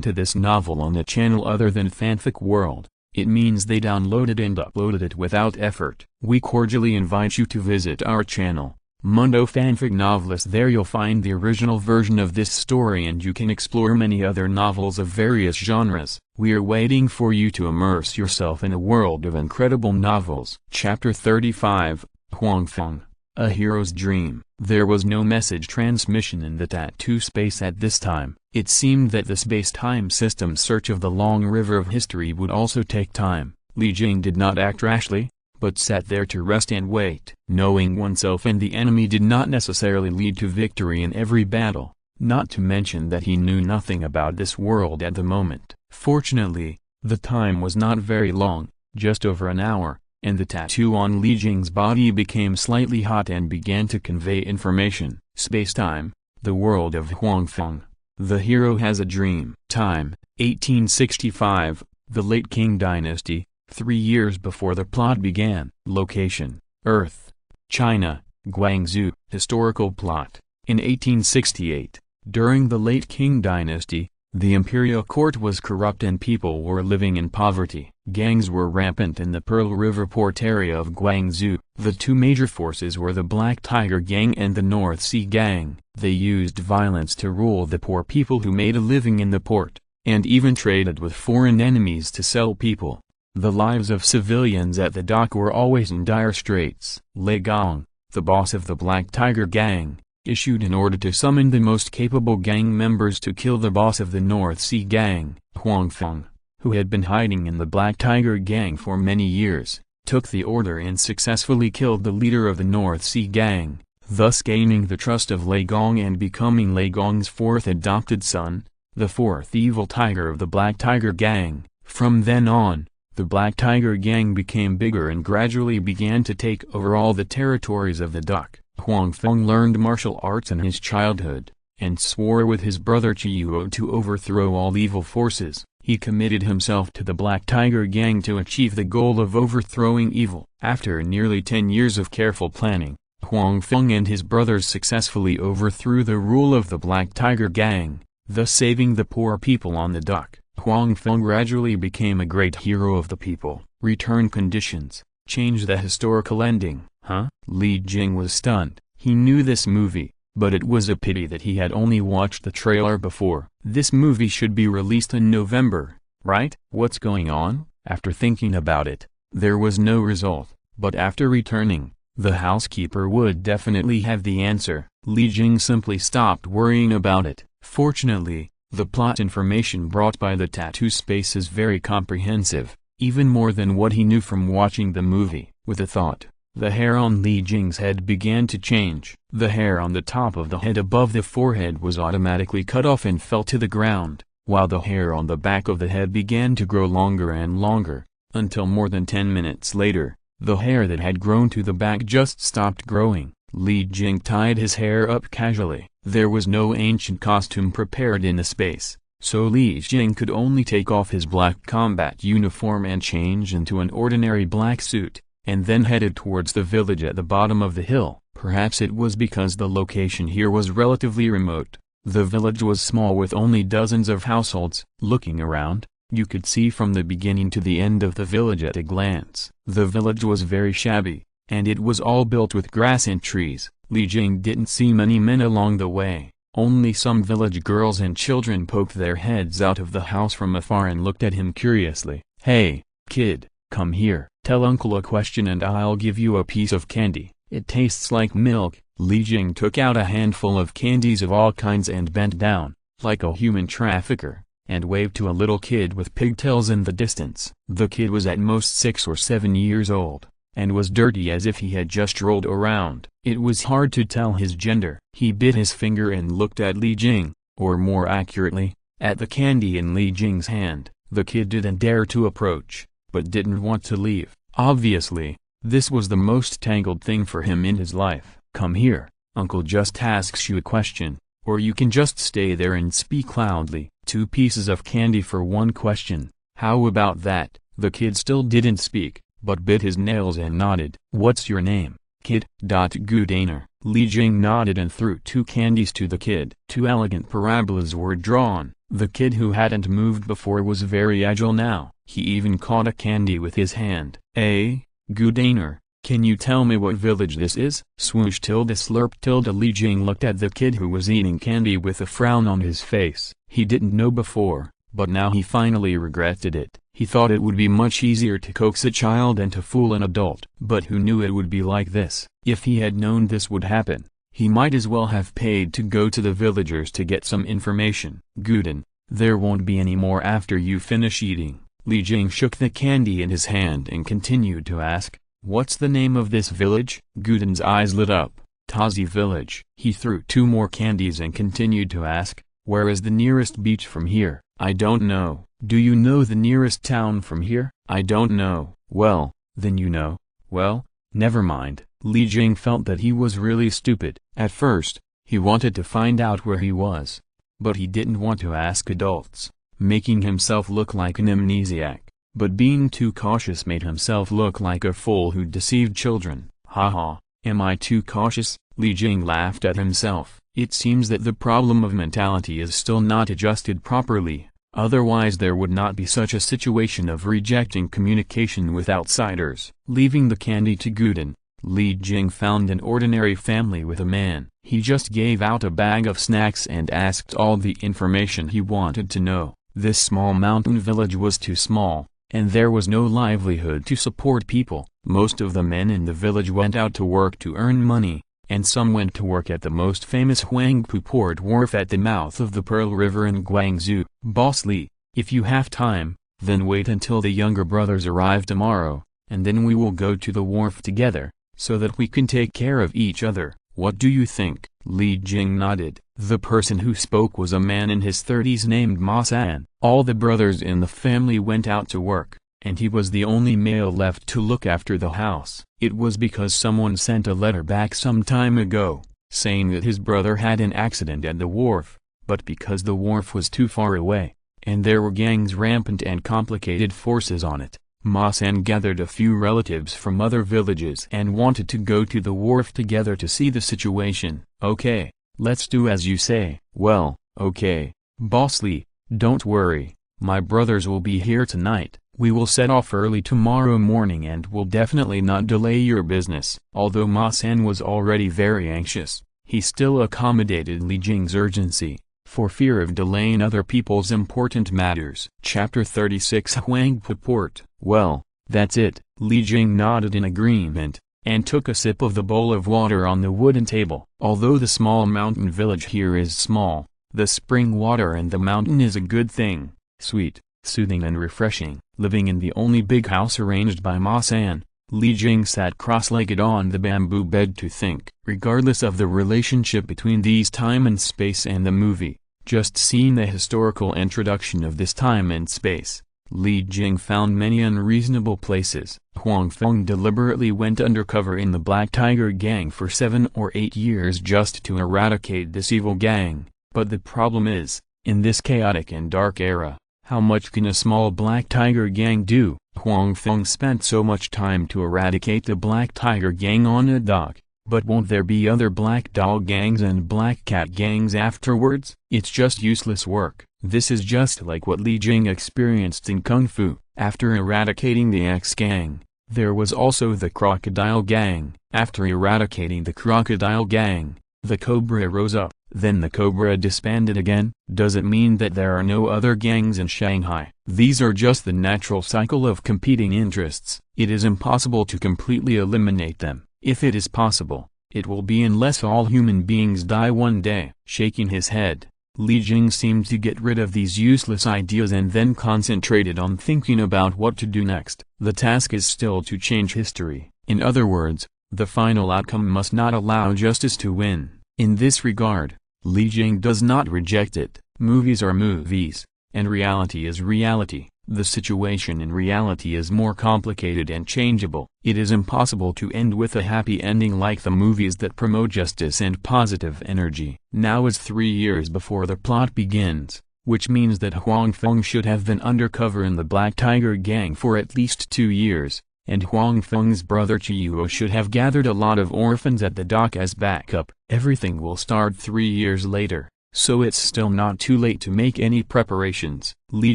to this novel on a channel other than Fanfic World, it means they downloaded and uploaded it without effort. We cordially invite you to visit our channel, Mundo Fanfic Novelist. There you'll find the original version of this story and you can explore many other novels of various genres. We are waiting for you to immerse yourself in a world of incredible novels. Chapter 35, Huangfeng, A Hero's Dream. There was no message transmission in the tattoo space at this time. It seemed that the space-time system's search of the long river of history would also take time. Li Jing did not act rashly, but sat there to rest and wait. Knowing oneself and the enemy did not necessarily lead to victory in every battle, not to mention that he knew nothing about this world at the moment. Fortunately, the time was not very long, just over an hour, and the tattoo on Li Jing's body became slightly hot and began to convey information. Space-time, the world of Huangfeng. The hero has a dream. Time, 1865, the late Qing dynasty, 3 years before the plot began. Location, Earth, China, Guangzhou. Historical plot. In 1868, during the late Qing dynasty, the imperial court was corrupt and people were living in poverty. Gangs were rampant in the Pearl River port area of Guangzhou. The two major forces were the Black Tiger Gang and the North Sea Gang. They used violence to rule the poor people who made a living in the port, and even traded with foreign enemies to sell people. The lives of civilians at the dock were always in dire straits. Lei Gong, the boss of the Black Tiger Gang, issued an order to summon the most capable gang members to kill the boss of the North Sea Gang. Huangfeng, who had been hiding in the Black Tiger Gang for many years, took the order and successfully killed the leader of the North Sea Gang, thus gaining the trust of Lei Gong and becoming Lei Gong's fourth adopted son, the fourth evil tiger of the Black Tiger Gang. From then on, the Black Tiger Gang became bigger and gradually began to take over all the territories of the dock. Huangfeng learned martial arts in his childhood, and swore with his brother Chiuo to overthrow all evil forces. He committed himself to the Black Tiger Gang to achieve the goal of overthrowing evil. After nearly 10 years of careful planning, Huangfeng and his brothers successfully overthrew the rule of the Black Tiger Gang, thus saving the poor people on the dock. Huangfeng gradually became a great hero of the people. Return conditions. Change the historical ending. Huh? Li Jing was stunned. He knew this movie, but it was a pity that he had only watched the trailer before. This movie should be released in November, right? What's going on? After thinking about it, there was no result, but after returning, the housekeeper would definitely have the answer. Li Jing simply stopped worrying about it. Fortunately, the plot information brought by the tattoo space is very comprehensive, even more than what he knew from watching the movie. With a thought, the hair on Li Jing's head began to change. The hair on the top of the head above the forehead was automatically cut off and fell to the ground, while the hair on the back of the head began to grow longer and longer, until more than 10 minutes later, the hair that had grown to the back just stopped growing. Li Jing tied his hair up casually. There was no ancient costume prepared in the space, so Li Jing could only take off his black combat uniform and change into an ordinary black suit, and then headed towards the village at the bottom of the hill. Perhaps it was because the location here was relatively remote. The village was small with only dozens of households. Looking around, you could see from the beginning to the end of the village at a glance. The village was very shabby, and it was all built with grass and trees. Li Jing didn't see many men along the way. Only some village girls and children poked their heads out of the house from afar and looked at him curiously. "Hey, kid, come here. Tell uncle a question and I'll give you a piece of candy. It tastes like milk." Li Jing took out a handful of candies of all kinds and bent down, like a human trafficker, and waved to a little kid with pigtails in the distance. The kid was at most 6 or 7 years old, and was dirty as if he had just rolled around. It was hard to tell his gender. He bit his finger and looked at Li Jing, or more accurately, at the candy in Li Jing's hand. The kid didn't dare to approach, but didn't want to leave. Obviously, this was the most tangled thing for him in his life. "Come here, uncle just asks you a question, or you can just stay there and speak loudly." 2 pieces of candy for 1 question. How about that? The kid still didn't speak, but bit his nails and nodded. "What's your name, kid?" "Good Aner." Li Jing nodded and threw 2 candies to the kid. 2 elegant parabolas were drawn. The kid who hadn't moved before was very agile now. He even caught a candy with his hand. Good Aner, can you tell me what village this is?" Swoosh tilde slurp tilde. Li Jing looked at the kid who was eating candy with a frown on his face. He didn't know before, but now he finally regretted it. He thought it would be much easier to coax a child than to fool an adult. But who knew it would be like this? If he had known this would happen, he might as well have paid to go to the villagers to get some information. "Gooden, there won't be any more after you finish eating." Li Jing shook the candy in his hand and continued to ask, What's the name of this village? Guden's eyes lit up. Tazi village. He threw 2 more candies and continued to ask, where is the nearest beach from here? I don't know. Do you know the nearest town from here? I don't know. Well, then you know. Well, never mind. Li Jing felt that he was really stupid. At first, he wanted to find out where he was. But he didn't want to ask adults, making himself look like an amnesiac. But being too cautious made himself look like a fool who deceived children. Haha, am I too cautious? Li Jing laughed at himself. It seems that the problem of mentality is still not adjusted properly, otherwise there would not be such a situation of rejecting communication with outsiders. Leaving the candy to Guden, Li Jing found an ordinary family with a man. He just gave out a bag of snacks and asked all the information he wanted to know. This small mountain village was too small, and there was no livelihood to support people. Most of the men in the village went out to work to earn money, and some went to work at the most famous Huangpu port wharf at the mouth of the Pearl River in Guangzhou. Boss Li, if you have time, then wait until the younger brothers arrive tomorrow, and then we will go to the wharf together, so that we can take care of each other. What do you think? Li Jing nodded. The person who spoke was a man in his 30s named Ma San. All the brothers in the family went out to work, and he was the only male left to look after the house. It was because someone sent a letter back some time ago, saying that his brother had an accident at the wharf, but because the wharf was too far away, and there were gangs rampant and complicated forces on it, Ma San gathered a few relatives from other villages and wanted to go to the wharf together to see the situation. Okay, let's do as you say. Well, okay, Boss Li, don't worry, my brothers will be here tonight. We will set off early tomorrow morning and will definitely not delay your business. Although Ma San was already very anxious, he still accommodated Li Jing's urgency, for fear of delaying other people's important matters. Chapter 36 Huangpu Port. Well, that's it. Li Jing nodded in agreement, and took a sip of the bowl of water on the wooden table. Although the small mountain village here is small, the spring water in the mountain is a good thing, sweet, soothing and refreshing. Living in the only big house arranged by Ma San, Li Jing sat cross-legged on the bamboo bed to think. Regardless of the relationship between these time and space and the movie, just seeing the historical introduction of this time and space, Li Jing found many unreasonable places. Huang Feng deliberately went undercover in the Black Tiger Gang for 7 or 8 years just to eradicate this evil gang. But the problem is, in this chaotic and dark era, how much can a small Black Tiger Gang do? Huang Feng spent so much time to eradicate the Black Tiger Gang on a dock, but won't there be other Black Dog Gangs and Black Cat Gangs afterwards? It's just useless work. This is just like what Li Jing experienced in Kung Fu. After eradicating the X Gang, there was also the Crocodile Gang. After eradicating the Crocodile Gang, the Cobra rose up. Then the Cobra disbanded again. Does it mean that there are no other gangs in Shanghai? These are just the natural cycle of competing interests. It is impossible to completely eliminate them. If it is possible, it will be unless all human beings die one day. Shaking his head, Li Jing seemed to get rid of these useless ideas and then concentrated on thinking about what to do next. The task is still to change history. In other words, the final outcome must not allow justice to win. In this regard, Li Jing does not reject it. Movies are movies, and reality is reality. The situation in reality is more complicated and changeable. It is impossible to end with a happy ending like the movies that promote justice and positive energy. Now is 3 years before the plot begins, which means that Huang Feng should have been undercover in the Black Tiger Gang for at least 2 years, and Huang Feng's brother Chiuo should have gathered a lot of orphans at the dock as backup. Everything will start 3 years later, so it's still not too late to make any preparations. Li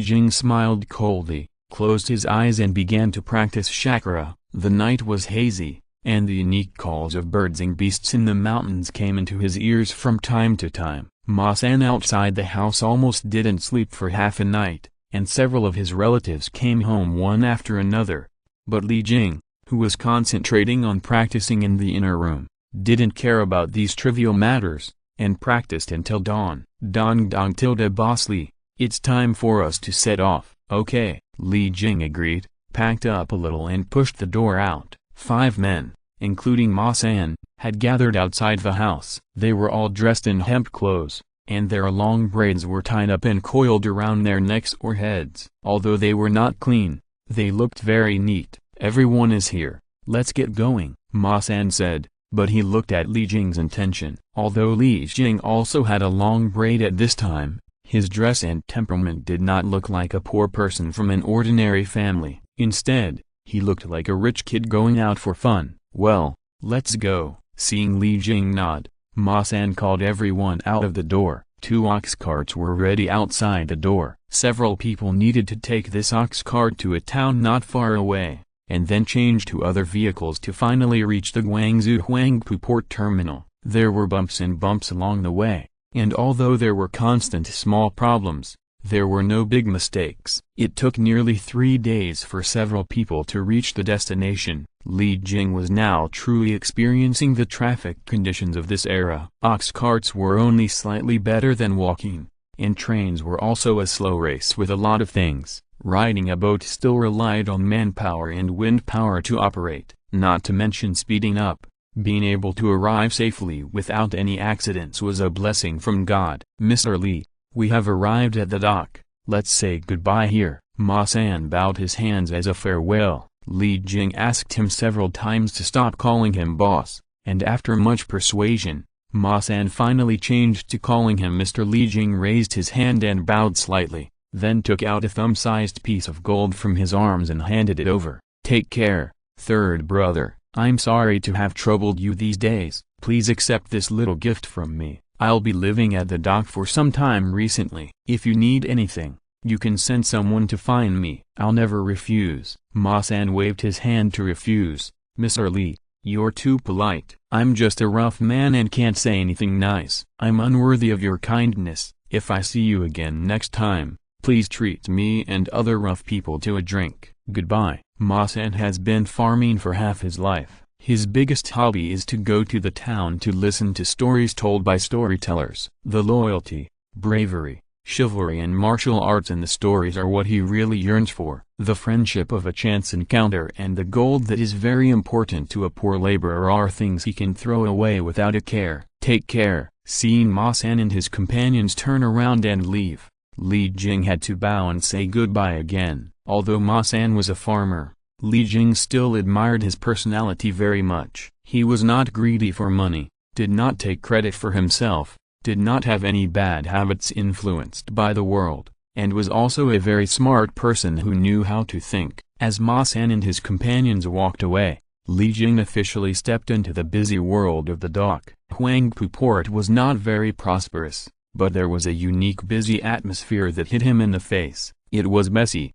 Jing smiled coldly, closed his eyes and began to practice chakra. The night was hazy, and the unique calls of birds and beasts in the mountains came into his ears from time to time. Ma San outside the house almost didn't sleep for half a night, and several of his relatives came home one after another. But Li Jing, who was concentrating on practicing in the inner room, didn't care about these trivial matters, and practiced until dawn. Dong dong tilde Boss Li, it's time for us to set off. Okay, Li Jing agreed, packed up a little and pushed the door out. 5 men, including Ma San, had gathered outside the house. They were all dressed in hemp clothes, and their long braids were tied up and coiled around their necks or heads. Although they were not clean, they looked very neat. "Everyone is here, let's get going," Ma San said, but he looked at Li Jing's intention. Although Li Jing also had a long braid at this time, his dress and temperament did not look like a poor person from an ordinary family. Instead, he looked like a rich kid going out for fun. "Well, let's go." Seeing Li Jing nod, Ma San called everyone out of the door. 2 ox carts were ready outside the door. Several people needed to take this ox cart to a town not far away, and then change to other vehicles to finally reach the Guangzhou Huangpu port terminal. There were bumps and bumps along the way, and although there were constant small problems, there were no big mistakes. It took nearly 3 days for several people to reach the destination. Li Jing was now truly experiencing the traffic conditions of this era. Ox carts were only slightly better than walking, and trains were also a slow race with a lot of things. Riding a boat still relied on manpower and wind power to operate, not to mention speeding up. Being able to arrive safely without any accidents was a blessing from God. "Mr. Li, we have arrived at the dock, let's say goodbye here." Ma San bowed his hands as a farewell. Li Jing asked him several times to stop calling him boss, and after much persuasion, Ma San finally changed to calling him Mr. Li Jing raised his hand and bowed slightly, then took out a thumb-sized piece of gold from his arms and handed it over. "Take care, third brother, I'm sorry to have troubled you these days. Please accept this little gift from me. I'll be living at the dock for some time recently. If you need anything, you can send someone to find me. I'll never refuse." Ma San waved his hand to refuse. "Mr. Li, you're too polite. I'm just a rough man and can't say anything nice. I'm unworthy of your kindness. If I see you again next time, please treat me and other rough people to a drink. Goodbye." Ma San has been farming for half his life. His biggest hobby is to go to the town to listen to stories told by storytellers. The loyalty, bravery, chivalry and martial arts in the stories are what he really yearns for. The friendship of a chance encounter and the gold that is very important to a poor laborer are things he can throw away without a care. "Take care." Seeing Ma San and his companions turn around and leave, Li Jing had to bow and say goodbye again. Although Ma San was a farmer, Li Jing still admired his personality very much. He was not greedy for money, did not take credit for himself, did not have any bad habits influenced by the world, and was also a very smart person who knew how to think. As Ma San and his companions walked away, Li Jing officially stepped into the busy world of the dock. Huangpu port was not very prosperous, but there was a unique busy atmosphere that hit him in the face. It was messy,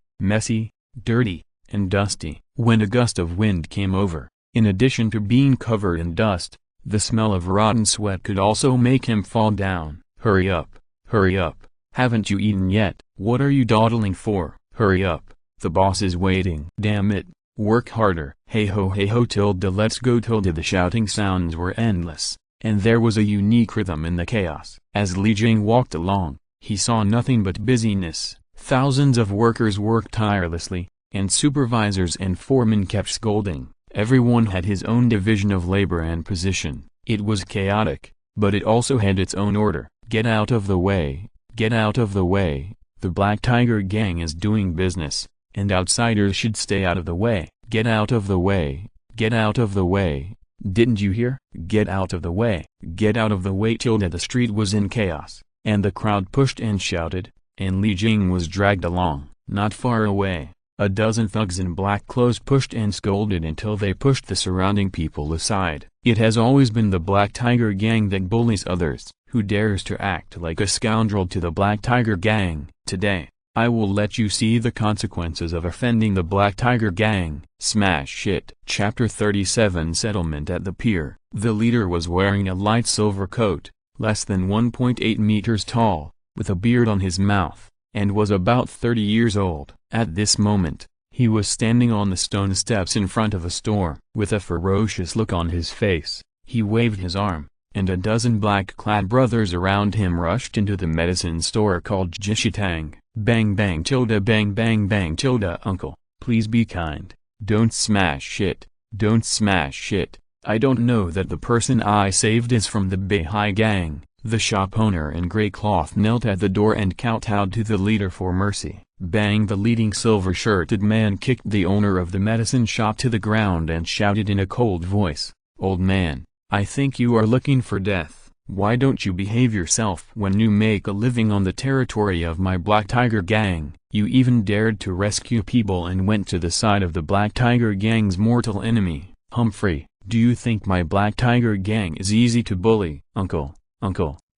dirty, and dusty. When a gust of wind came over, in addition to being covered in dust, the smell of rotten sweat could also make him fall down. Hurry up, haven't you eaten yet? What are you dawdling for? Hurry up, the boss is waiting. Damn it, work harder. Hey ho tilde let's go tilde. The shouting sounds were endless, and there was a unique rhythm in the chaos. As Li Jing walked along, he saw nothing but busyness. Thousands of workers worked tirelessly, and supervisors and foremen kept scolding. Everyone had his own division of labor and position. It was chaotic, but it also had its own order. Get out of the way, get out of the way. The Black Tiger Gang is doing business, and outsiders should stay out of the way. Get out of the way, get out of the way. Didn't you hear? Get out of the way, get out of the way tilde. The street was in chaos, and the crowd pushed and shouted, and Li Jing was dragged along. Not far away, a dozen thugs in black clothes pushed and scolded until they pushed the surrounding people aside. It has always been the Black Tiger Gang that bullies others. Who dares to act like a scoundrel to the Black Tiger Gang? Today, I will let you see the consequences of offending the Black Tiger Gang. Smash it. Chapter 37. Settlement at the pier. The leader was wearing a light silver coat, less than 1.8 meters tall, with a beard on his mouth, and was about 30 years old. At this moment, he was standing on the stone steps in front of a store. With a ferocious look on his face, he waved his arm, and a dozen black-clad brothers around him rushed into the medicine store called Jishitang. Bang bang tilde bang bang bang tilde. Uncle, please be kind, don't smash it. Don't smash it. I don't know that the person I saved is from the Beihai gang." The shop owner in gray cloth knelt at the door and kowtowed to the leader for mercy. Bang! The leading silver-shirted man kicked the owner of the medicine shop to the ground and shouted in a cold voice, "Old man, I think you are looking for death. Why don't you behave yourself when you make a living on the territory of my Black Tiger gang? You even dared to rescue people and went to the side of the Black Tiger gang's mortal enemy, Humphrey. Do you think my Black Tiger gang is easy to bully?" "Uncle,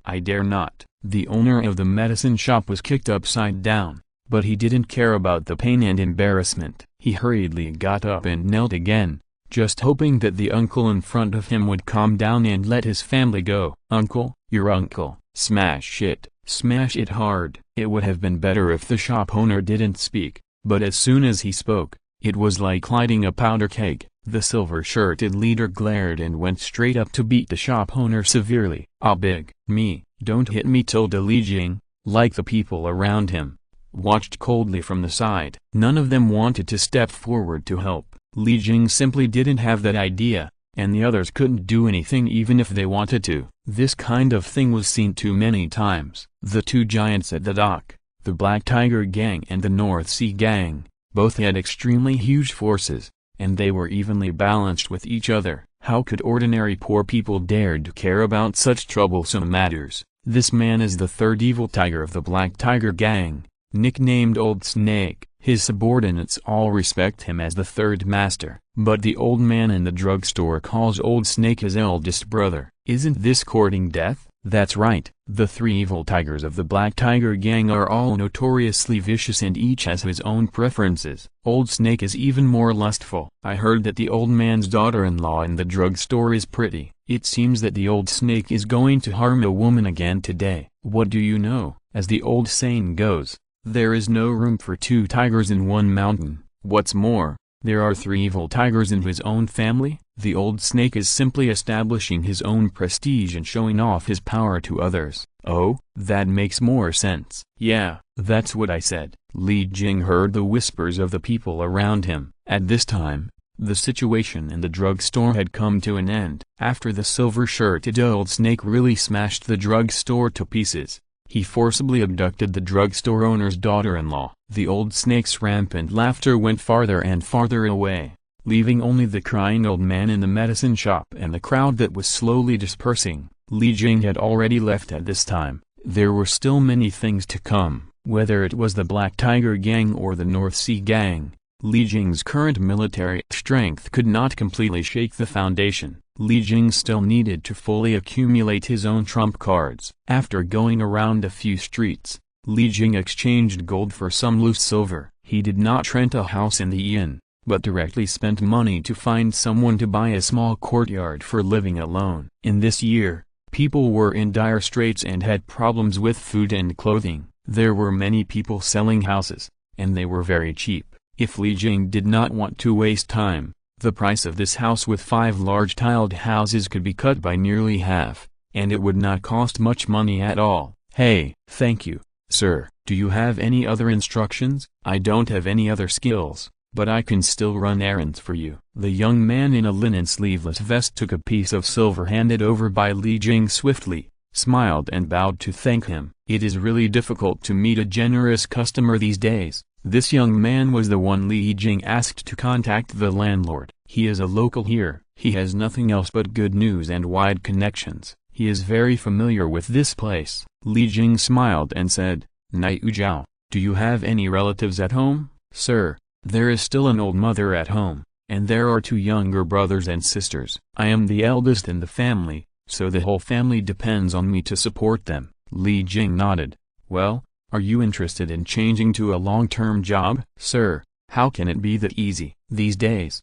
I dare not." The owner of the medicine shop was kicked upside down, but he didn't care about the pain and embarrassment. He hurriedly got up and knelt again, just hoping that the uncle in front of him would calm down and let his family go. "Uncle, your uncle, smash it hard." It would have been better if the shop owner didn't speak, but as soon as he spoke, it was like lighting a powder keg. The silver-shirted leader glared and went straight up to beat the shop owner severely. "Ah, big me, don't hit me," told Li Jing, like the people around him, watched coldly from the side. None of them wanted to step forward to help. Li Jing simply didn't have that idea, and the others couldn't do anything even if they wanted to. This kind of thing was seen too many times. The two giants at the dock, the Black Tiger gang and the North Sea gang, both had extremely huge forces, and they were evenly balanced with each other. How could ordinary poor people dare to care about such troublesome matters? This man is the third evil tiger of the Black Tiger gang, nicknamed Old Snake. His subordinates all respect him as the third master, but the old man in the drugstore calls Old Snake his eldest brother. Isn't this courting death? That's right, the three evil tigers of the Black Tiger gang are all notoriously vicious and each has his own preferences. Old Snake is even more lustful. I heard that the old man's daughter-in-law in the drugstore is pretty. It seems that the Old Snake is going to harm a woman again today. What do you know? As the old saying goes, there is no room for two tigers in one mountain. What's more, there are three evil tigers in his own family. The Old Snake is simply establishing his own prestige and showing off his power to others. Oh, that makes more sense. Yeah, that's what I said. Li Jing heard the whispers of the people around him. At this time, the situation in the drugstore had come to an end. After the silver-shirted Old Snake really smashed the drugstore to pieces, he forcibly abducted the drugstore owner's daughter-in-law. The Old Snake's rampant laughter went farther and farther away, leaving only the crying old man in the medicine shop and the crowd that was slowly dispersing. Li Jing had already left at this time. There were still many things to come, whether it was the Black Tiger gang or the North Sea gang. Li Jing's current military strength could not completely shake the foundation. Li Jing still needed to fully accumulate his own trump cards. After going around a few streets, Li Jing exchanged gold for some loose silver. He did not rent a house in the inn, but directly spent money to find someone to buy a small courtyard for living alone. In this year, people were in dire straits and had problems with food and clothing. There were many people selling houses, and they were very cheap. If Li Jing did not want to waste time, the price of this house with 5 large tiled houses could be cut by nearly half, and it would not cost much money at all. Hey, thank you, sir. Do you have any other instructions? I don't have any other skills, but I can still run errands for you. The young man in a linen sleeveless vest took a piece of silver handed over by Li Jing swiftly, smiled and bowed to thank him. It is really difficult to meet a generous customer these days. This young man was the one Li Jing asked to contact the landlord. He is a local here. He has nothing else but good news and wide connections. He is very familiar with this place. Li Jing smiled and said, "Nai Jiao, do you have any relatives at home?" "Sir, there is still an old mother at home, and there are 2 younger brothers and sisters. I am the eldest in the family, so the whole family depends on me to support them." Li Jing nodded. "Well, are you interested in changing to a long-term job?" "Sir, how can it be that easy these days?"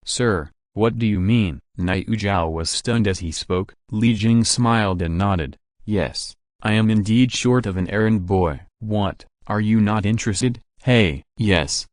Sir, what do you mean?" Nai Jiao was stunned as he spoke. Li Jing smiled and nodded. "Yes, I am indeed short of an errand boy." "What, are you not interested?" "Hey, yes,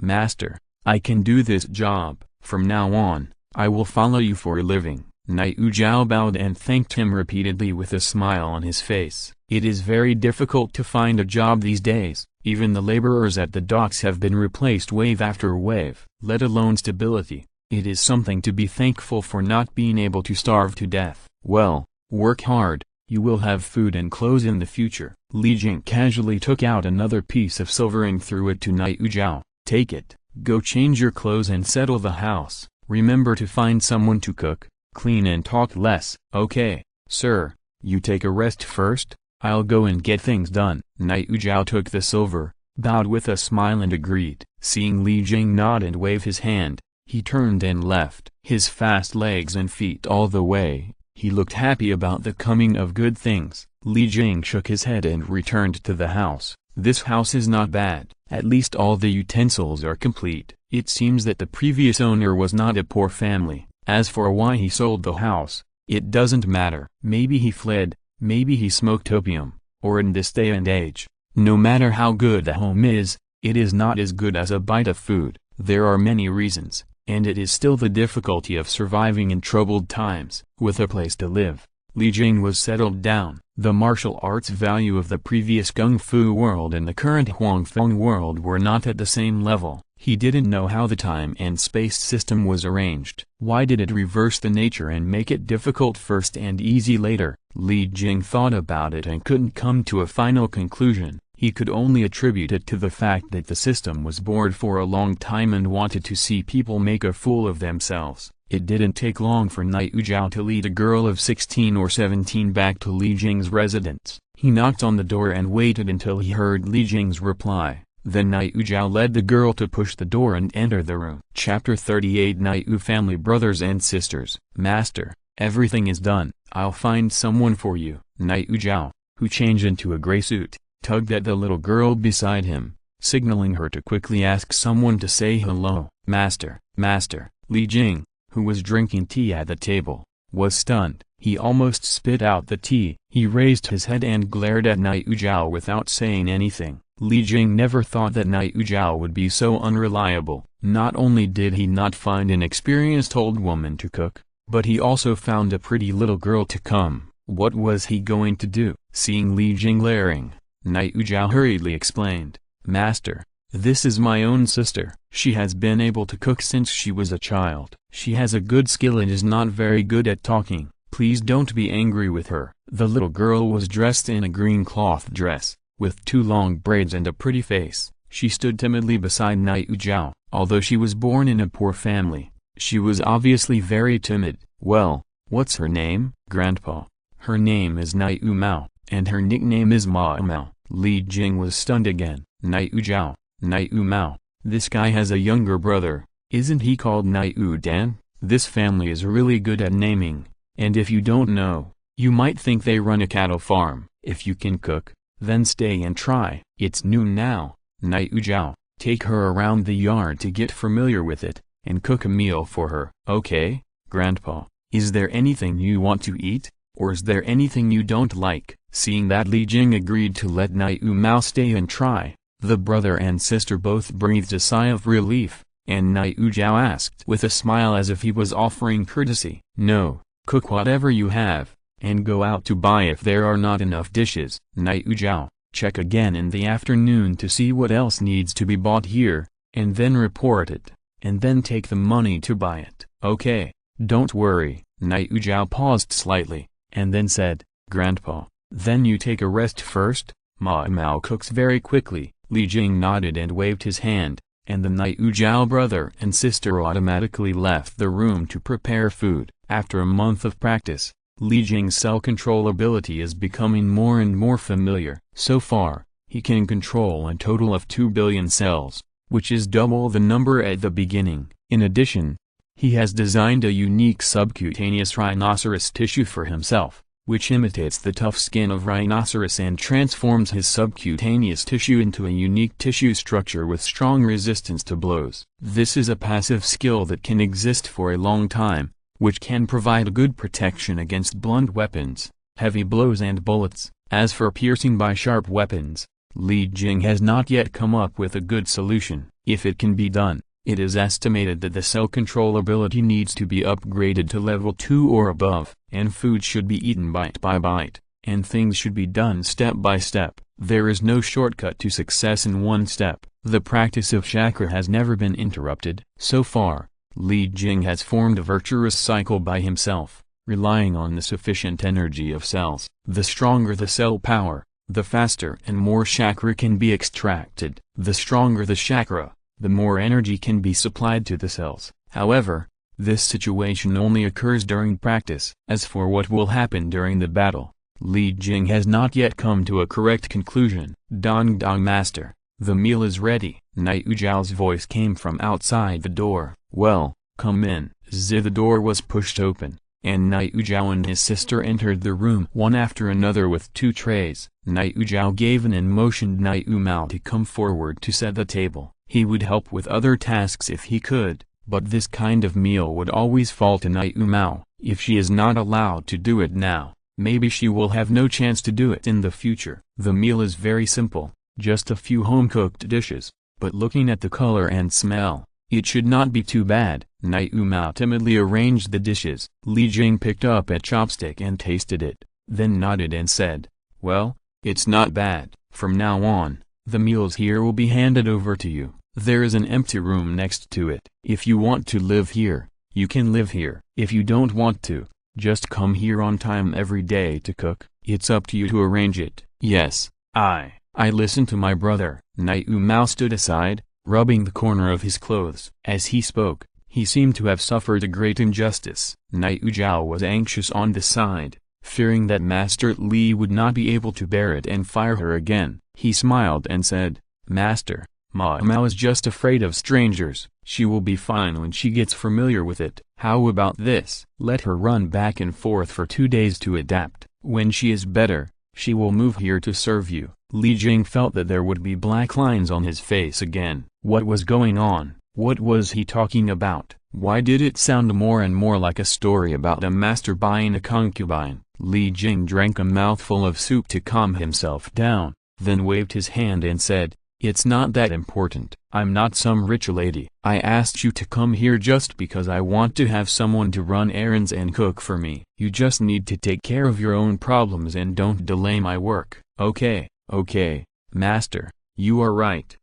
master, I can do this job. From now on, I will follow you for a living." Niu Zhao bowed and thanked him repeatedly with a smile on his face. It is very difficult to find a job these days. Even the laborers at the docks have been replaced wave after wave, let alone stability. It is something to be thankful for, not being able to starve to death. Well, work hard, you will have food and clothes in the future. Li Jing casually took out another piece of silver and threw it to Niu Zhao. Take it, go change your clothes and settle the house. Remember to find someone to cook, clean and talk less. Okay, sir, you take a rest first, I'll go and get things done. Niu Zhao took the silver, bowed with a smile and agreed. Seeing Li Jing nod and wave his hand, he turned and left. His fast legs and feet all the way, he looked happy about the coming of good things. Li Jing shook his head and returned to the house. This house is not bad, at least all the utensils are complete. It seems that the previous owner was not a poor family. As for why he sold the house, it doesn't matter. Maybe he fled, maybe he smoked opium, or in this day and age, no matter how good the home is, it is not as good as a bite of food. There are many reasons, and it is still the difficulty of surviving in troubled times. With a place to live, Li Jing was settled down. The martial arts value of the previous Kung Fu world and the current Huang Feng world were not at the same level. He didn't know how the time and space system was arranged. Why did it reverse the nature and make it difficult first and easy later? Li Jing thought about it and couldn't come to a final conclusion. He could only attribute it to the fact that the system was bored for a long time and wanted to see people make a fool of themselves. It didn't take long for Niu Zhao to lead a girl of 16 or 17 back to Li Jing's residence. He knocked on the door and waited until he heard Li Jing's reply. Then Niu Zhao led the girl to push the door and enter the room. Chapter 38 Niu family brothers and sisters. Master, everything is done. I'll find someone for you. Niu Zhao, who changed into a gray suit, tugged at the little girl beside him, signaling her to quickly ask someone to say hello. Master, master. Li Jing, who was drinking tea at the table, was stunned. He almost spit out the tea. He raised his head and glared at Niu Zhao without saying anything. Li Jing never thought that Niu Zhao would be so unreliable. Not only did he not find an experienced old woman to cook, but he also found a pretty little girl to come. What was he going to do? Seeing Li Jing glaring, Niu Zhao hurriedly explained, Master, this is my own sister. She has been able to cook since she was a child. She has a good skill and is not very good at talking. Please don't be angry with her. The little girl was dressed in a green cloth dress, with 2 long braids and a pretty face. She stood timidly beside Niu Zhao. Although she was born in a poor family, she was obviously very timid. Well, what's her name? Grandpa. Her name is Niu Mao, and her nickname is Ma Mao. Li Jing was stunned again. Niu Zhao, Niu Mao, this guy has a younger brother, isn't he called Niu Dan? This family is really good at naming, and if you don't know, you might think they run a cattle farm. If you can cook, then stay and try. It's noon now. Niu Zhao, take her around the yard to get familiar with it, and cook a meal for her. Okay, Grandpa. Is there anything you want to eat, or is there anything you don't like? Seeing that Li Jing agreed to let Niu Mao stay and try, the brother and sister both breathed a sigh of relief, and Niu Zhao asked with a smile as if he was offering courtesy, No, cook whatever you have, and go out to buy if there are not enough dishes. Niu Zhao, check again in the afternoon to see what else needs to be bought here, and then report it, and then take the money to buy it. Okay, don't worry. Niu Zhao paused slightly, and then said, Grandpa, then you take a rest first. Ma Mao cooks very quickly. Li Jing nodded and waved his hand, and the Niu Zhao brother and sister automatically left the room to prepare food. After a month of practice, Li Jing's self-control ability is becoming more and more familiar. So far, he can control a total of 2 billion cells, which is double the number at the beginning. In addition, he has designed a unique subcutaneous rhinoceros tissue for himself, which imitates the tough skin of rhinoceros and transforms his subcutaneous tissue into a unique tissue structure with strong resistance to blows. This is a passive skill that can exist for a long time, which can provide good protection against blunt weapons, heavy blows and bullets. As for piercing by sharp weapons, Li Jing has not yet come up with a good solution. If it can be done, It is estimated that the cell control ability needs to be upgraded to level 2 or above, and food should be eaten bite by bite, and things should be done step by step. There is no shortcut to success in one step. The practice of chakra has never been interrupted. So far, Li Jing has formed a virtuous cycle by himself, relying on the sufficient energy of cells. The stronger the cell power, the faster and more chakra can be extracted. The stronger the chakra, the more energy can be supplied to the cells. However, this situation only occurs during practice. As for what will happen during the battle, Li Jing has not yet come to a correct conclusion. Dong Dong Master, the meal is ready. Night Zhao's voice came from outside the door. Well, come in. The door was pushed open, and Night Zhao and his sister entered the room one after another with 2 trays. Night Zhao gave an and motioned Night Mao to come forward to set the table. He would help with other tasks if he could, but this kind of meal would always fall to Night Mao. If she is not allowed to do it now, maybe she will have no chance to do it in the future. The meal is very simple, just a few home-cooked dishes, but looking at the color and smell, it should not be too bad. Night Mao timidly arranged the dishes. Li Jing picked up a chopstick and tasted it, then nodded and said, "Well, it's not bad. From now on, the meals here will be handed over to you. There is an empty room next to it. If you want to live here, you can live here. If you don't want to, just come here on time every day to cook. It's up to you to arrange it." "Yes, I listen to my brother." Night Mao stood aside, rubbing the corner of his clothes. As he spoke, he seemed to have suffered a great injustice. Night Zhao was anxious on the side, fearing that Master Li would not be able to bear it and fire her again. He smiled and said, "Master, Mao is just afraid of strangers. She will be fine when she gets familiar with it. How about this? Let her run back and forth for 2 days to adapt. When she is better, she will move here to serve you." Li Jing felt that there would be black lines on his face again. What was going on? What was he talking about? Why did it sound more and more like a story about a master buying a concubine? Li Jing drank a mouthful of soup to calm himself down, then waved his hand and said, "It's not that important. I'm not some rich lady. I asked you to come here just because I want to have someone to run errands and cook for me. You just need to take care of your own problems and don't delay my work." Okay, Master, you are right.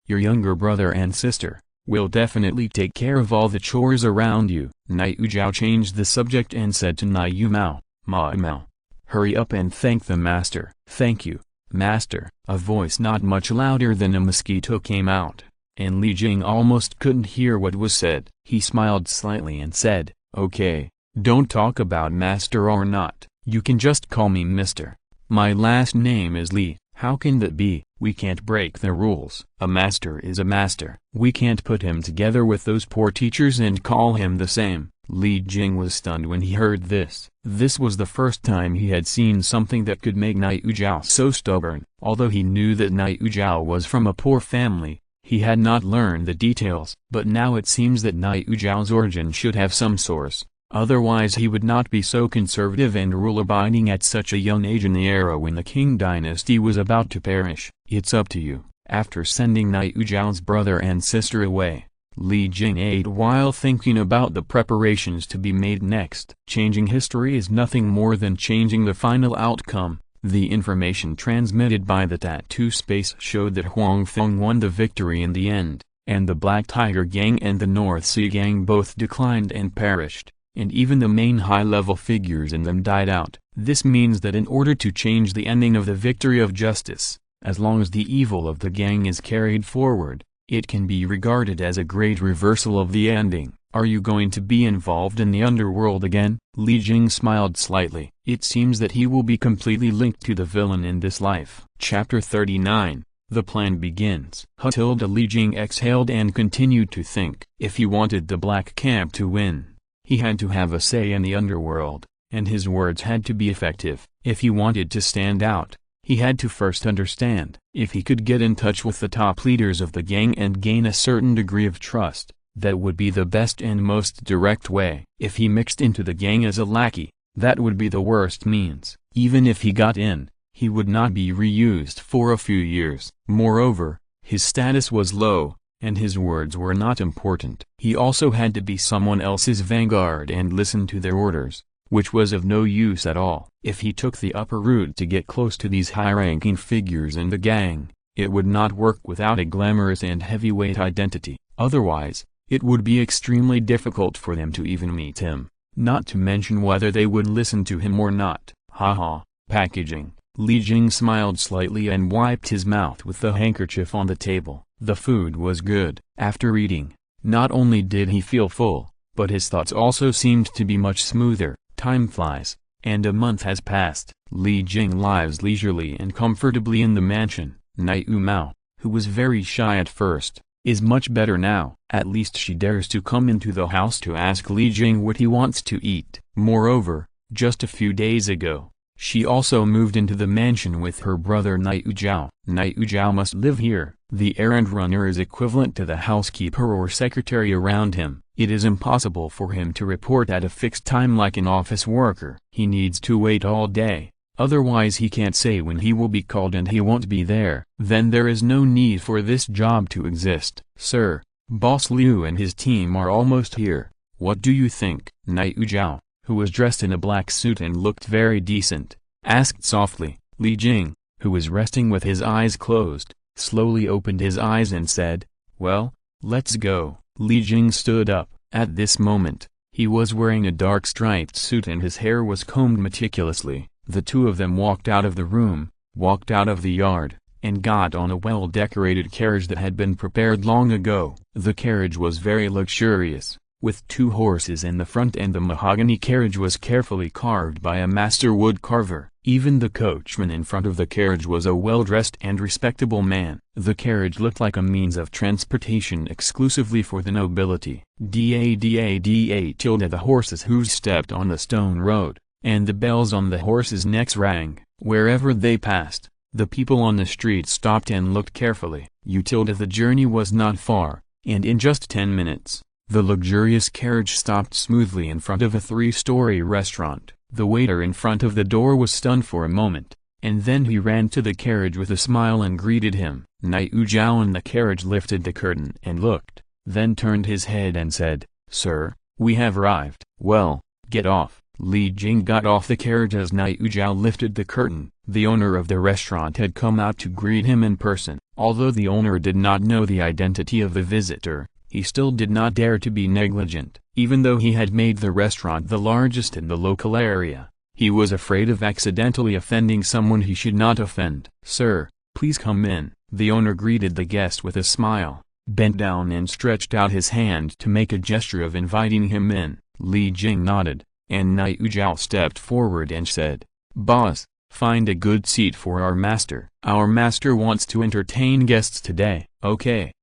Your younger brother and sister, will definitely take care of all the chores around you. Night Zhao changed the subject and said to Night Mao, "Mao, hurry up and thank the master." "Thank you, Master." A voice not much louder than a mosquito came out, and Li Jing almost couldn't hear what was said. He smiled slightly and said, "Okay, don't talk about master or not. You can just call me Mister. My last name is Li." "How can that be? We can't break the rules. A master is a master. We can't put him together with those poor teachers and call him the same." Li Jing was stunned when he heard this. This was the first time he had seen something that could make Night Zhao so stubborn. Although he knew that Night Zhao was from a poor family, he had not learned the details. But now it seems that Night Zhao's origin should have some source. Otherwise he would not be so conservative and rule-abiding at such a young age in the era when the Qing dynasty was about to perish. "It's up to you." After sending Night Zhao's brother and sister away, Li Jing ate while thinking about the preparations to be made next. Changing history is nothing more than changing the final outcome. The information transmitted by the Tattoo Space showed that Huang Feng won the victory in the end, and the Black Tiger Gang and the North Sea Gang both declined and perished, and even the main high-level figures in them died out. This means that in order to change the ending of the victory of justice, as long as the evil of the gang is carried forward, it can be regarded as a great reversal of the ending. "Are you going to be involved in the underworld again?" Li Jing smiled slightly. It seems that he will be completely linked to the villain in this life. Chapter 39. The plan begins. Li Jing exhaled and continued to think. If he wanted the Black Camp to win, he had to have a say in the underworld, and his words had to be effective. If he wanted to stand out, he had to first understand. If he could get in touch with the top leaders of the gang and gain a certain degree of trust, that would be the best and most direct way. If he mixed into the gang as a lackey, that would be the worst means. Even if he got in, he would not be reused for a few years. Moreover, his status was low, and his words were not important. He also had to be someone else's vanguard and listen to their orders, which was of no use at all. If he took the upper route to get close to these high-ranking figures in the gang, it would not work without a glamorous and heavyweight identity. Otherwise, it would be extremely difficult for them to even meet him, not to mention whether they would listen to him or not. Haha, packaging. Li Jing smiled slightly and wiped his mouth with the handkerchief on the table. The food was good. After eating, not only did he feel full, but his thoughts also seemed to be much smoother. Time flies, and a month has passed. Li Jing lives leisurely and comfortably in the mansion. Niu Mao, who was very shy at first, is much better now. At least she dares to come into the house to ask Li Jing what he wants to eat. Moreover, just a few days ago, she also moved into the mansion with her brother Niu Zhao. Niu Zhao must live here. The errand runner is equivalent to the housekeeper or secretary around him. It is impossible for him to report at a fixed time like an office worker. He needs to wait all day, otherwise he can't say when he will be called and he won't be there. Then there is no need for this job to exist. Sir, Boss Liu and his team are almost here. What do you think? Niu Zhao, who was dressed in a black suit and looked very decent, asked softly. Li Jing, who was resting with his eyes closed, slowly opened his eyes and said, "Well, let's go." Li Jing stood up. At this moment, he was wearing a dark striped suit and his hair was combed meticulously. The two of them walked out of the room, walked out of the yard, and got on a well-decorated carriage that had been prepared long ago. The carriage was very luxurious, with 2 horses in the front, and the mahogany carriage was carefully carved by a master wood carver. Even the coachman in front of the carriage was a well-dressed and respectable man. The carriage looked like a means of transportation exclusively for the nobility. The horses' hooves stepped on the stone road, and the bells on the horses' necks rang. Wherever they passed, the people on the street stopped and looked carefully. The journey was not far, and in just 10 minutes, the luxurious carriage stopped smoothly in front of a 3-story restaurant. The waiter in front of the door was stunned for a moment, and then he ran to the carriage with a smile and greeted him. Niu Zhao in the carriage lifted the curtain and looked, then turned his head and said, "Sir, we have arrived." "Well, get off." Li Jing got off the carriage as Niu Zhao lifted the curtain. The owner of the restaurant had come out to greet him in person. Although the owner did not know the identity of the visitor, he still did not dare to be negligent. Even though he had made the restaurant the largest in the local area, he was afraid of accidentally offending someone he should not offend. "Sir, please come in." The owner greeted the guest with a smile, bent down and stretched out his hand to make a gesture of inviting him in. Li Jing nodded, and Niu Zhao stepped forward and said, "Boss, find a good seat for our master. Our master wants to entertain guests today." Okay,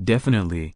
definitely,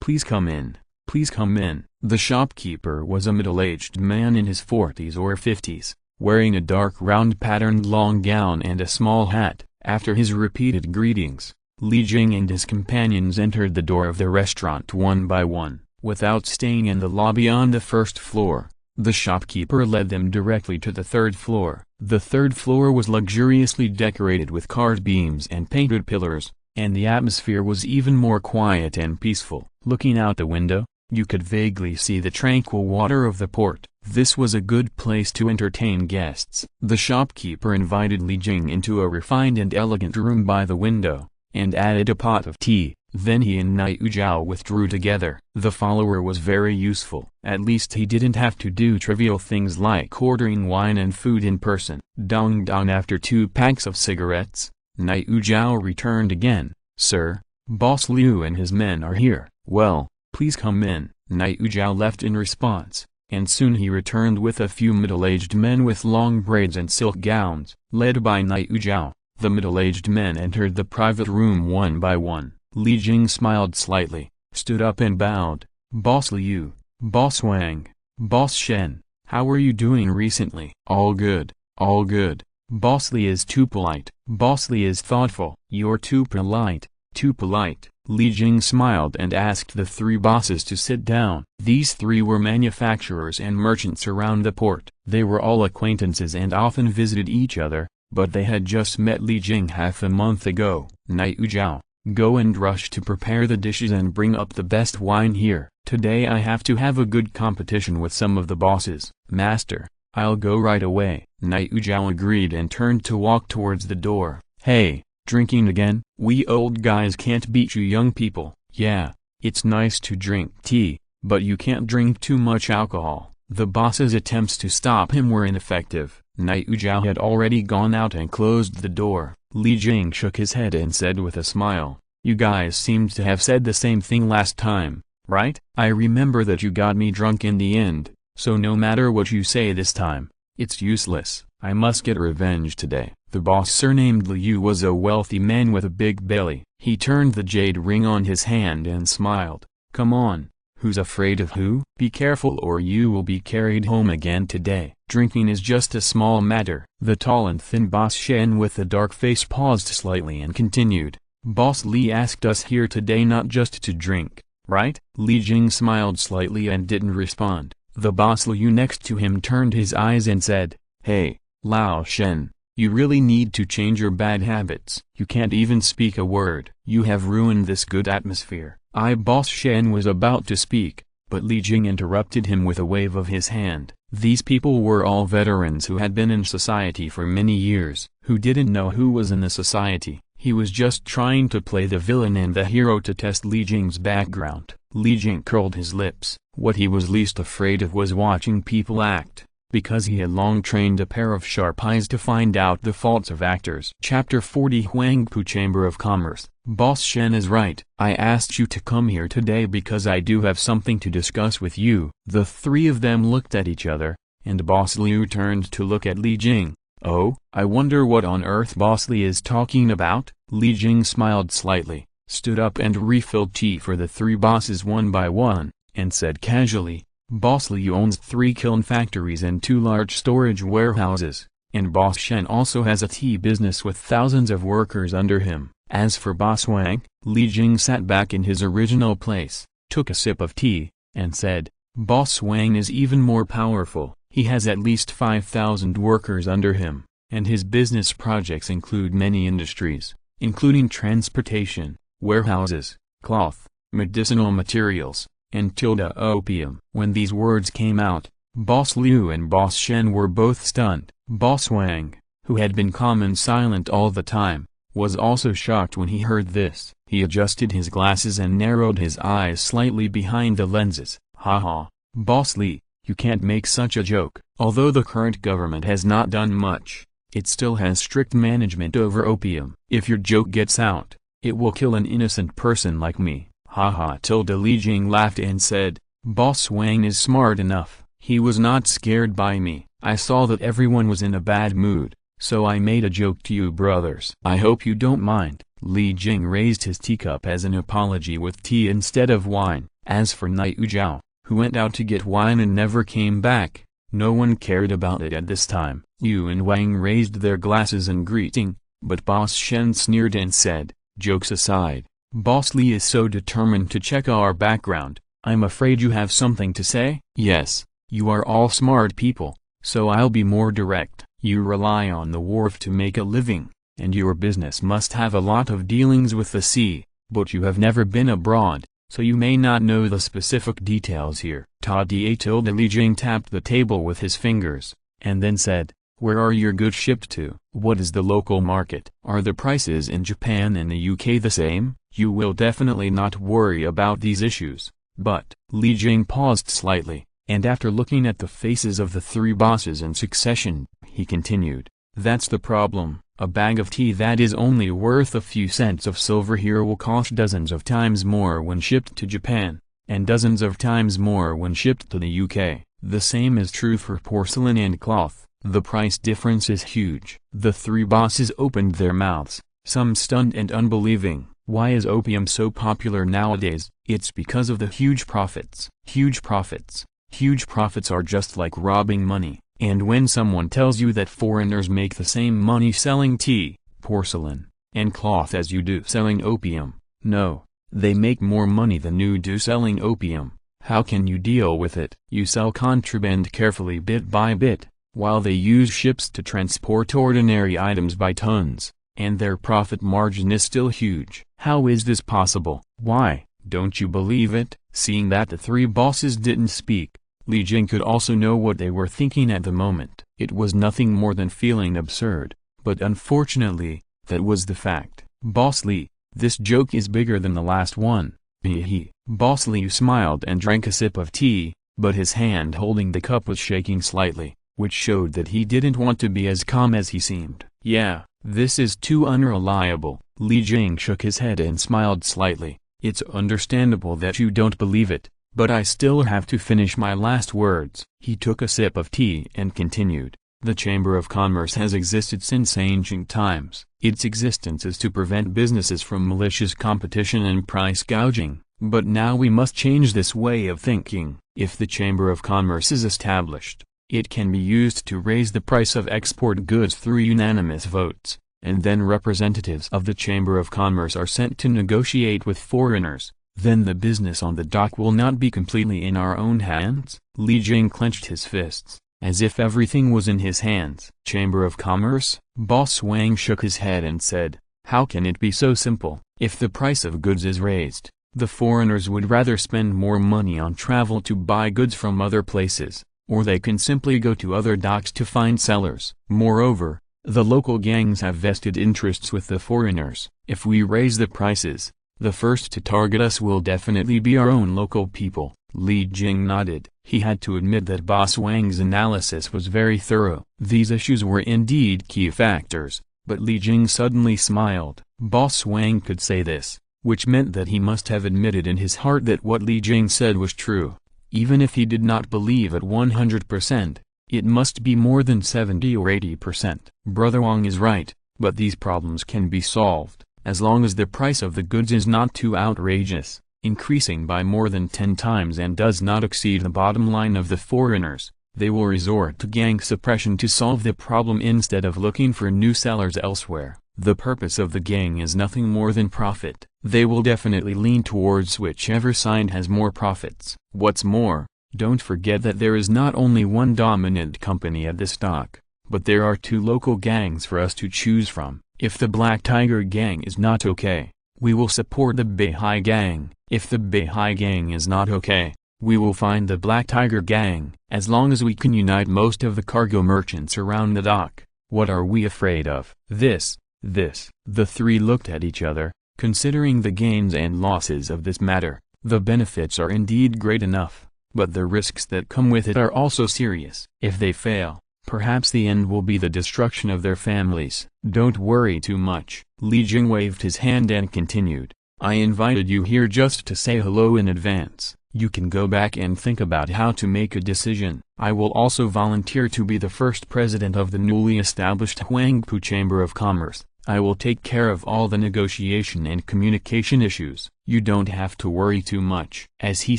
please come in. Please come in." The shopkeeper was a middle-aged man in his 40s or 50s, wearing a dark round patterned long gown and a small hat. After his repeated greetings, Li Jing and his companions entered the door of the restaurant one by one. Without staying in the lobby on the first floor, the shopkeeper led them directly to the 3rd floor. The 3rd floor was luxuriously decorated with carved beams and painted pillars, and the atmosphere was even more quiet and peaceful. Looking out the window, you could vaguely see the tranquil water of the port. This was a good place to entertain guests. The shopkeeper invited Li Jing into a refined and elegant room by the window, and added a pot of tea. Then he and Niu Zhao withdrew together. The follower was very useful. At least he didn't have to do trivial things like ordering wine and food in person. Dong. After 2 packs of cigarettes, Niu Zhao returned again. "Sir, Boss Liu and his men are here." "Well, please come in." Niu Zhao left in response, and soon he returned with a few middle-aged men with long braids and silk gowns. Led by Niu Zhao, the middle-aged men entered the private room one by one. Li Jing smiled slightly, stood up and bowed. "Boss Liu, Boss Wang, Boss Shen, how are you doing recently?" "All good, all good. Boss Li is too polite. Boss Li is thoughtful." "You're too polite, too polite." Li Jing smiled and asked the 3 bosses to sit down. These 3 were manufacturers and merchants around the port. They were all acquaintances and often visited each other, but they had just met Li Jing half a month ago. Niu Zhao, Go and rush to prepare the dishes and bring up the best wine here. Today I have to have a good competition with some of the bosses. Master, I'll go right away. Night Zhao agreed and turned to walk towards the door. Hey, drinking again? We old guys can't beat you young people. Yeah, it's nice to drink tea, but you can't drink too much alcohol. The boss's attempts to stop him were ineffective. Night Zhao had already gone out and closed the door. Li Jing shook his head and said with a smile, "You guys seemed to have said the same thing last time, right? I remember that you got me drunk in the end, so no matter what you say this time, it's useless. I must get revenge today." The boss, surnamed Liu, was a wealthy man with a big belly. He turned the jade ring on his hand and smiled. "Come on. Who's afraid of who? Be careful or you will be carried home again today. Drinking is just a small matter." The tall and thin boss Shen with the dark face paused slightly and continued. "Boss Li asked us here today not just to drink, right?" Li Jing smiled slightly and didn't respond. The boss Liu next to him turned his eyes and said, "Hey, Lao Shen, you really need to change your bad habits. You can't even speak a word. You have ruined this good atmosphere." Boss Shen was about to speak, but Li Jing interrupted him with a wave of his hand. These people were all veterans who had been in society for many years, who didn't know who was in the society. He was just trying to play the villain and the hero to test Li Jing's background. Li Jing curled his lips. What he was least afraid of was watching people act, because he had long trained a pair of sharp eyes to find out the faults of actors. Chapter 40 Huangpu Chamber of Commerce. Boss Shen is right. I asked you to come here today because I do have something to discuss with you. The three of them looked at each other, and Boss Liu turned to look at Li Jing. "Oh, I wonder what on earth Boss Li is talking about?" Li Jing smiled slightly, stood up and refilled tea for the three bosses one by one, and said casually, "Boss Li owns 3 kiln factories and 2 large storage warehouses, and Boss Shen also has a tea business with thousands of workers under him. As for Boss Wang," Li Jing sat back in his original place, took a sip of tea, and said, "Boss Wang is even more powerful. He has at least 5,000 workers under him, and his business projects include many industries, including transportation, warehouses, cloth, medicinal materials, and opium." When these words came out, Boss Liu and Boss Shen were both stunned. Boss Wang, who had been calm and silent all the time, was also shocked when he heard this. He adjusted his glasses and narrowed his eyes slightly behind the lenses. "Haha, Boss Li, you can't make such a joke. Although the current government has not done much, it still has strict management over opium. If your joke gets out, it will kill an innocent person like me." "Haha." Li Jing laughed and said, "Boss Wang is smart enough. He was not scared by me. I saw that everyone was in a bad mood, so I made a joke to you brothers. I hope you don't mind." Li Jing raised his teacup as an apology with tea instead of wine. As for Night Zhao, who went out to get wine and never came back, no one cared about it at this time. Yu and Wang raised their glasses in greeting, but Boss Shen sneered and said, "Jokes aside, Boss Li is so determined to check our background. I'm afraid you have something to say?" "Yes, you are all smart people, so I'll be more direct. You rely on the wharf to make a living, and your business must have a lot of dealings with the sea, but you have never been abroad, so you may not know the specific details here." Li Jing tapped the table with his fingers, and then said, "Where are your goods shipped to? What is the local market? Are the prices in Japan and the UK the same? You will definitely not worry about these issues." But Li Jing paused slightly, and after looking at the faces of the three bosses in succession, he continued, "That's the problem. A bag of tea that is only worth a few cents of silver here will cost dozens of times more when shipped to Japan, and dozens of times more when shipped to the UK. The same is true for porcelain and cloth. The price difference is huge." The three bosses opened their mouths, some stunned and unbelieving. "Why is opium so popular nowadays?" "It's because of the huge profits. Huge profits. Huge profits are just like robbing money. And when someone tells you that foreigners make the same money selling tea, porcelain, and cloth as you do selling opium, no, they make more money than you do selling opium. How can you deal with it? You sell contraband carefully bit by bit, while they use ships to transport ordinary items by tons. and their profit margin is still huge. How is this possible? Why, don't you believe it? Seeing that the three bosses didn't speak, Li Jing could also know what they were thinking at the moment. It was nothing more than feeling absurd, but unfortunately, that was the fact. Boss Li, this joke is bigger than the last one. Hee. Boss Li smiled and drank a sip of tea, but his hand holding the cup was shaking slightly, which showed that he didn't want to be as calm as he seemed. Yeah, this is too unreliable. Li Jing shook his head and smiled slightly. It's understandable that you don't believe it, but I still have to finish my last words. He took a sip of tea and continued. The Chamber of Commerce has existed since ancient times. Its existence is to prevent businesses from malicious competition and price gouging. But now we must change this way of thinking. If the Chamber of Commerce is established, it can be used to raise the price of export goods through unanimous votes, and then representatives of the Chamber of Commerce are sent to negotiate with foreigners. Then the business on the dock will not be completely in our own hands? Li Jing clenched his fists, as if everything was in his hands. Chamber of Commerce? Boss Wang shook his head and said, how can it be so simple? If the price of goods is raised, the foreigners would rather spend more money on travel to buy goods from other places, or they can simply go to other docks to find sellers. Moreover, the local gangs have vested interests with the foreigners. If we raise the prices, the first to target us will definitely be our own local people. Li Jing nodded. He had to admit that Boss Wang's analysis was very thorough. These issues were indeed key factors, but Li Jing suddenly smiled. Boss Wang could say this, which meant that he must have admitted in his heart that what Li Jing said was true. Even if he did not believe it 100%, it must be more than 70 or 80%. Brother Wang is right, but these problems can be solved, as long as the price of the goods is not too outrageous, increasing by more than 10 times and does not exceed the bottom line of the foreigners. They will resort to gang suppression to solve the problem instead of looking for new sellers elsewhere. The purpose of the gang is nothing more than profit. They will definitely lean towards whichever side has more profits. What's more, don't forget that there is not only one dominant company at this dock, but there are 2 local gangs for us to choose from. If the Black Tiger gang is not okay, we will support the Beihai gang. If the Beihai gang is not okay, we will find the Black Tiger gang. As long as we can unite most of the cargo merchants around the dock, what are we afraid of? This. The three looked at each other, considering the gains and losses of this matter. The benefits are indeed great enough, but the risks that come with it are also serious. If they fail, perhaps the end will be the destruction of their families. Don't worry too much. Li Jing waved his hand and continued. I invited you here just to say hello in advance. You can go back and think about how to make a decision. I will also volunteer to be the first president of the newly established Huangpu Chamber of Commerce. I will take care of all the negotiation and communication issues. You don't have to worry too much. As he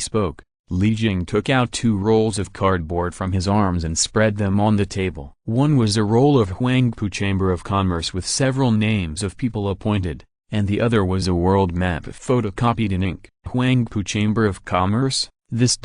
spoke, Li Jing took out 2 rolls of cardboard from his arms and spread them on the table. One was a roll of Huangpu Chamber of Commerce with several names of people appointed, and the other was a world map photocopied in ink. Huangpu Chamber of Commerce, this ...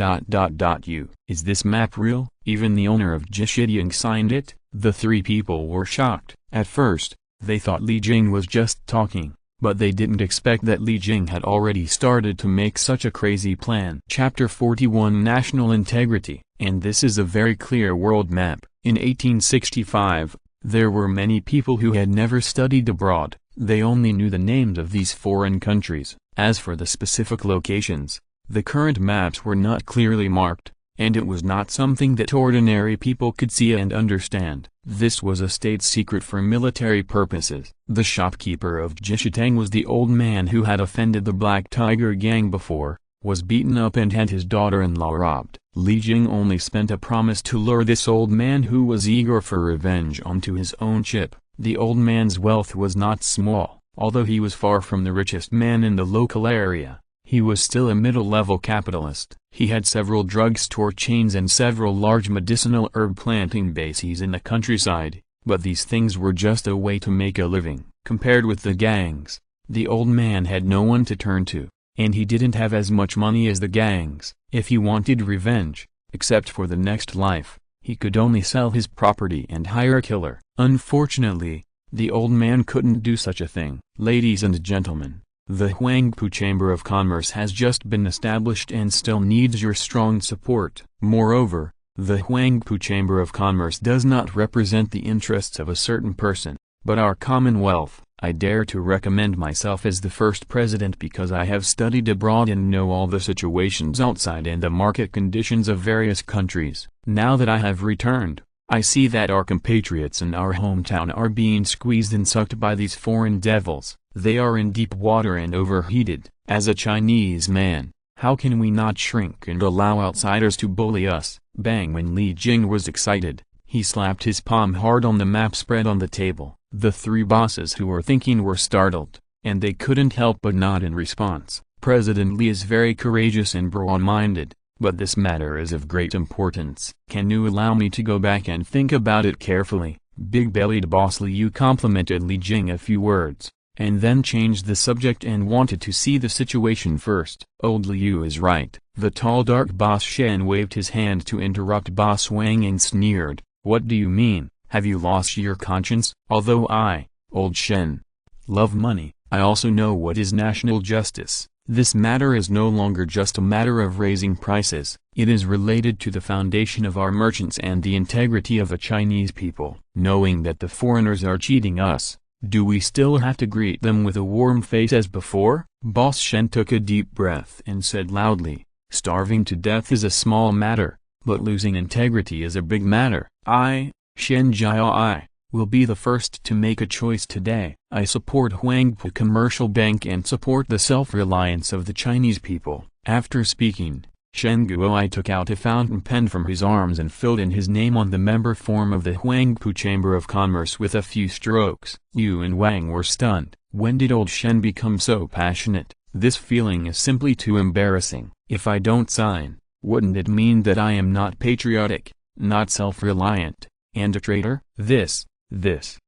Is this map real? Even the owner of Jishiyang signed it? The 3 people were shocked. At first, they thought Li Jing was just talking, but they didn't expect that Li Jing had already started to make such a crazy plan. Chapter 41 National Integrity. And this is a very clear world map. In 1865, there were many people who had never studied abroad. They only knew the names of these foreign countries. As for the specific locations, the current maps were not clearly marked, and it was not something that ordinary people could see and understand. This was a state secret for military purposes. The shopkeeper of Jishitang was the old man who had offended the Black Tiger gang before, was beaten up and had his daughter-in-law robbed. Li Jing only spent a promise to lure this old man who was eager for revenge onto his own ship. The old man's wealth was not small. Although he was far from the richest man in the local area, he was still a middle-level capitalist. He had several drugstore chains and several large medicinal herb planting bases in the countryside, but these things were just a way to make a living. Compared with the gangs, the old man had no one to turn to, and he didn't have as much money as the gangs. If he wanted revenge, except for the next life, he could only sell his property and hire a killer. Unfortunately, The old man couldn't do such a thing. Ladies and gentlemen, the Huangpu Chamber of Commerce has just been established and still needs your strong support. Moreover, the Huangpu Chamber of Commerce does not represent the interests of a certain person, but our commonwealth. I dare to recommend myself as the first president because I have studied abroad and know all the situations outside and the market conditions of various countries. Now that I have returned, I see that our compatriots in our hometown are being squeezed and sucked by these foreign devils. They are in deep water and overheated. As a Chinese man, how can we not shrink and allow outsiders to bully us? Bang! When Li Jing was excited, he slapped his palm hard on the map spread on the table. The three bosses who were thinking were startled, and they couldn't help but nod in response. President Li is very courageous and broad-minded, but this matter is of great importance. Can you allow me to go back and think about it carefully? Big-bellied boss Liu complimented Li Jing a few words, and then changed the subject and wanted to see the situation first. Old Liu is right. The tall dark boss Shen waved his hand to interrupt boss Wang and sneered, "What do you mean? Have you lost your conscience?" Although I, old Shen, love money, I also know what is national justice. This matter is no longer just a matter of raising prices, it is related to the foundation of our merchants and the integrity of the Chinese people. Knowing that the foreigners are cheating us, do we still have to greet them with a warm face as before? Boss Shen took a deep breath and said loudly, "Starving to death is a small matter, but losing integrity is a big matter. I, Shen Jiao, will be the first to make a choice today. I support Huangpu Commercial Bank and support the self-reliance of the Chinese people." After speaking, Shen Guoi took out a fountain pen from his arms and filled in his name on the member form of the Huangpu Chamber of Commerce with a few strokes. Yu and Wang were stunned. When did old Shen become so passionate? This feeling is simply too embarrassing. If I don't sign, wouldn't it mean that I am not patriotic, not self-reliant, and a traitor? This,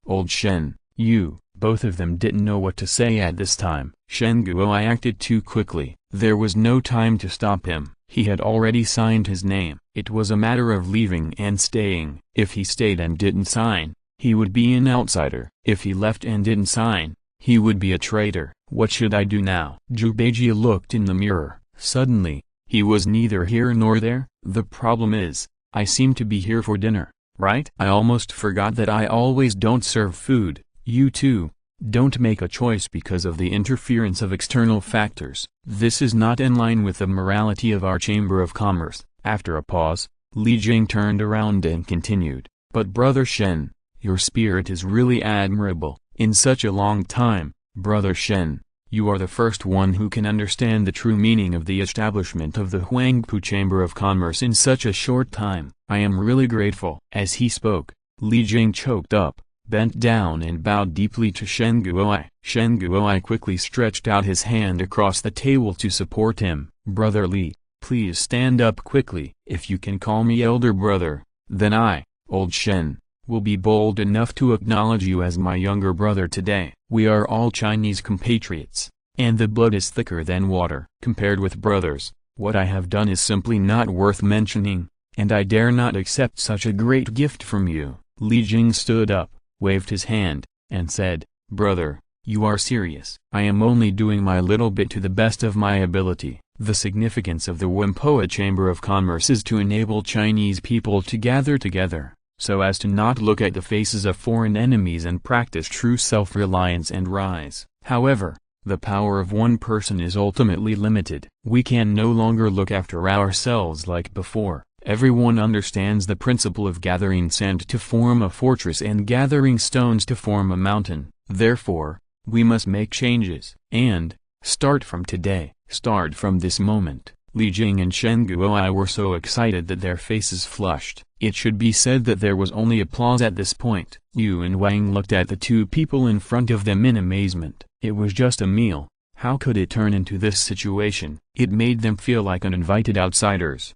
old Shen, Yu, both of them didn't know what to say at this time. Shen Guoi acted too quickly. There was no time to stop him. He had already signed his name. It was a matter of leaving and staying. If he stayed and didn't sign, he would be an outsider. If he left and didn't sign, he would be a traitor. What should I do now? Zhu Beijie looked in the mirror. Suddenly, he was neither here nor there. The problem is, I seem to be here for dinner, right? I almost forgot that I always don't serve food. You too, don't make a choice because of the interference of external factors. This is not in line with the morality of our Chamber of Commerce. After a pause, Li Jing turned around and continued, "But Brother Shen, your spirit is really admirable. In such a long time, Brother Shen, you are the first one who can understand the true meaning of the establishment of the Huangpu Chamber of Commerce in such a short time. I am really grateful." As he spoke, Li Jing choked up, bent down and bowed deeply to Shen Guoi. Shen Guoi quickly stretched out his hand across the table to support him. "Brother Li, please stand up quickly. If you can call me elder brother, then I, old Shen, will be bold enough to acknowledge you as my younger brother today. We are all Chinese compatriots, and the blood is thicker than water. Compared with brothers, what I have done is simply not worth mentioning, and I dare not accept such a great gift from you." Li Jing stood up, waved his hand, and said, "Brother, you are serious. I am only doing my little bit to the best of my ability. The significance of the Huangpu Chamber of Commerce is to enable Chinese people to gather together, so as to not look at the faces of foreign enemies and practice true self-reliance and rise. However, the power of one person is ultimately limited. We can no longer look after ourselves like before. Everyone understands the principle of gathering sand to form a fortress and gathering stones to form a mountain. Therefore, we must make changes. And, start from today, start from this moment." Li Jing and Shen Guoi were so excited that their faces flushed. It should be said that there was only applause at this point. Yu and Wang looked at the two people in front of them in amazement. It was just a meal. How could it turn into this situation? It made them feel like uninvited outsiders.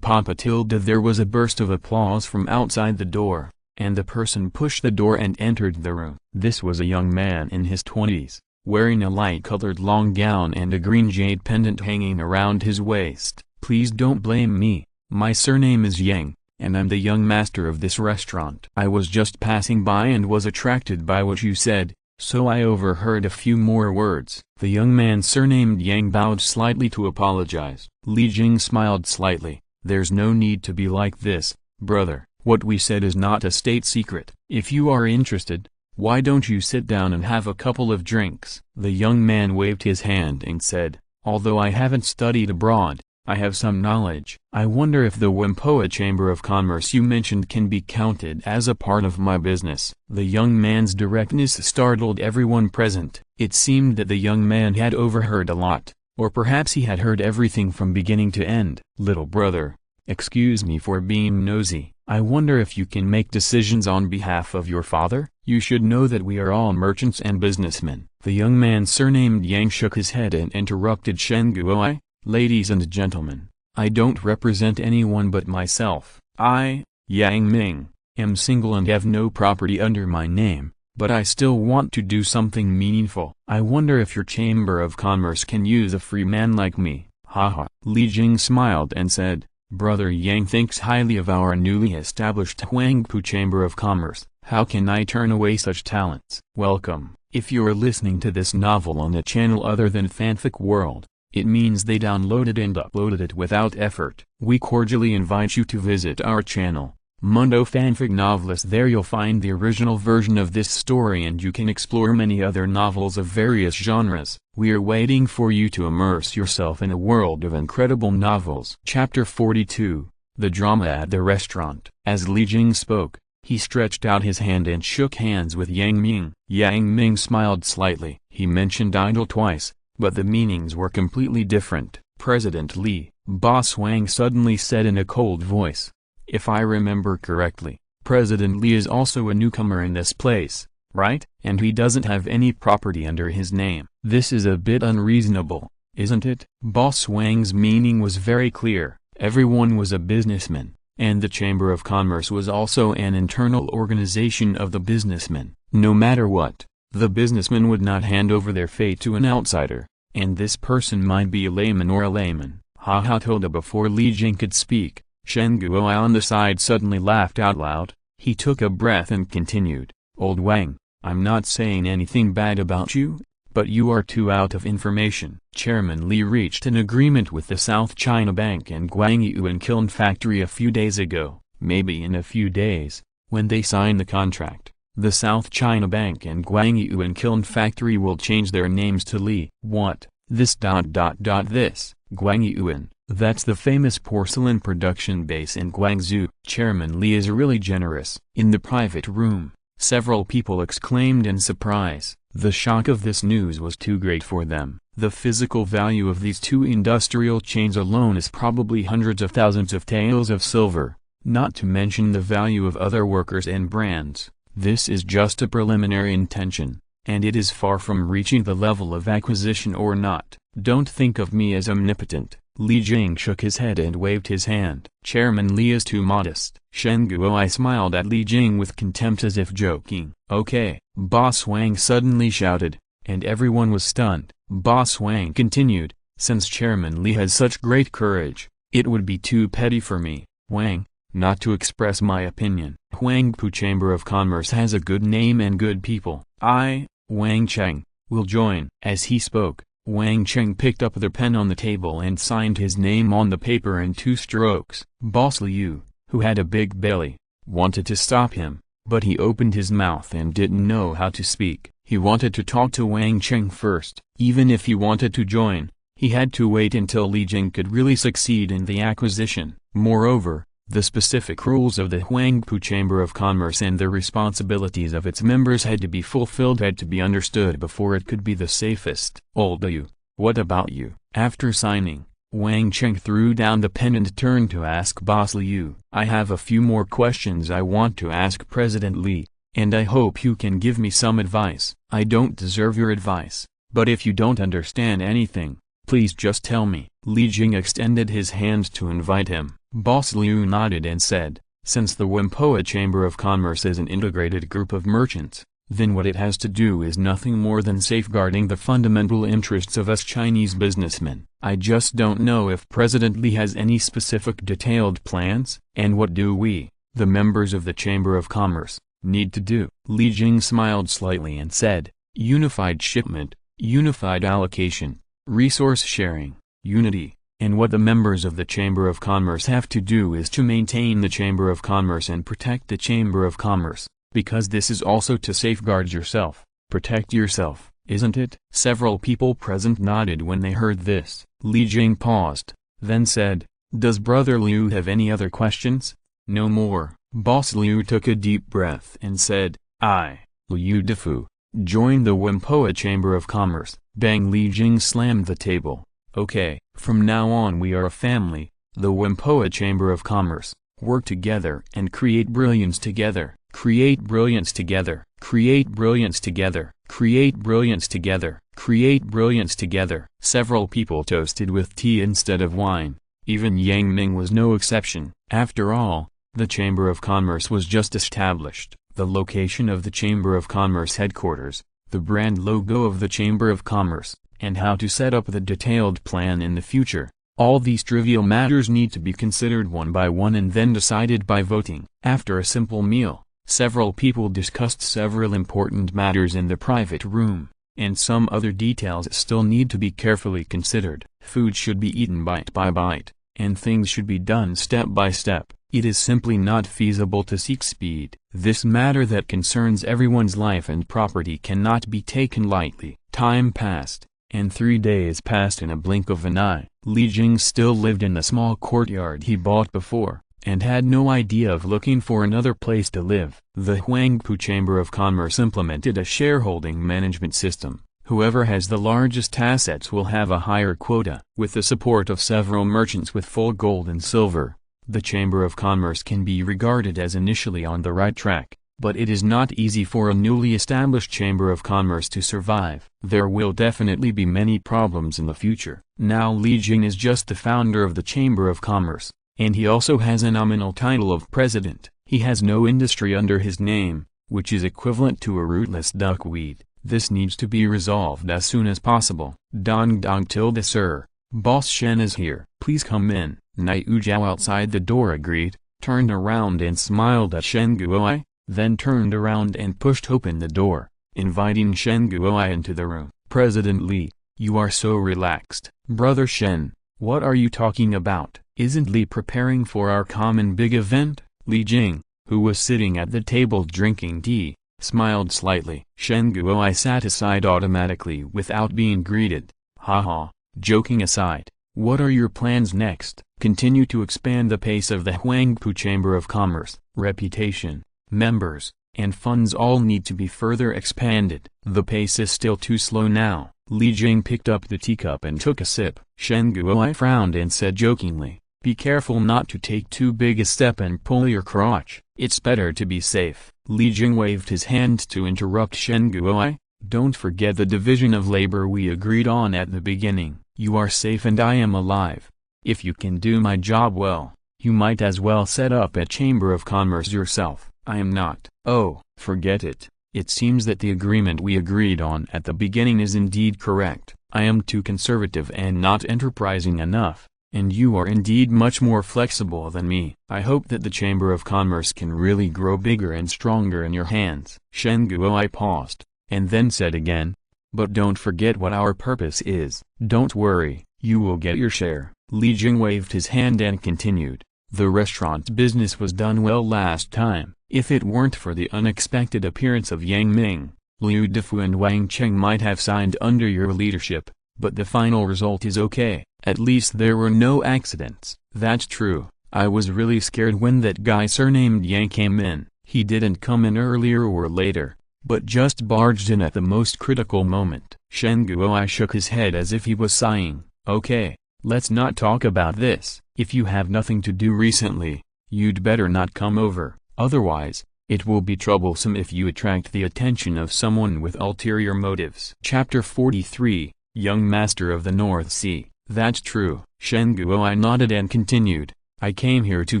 Papa tilde. There was a burst of applause from outside the door, and the person pushed the door and entered the room. This was a young man in his 20s, wearing a light-colored long gown and a green jade pendant hanging around his waist. "Please don't blame me. My surname is Yang, and I'm the young master of this restaurant. I was just passing by and was attracted by what you said, so I overheard a few more words." The young man surnamed Yang bowed slightly to apologize. Li Jing smiled slightly. "There's no need to be like this, brother. What we said is not a state secret. If you are interested, why don't you sit down and have a couple of drinks?" The young man waved his hand and said, "Although I haven't studied abroad, I have some knowledge. I wonder if the Whampoa Chamber of Commerce you mentioned can be counted as a part of my business." The young man's directness startled everyone present. It seemed that the young man had overheard a lot, or perhaps he had heard everything from beginning to end. "Little brother, excuse me for being nosy. I wonder if you can make decisions on behalf of your father? You should know that we are all merchants and businessmen." The young man surnamed Yang shook his head and interrupted Shen Guoi. "Ladies and gentlemen, I don't represent anyone but myself. I, Yang Ming, am single and have no property under my name, but I still want to do something meaningful. I wonder if your Chamber of Commerce can use a free man like me." Haha. Li Jing smiled and said, "Brother Yang thinks highly of our newly established Huangpu Chamber of Commerce. How can I turn away such talents?" Welcome. If you're listening to this novel on a channel other than Fanfic World, it means they downloaded and uploaded it without effort. We cordially invite you to visit our channel, Mundo Fanfic Novelist. There you'll find the original version of this story and you can explore many other novels of various genres. We are waiting for you to immerse yourself in a world of incredible novels. Chapter 42, The Drama at the Restaurant. As Li Jing spoke, he stretched out his hand and shook hands with Yang Ming. Yang Ming smiled slightly. He mentioned idol twice, but the meanings were completely different. "President Li," Boss Wang suddenly said in a cold voice. "If I remember correctly, President Li is also a newcomer in this place, right? And he doesn't have any property under his name. This is a bit unreasonable, isn't it?" Boss Wang's meaning was very clear. Everyone was a businessman, and the Chamber of Commerce was also an internal organization of the businessmen. No matter what, the businessmen would not hand over their fate to an outsider, and this person might be a layman or a layman. Haha. Tilda. Before Li Jing could speak, Shen Guoi on the side suddenly laughed out loud. He took a breath and continued, "Old Wang, I'm not saying anything bad about you, but you are too out of information." Chairman Li reached an agreement with the South China Bank and Guangyuan Kiln Factory a few days ago. Maybe in a few days, when they sign the contract, the South China Bank and Guangyuan Kiln Factory will change their names to Li. What? This. This, Guangyuan, that's the famous porcelain production base in Guangzhou. Chairman Li is really generous. In the private room, several people exclaimed in surprise. The shock of this news was too great for them. The physical value of these two industrial chains alone is probably hundreds of thousands of taels of silver, not to mention the value of other workers and brands. This is just a preliminary intention, and it is far from reaching the level of acquisition or not. Don't think of me as omnipotent. Li Jing shook his head and waved his hand. Chairman Li is too modest. Shen Guoi smiled at Li Jing with contempt as if joking. "Okay," Boss Wang suddenly shouted, and everyone was stunned. Boss Wang continued, "Since Chairman Li has such great courage, it would be too petty for me, Wang, not to express my opinion. Huangpu Chamber of Commerce has a good name and good people. I, Wang Cheng, will join." As he spoke, Wang Cheng picked up the pen on the table and signed his name on the paper in 2 strokes. Boss Liu, who had a big belly, wanted to stop him, but he opened his mouth and didn't know how to speak. He wanted to talk to Wang Cheng first. Even if he wanted to join, he had to wait until Li Jing could really succeed in the acquisition. Moreover, the specific rules of the Huangpu Chamber of Commerce and the responsibilities of its members had to be fulfilled, had to be understood before it could be the safest. "Old Liu, what about you?" After signing, Wang Cheng threw down the pen and turned to ask Boss Liu. "I have a few more questions I want to ask President Li, and I hope you can give me some advice." "I don't deserve your advice, but if you don't understand anything, please just tell me." Li Jing extended his hand to invite him. Boss Liu nodded and said, "Since the Whampoa Chamber of Commerce is an integrated group of merchants, then what it has to do is nothing more than safeguarding the fundamental interests of us Chinese businessmen. I just don't know if President Li has any specific detailed plans. And what do we, the members of the Chamber of Commerce, need to do? Li Jing smiled slightly and said, unified shipment, unified allocation, resource sharing, unity. And what the members of the Chamber of Commerce have to do is to maintain the Chamber of Commerce and protect the Chamber of Commerce, because this is also to safeguard yourself, protect yourself, isn't it? Several people present nodded when they heard this. Li Jing paused, then said, does Brother Liu have any other questions? No more. Boss Liu took a deep breath and said, I, Liu Defu, join the Wimpoa Chamber of Commerce. Bang! Li Jing slammed the table. Okay, from now on we are a family, the Wimpoa Chamber of Commerce. Work together and create brilliance together. Create brilliance together. Create brilliance together. Create brilliance together. Create brilliance together. Several people toasted with tea instead of wine. Even Yang Ming was no exception. After all, the Chamber of Commerce was just established. The location of the Chamber of Commerce headquarters, the brand logo of the Chamber of Commerce, and how to set up the detailed plan in the future. All these trivial matters need to be considered one by one and then decided by voting. After a simple meal, several people discussed several important matters in the private room, and some other details still need to be carefully considered. Food should be eaten bite by bite, and things should be done step by step. It is simply not feasible to seek speed. This matter that concerns everyone's life and property cannot be taken lightly. Time passed, and 3 days passed in a blink of an eye. Li Jing still lived in the small courtyard he bought before, and had no idea of looking for another place to live. The Huangpu Chamber of Commerce implemented a shareholding management system. Whoever has the largest assets will have a higher quota. With the support of several merchants with full gold and silver, the Chamber of Commerce can be regarded as initially on the right track. But it is not easy for a newly established Chamber of Commerce to survive. There will definitely be many problems in the future. Now Li Jing is just the founder of the Chamber of Commerce, and he also has a nominal title of president. He has no industry under his name, which is equivalent to a rootless duckweed. This needs to be resolved as soon as possible. Dong dong tilde sir, Boss Shen is here. Please come in. Nai Ujiao outside the door agreed, turned around and smiled at Shen Guoi, then turned around and pushed open the door, inviting Shen Guoi into the room. President Li, you are so relaxed. Brother Shen, what are you talking about? Isn't Li preparing for our common big event? Li Jing, who was sitting at the table drinking tea, smiled slightly. Shen Guoi sat aside automatically without being greeted. Haha, joking aside, what are your plans next? Continue to expand the pace of the Huangpu Chamber of Commerce. Reputation, members, and funds all need to be further expanded. The pace is still too slow now. Li Jing picked up the teacup and took a sip. Shen Guoi frowned and said jokingly, be careful not to take too big a step and pull your crotch. It's better to be safe. Li Jing waved his hand to interrupt Shen Guoi. Don't forget the division of labor we agreed on at the beginning. You are safe and I am alive. If you can do my job well, you might as well set up a Chamber of Commerce yourself. I am not. Oh, forget it. It seems that the agreement we agreed on at the beginning is indeed correct. I am too conservative and not enterprising enough, and you are indeed much more flexible than me. I hope that the Chamber of Commerce can really grow bigger and stronger in your hands. Shen Guoi paused, and then said again, but don't forget what our purpose is. Don't worry, you will get your share. Li Jing waved his hand and continued, the restaurant business was done well last time. If it weren't for the unexpected appearance of Yang Ming, Liu Defu and Wang Cheng might have signed under your leadership, but the final result is okay. At least there were no accidents. That's true. I was really scared when that guy surnamed Yang came in. He didn't come in earlier or later, but just barged in at the most critical moment. Shen Guoi shook his head as if he was sighing. Okay, let's not talk about this. If you have nothing to do recently, you'd better not come over. Otherwise, it will be troublesome if you attract the attention of someone with ulterior motives. Chapter 43, Young Master of the North Sea. That's true. Shen Guoi nodded and continued, I came here to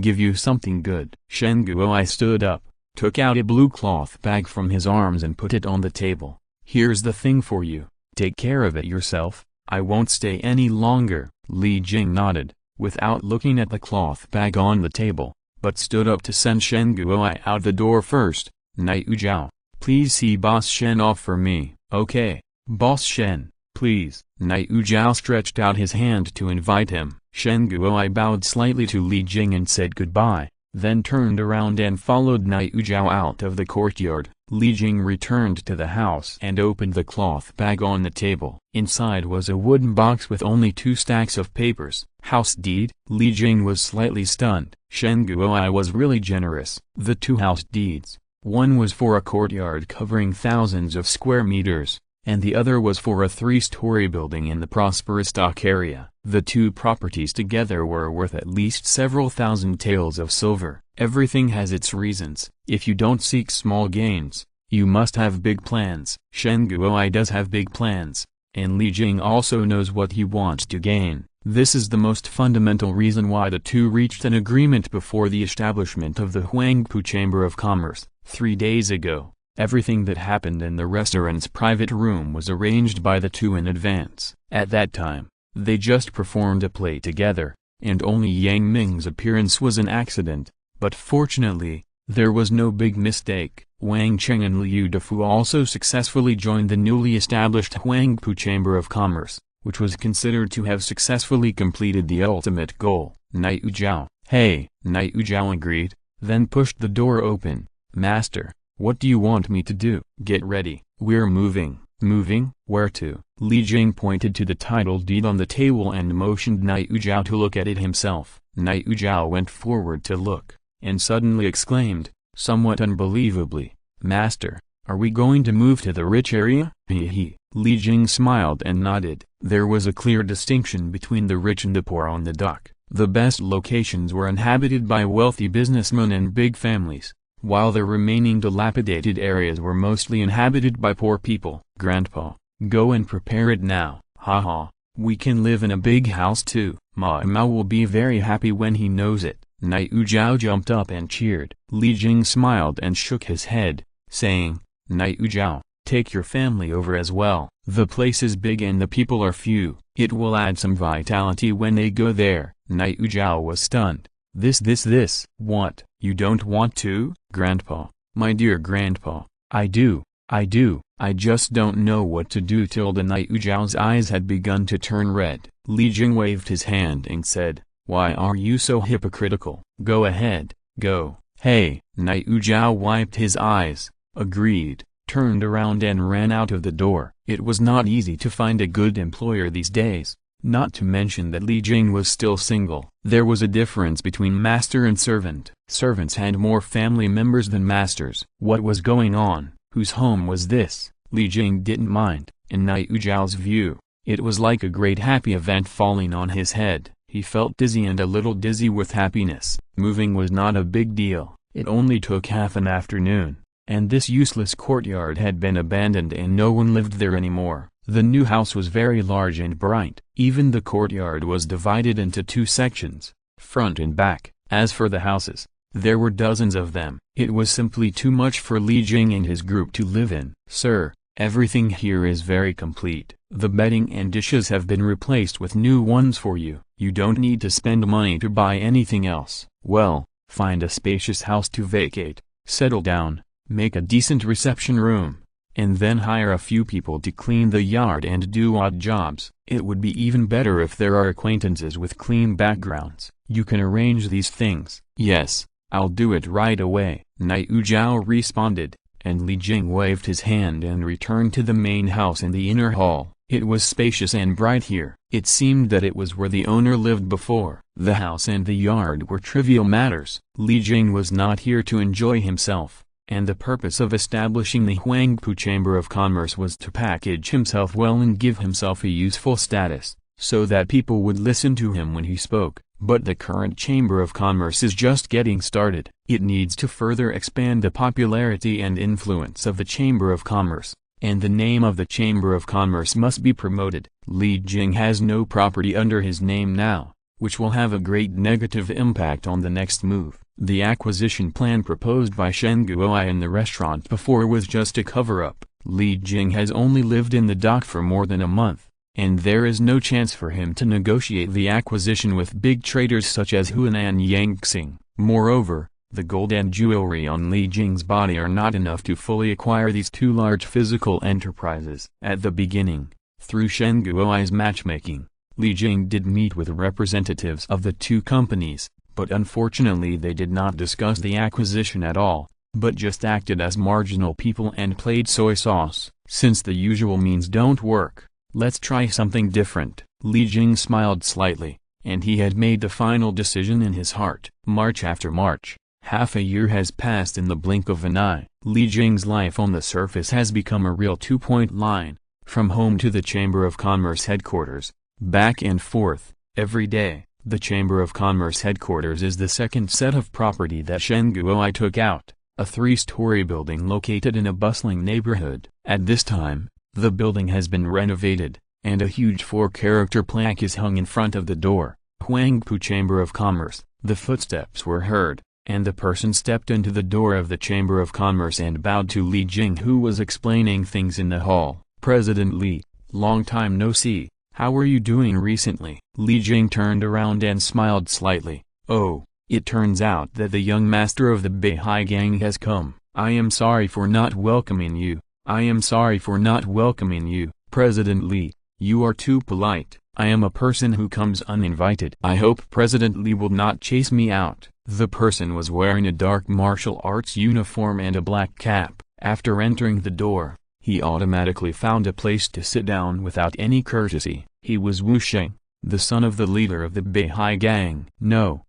give you something good. Shen Guoi stood up, took out a blue cloth bag from his arms and put it on the table. "Here's the thing for you, take care of it yourself, I won't stay any longer." Li Jing nodded, without looking at the cloth bag on the table, but stood up to send Shen Guoai out the door first. "Night Zhao, please see Boss Shen off for me." "Okay, Boss Shen, please." Night Zhao stretched out his hand to invite him. Shen Guoai bowed slightly to Li Jing and said goodbye, then turned around and followed Night Zhao out of the courtyard. Li Jing returned to the house and opened the cloth bag on the table. Inside was a wooden box with only 2 stacks of papers. "House deed?" Li Jing was slightly stunned. Shen Guoai was really generous. The 2 house deeds, one was for a courtyard covering thousands of square meters, and the other was for a 3-story building in the prosperous dock area. The 2 properties together were worth at least several thousand taels of silver. Everything has its reasons. If you don't seek small gains, you must have big plans. Shen Guoai does have big plans, and Li Jing also knows what he wants to gain. This is the most fundamental reason why the 2 reached an agreement before the establishment of the Huangpu Chamber of Commerce, 3 days ago. Everything that happened in the restaurant's private room was arranged by the 2 in advance. At that time, they just performed a play together, and only Yang Ming's appearance was an accident, but fortunately, there was no big mistake. Wang Cheng and Liu Defu also successfully joined the newly established Huangpu Chamber of Commerce, which was considered to have successfully completed the ultimate goal. Night Zhao, "Hey." Night Zhao agreed, then pushed the door open. "Master, what do you want me to do?" "Get ready, we're moving." "Moving? Where to?" Li Jing pointed to the title deed on the table and motioned Night Zhao to look at it himself. Night Zhao went forward to look, and suddenly exclaimed, somewhat unbelievably, "Master, are we going to move to the rich area?" "Hee." Li Jing smiled and nodded. There was a clear distinction between the rich and the poor on the dock. The best locations were inhabited by wealthy businessmen and big families, while the remaining dilapidated areas were mostly inhabited by poor people. "Grandpa, go and prepare it now." "Haha, we can live in a big house too. Ma will be very happy when he knows it." Night Zhao jumped up and cheered. Li Jing smiled and shook his head, saying, "Night Zhao, take your family over as well. The place is big and the people are few. It will add some vitality when they go there." Night Zhao was stunned. This. "What, you don't want to?" "Grandpa, my dear grandpa, I do. I just don't know what to do." Tilda Night Zhao's eyes had begun to turn red. Li Jing waved his hand and said, "Why are you so hypocritical? Go ahead, go." "Hey." Night Zhao wiped his eyes, agreed, turned around and ran out of the door. It was not easy to find a good employer these days, not to mention that Li Jing was still single. There was a difference between master and servant. Servants had more family members than masters. What was going on? Whose home was this? Li Jing didn't mind. In Night Zhao's view, it was like a great happy event falling on his head. He felt dizzy and a little dizzy with happiness. Moving was not a big deal. It only took half an afternoon, and this useless courtyard had been abandoned and no one lived there anymore. The new house was very large and bright. Even the courtyard was divided into 2 sections, front and back. As for the houses, there were dozens of them. It was simply too much for Li Jing and his group to live in. "Sir, everything here is very complete. The bedding and dishes have been replaced with new ones for you. You don't need to spend money to buy anything else. Well, find a spacious house to vacate, settle down, make a decent reception room, and then hire a few people to clean the yard and do odd jobs. It would be even better if there are acquaintances with clean backgrounds. You can arrange these things." "Yes, I'll do it right away," Night Zhao responded, and Li Jing waved his hand and returned to the main house in the inner hall. It was spacious and bright here. It seemed that it was where the owner lived before. The house and the yard were trivial matters. Li Jing was not here to enjoy himself, and the purpose of establishing the Huangpu Chamber of Commerce was to package himself well and give himself a useful status, so that people would listen to him when he spoke. But the current Chamber of Commerce is just getting started. It needs to further expand the popularity and influence of the Chamber of Commerce, and the name of the Chamber of Commerce must be promoted. Li Jing has no property under his name now, which will have a great negative impact on the next move. The acquisition plan proposed by Shen Guoai in the restaurant before was just a cover-up. Li Jing has only lived in the dock for more than a month, and there is no chance for him to negotiate the acquisition with big traders such as Huanan Yangxing. Moreover, the gold and jewelry on Li Jing's body are not enough to fully acquire these two large physical enterprises. At the beginning, through Shen Guoai's matchmaking, Li Jing did meet with representatives of the two companies, but unfortunately they did not discuss the acquisition at all, but just acted as marginal people and played soy sauce. Since the usual means don't work, let's try something different. Li Jing smiled slightly, and he had made the final decision in his heart. March after March, half a year has passed in the blink of an eye. Li Jing's life on the surface has become a real two-point line, from home to the Chamber of Commerce headquarters, back and forth, every day. The Chamber of Commerce headquarters is the second set of property that Shen Guoai took out, a three-story building located in a bustling neighborhood. At this time, the building has been renovated, and a huge four-character plaque is hung in front of the door. Huangpu Chamber of Commerce. The footsteps were heard, and the person stepped into the door of the Chamber of Commerce and bowed to Li Jing, who was explaining things in the hall. President Li, long time no see. How are you doing recently? Li Jing turned around and smiled slightly. Oh, it turns out that the young master of the Beihai gang has come. I am sorry for not welcoming you. I am sorry for not welcoming you. President Li, you are too polite. I am a person who comes uninvited. I hope President Li will not chase me out. The person was wearing a dark martial arts uniform and a black cap. After entering the door, he automatically found a place to sit down without any courtesy. He was Wu Sheng, the son of the leader of the Beihai gang. No,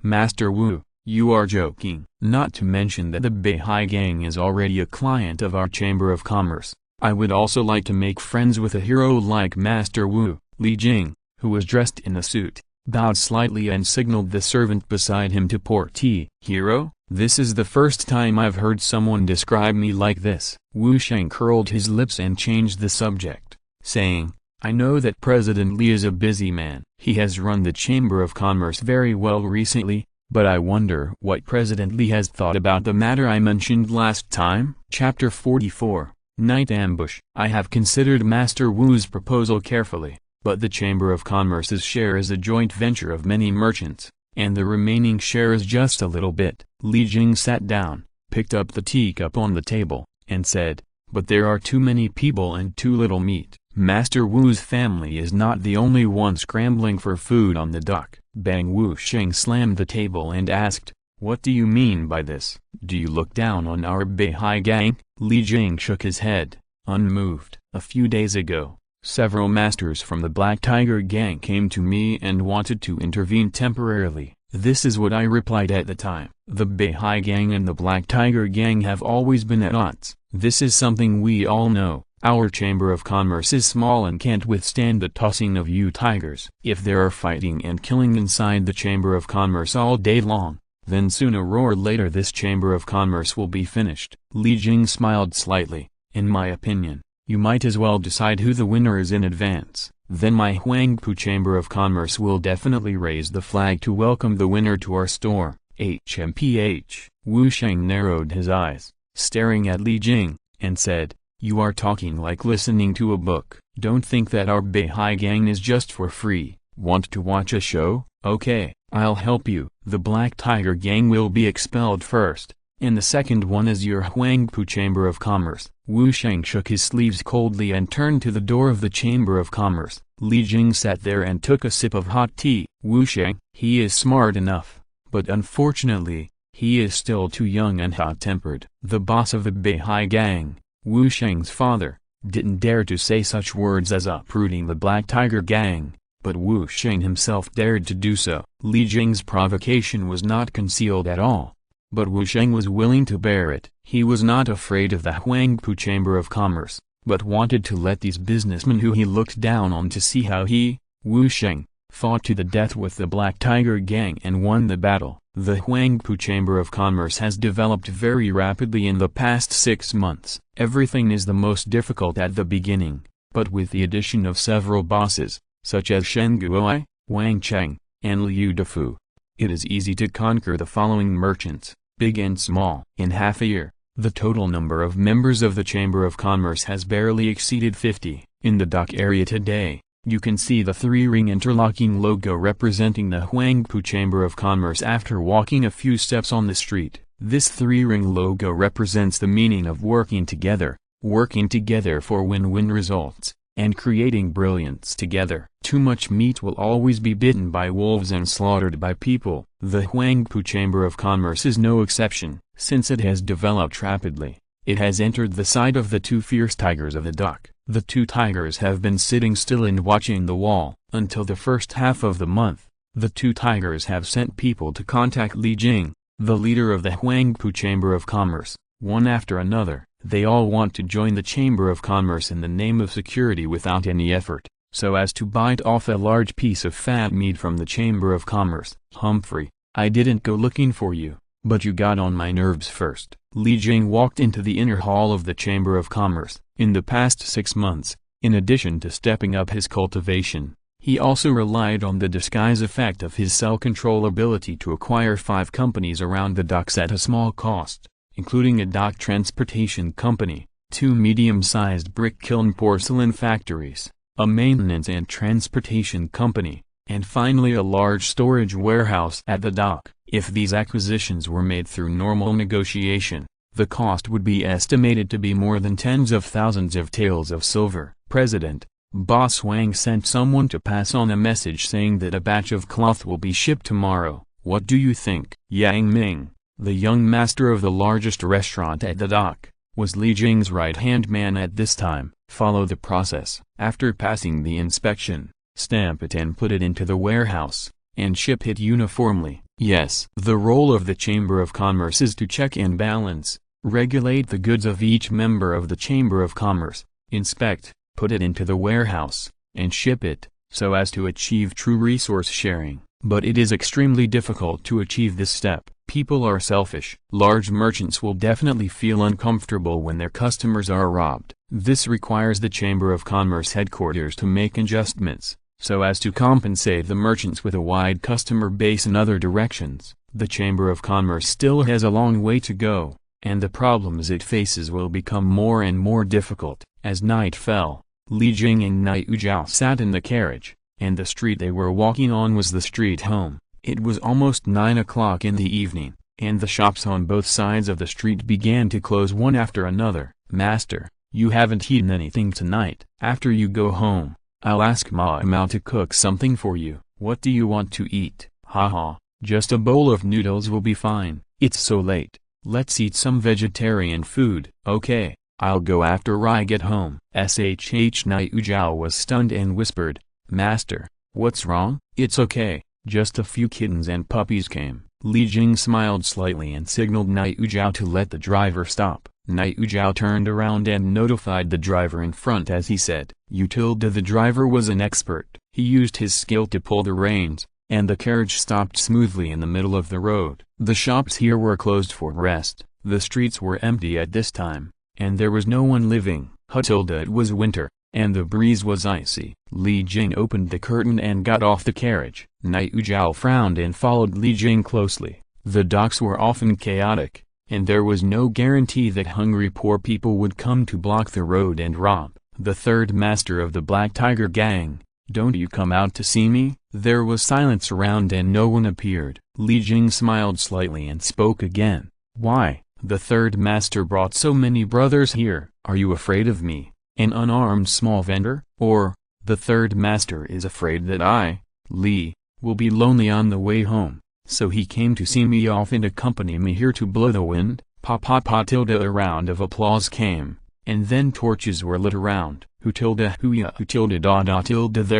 Master Wu, you are joking. Not to mention that the Beihai gang is already a client of our Chamber of Commerce. I would also like to make friends with a hero like Master Wu. Li Jing, who was dressed in a suit, bowed slightly and signaled the servant beside him to pour tea. Hero? This is the first time I've heard someone describe me like this. Wu Sheng curled his lips and changed the subject, saying, I know that President Li is a busy man. He has run the Chamber of Commerce very well recently, but I wonder what President Li has thought about the matter I mentioned last time. Chapter 44, Night Ambush. I have considered Master Wu's proposal carefully, but the Chamber of Commerce's share is a joint venture of many merchants, and the remaining share is just a little bit. Li Jing sat down, picked up the teacup on the table, and said, but there are too many people and too little meat. Master Wu's family is not the only one scrambling for food on the dock. Bang! Wu Sheng slammed the table and asked, what do you mean by this? Do you look down on our Beihai gang? Li Jing shook his head, unmoved. A few days ago, several masters from the Black Tiger gang came to me and wanted to intervene temporarily. This is what I replied at the time. The Beihai gang and the Black Tiger gang have always been at odds. This is something we all know. Our Chamber of Commerce is small and can't withstand the tossing of you tigers. If there are fighting and killing inside the Chamber of Commerce all day long, then sooner or later this Chamber of Commerce will be finished. Li Jing smiled slightly. In my opinion, you might as well decide who the winner is in advance. Then my Huangpu Chamber of Commerce will definitely raise the flag to welcome the winner to our store. HMPH. Wu Sheng narrowed his eyes, staring at Li Jing, and said, you are talking like listening to a book. Don't think that our Beihai gang is just for free. Want to watch a show? Okay, I'll help you. The Black Tiger gang will be expelled first, and the second one is your Huangpu Chamber of Commerce. Wu Sheng shook his sleeves coldly and turned to the door of the Chamber of Commerce. Li Jing sat there and took a sip of hot tea. Wu Sheng, he is smart enough, but unfortunately, he is still too young and hot-tempered. The boss of the Beihai gang, Wu Sheng's father, didn't dare to say such words as uprooting the Black Tiger gang, but Wu Sheng himself dared to do so. Li Jing's provocation was not concealed at all, but Wu Sheng was willing to bear it. He was not afraid of the Huangpu Chamber of Commerce, but wanted to let these businessmen who he looked down on to see how he, Wu Sheng, fought to the death with the Black Tiger gang and won the battle. The Huangpu Chamber of Commerce has developed very rapidly in the past 6 months. Everything is the most difficult at the beginning, but with the addition of several bosses, such as Shen Guoai, Wang Cheng, and Liu Defu. It is easy to conquer the following merchants, big and small. In half a year, the total number of members of the Chamber of Commerce has barely exceeded 50. In the dock area today, you can see the three-ring interlocking logo representing the Huangpu Chamber of Commerce after walking a few steps on the street. This three-ring logo represents the meaning of working together for win-win results, and creating brilliance together. Too much meat will always be bitten by wolves and slaughtered by people. The Huangpu Chamber of Commerce is no exception. Since it has developed rapidly, it has entered the side of the two fierce tigers of the dock. The two tigers have been sitting still and watching the wall. Until the first half of the month, the two tigers have sent people to contact Li Jing, the leader of the Huangpu Chamber of Commerce, one after another. They all want to join the Chamber of Commerce in the name of security without any effort, so as to bite off a large piece of fat meat from the Chamber of Commerce. Humphrey, I didn't go looking for you, but you got on my nerves first. Li Jing walked into the inner hall of the Chamber of Commerce. In the past 6 months, in addition to stepping up his cultivation, he also relied on the disguise effect of his cell control ability to acquire 5 companies around the docks at a small cost, including a dock transportation company, 2 medium-sized brick kiln porcelain factories, a maintenance and transportation company, and finally a large storage warehouse at the dock. If these acquisitions were made through normal negotiation, the cost would be estimated to be more than tens of thousands of taels of silver. President, Boss Wang sent someone to pass on a message saying that a batch of cloth will be shipped tomorrow. What do you think? Yang Ming, the young master of the largest restaurant at the dock, was Li Jing's right-hand man at this time. Follow the process. After passing the inspection, stamp it and put it into the warehouse, and ship it uniformly. Yes. The role of the Chamber of Commerce is to check and balance, regulate the goods of each member of the Chamber of Commerce, inspect, put it into the warehouse, and ship it, so as to achieve true resource sharing. But it is extremely difficult to achieve this step. People are selfish. Large merchants will definitely feel uncomfortable when their customers are robbed. This requires the Chamber of Commerce headquarters to make adjustments, so as to compensate the merchants with a wide customer base in other directions. The Chamber of Commerce still has a long way to go, and the problems it faces will become more and more difficult. As night fell, Li Jing and Niu Zhao sat in the carriage, and the street they were walking on was the street home. It was almost 9 o'clock in the evening, and the shops on both sides of the street began to close one after another. Master, you haven't eaten anything tonight. After you go home, I'll ask Ma to cook something for you. What do you want to eat? Haha, just a bowl of noodles will be fine. It's so late. Let's eat some vegetarian food. Okay, I'll go after I get home. Niu Zhao was stunned and whispered, Master, what's wrong? It's okay, just a few kittens and puppies came. Li Jing smiled slightly and signaled Niu Zhao to let the driver stop. Niu Zhao turned around and notified the driver in front as he said, The driver was an expert. He used his skill to pull the reins, and the carriage stopped smoothly in the middle of the road. The shops here were closed for rest, the streets were empty at this time, and there was no one living. It was winter, and the breeze was icy. Li Jing opened the curtain and got off the carriage. Niu Zhao frowned and followed Li Jing closely. The docks were often chaotic, and there was no guarantee that hungry poor people would come to block the road and rob. The third master of the Black Tiger Gang, don't you come out to see me? There was silence around and no one appeared. Li Jing smiled slightly and spoke again. Why, the third master brought so many brothers here. Are you afraid of me, an unarmed small vendor? Or, the third master is afraid that I, Li, will be lonely on the way home, so he came to see me off and accompany me here to blow the wind? A round of applause came, and then torches were lit around. There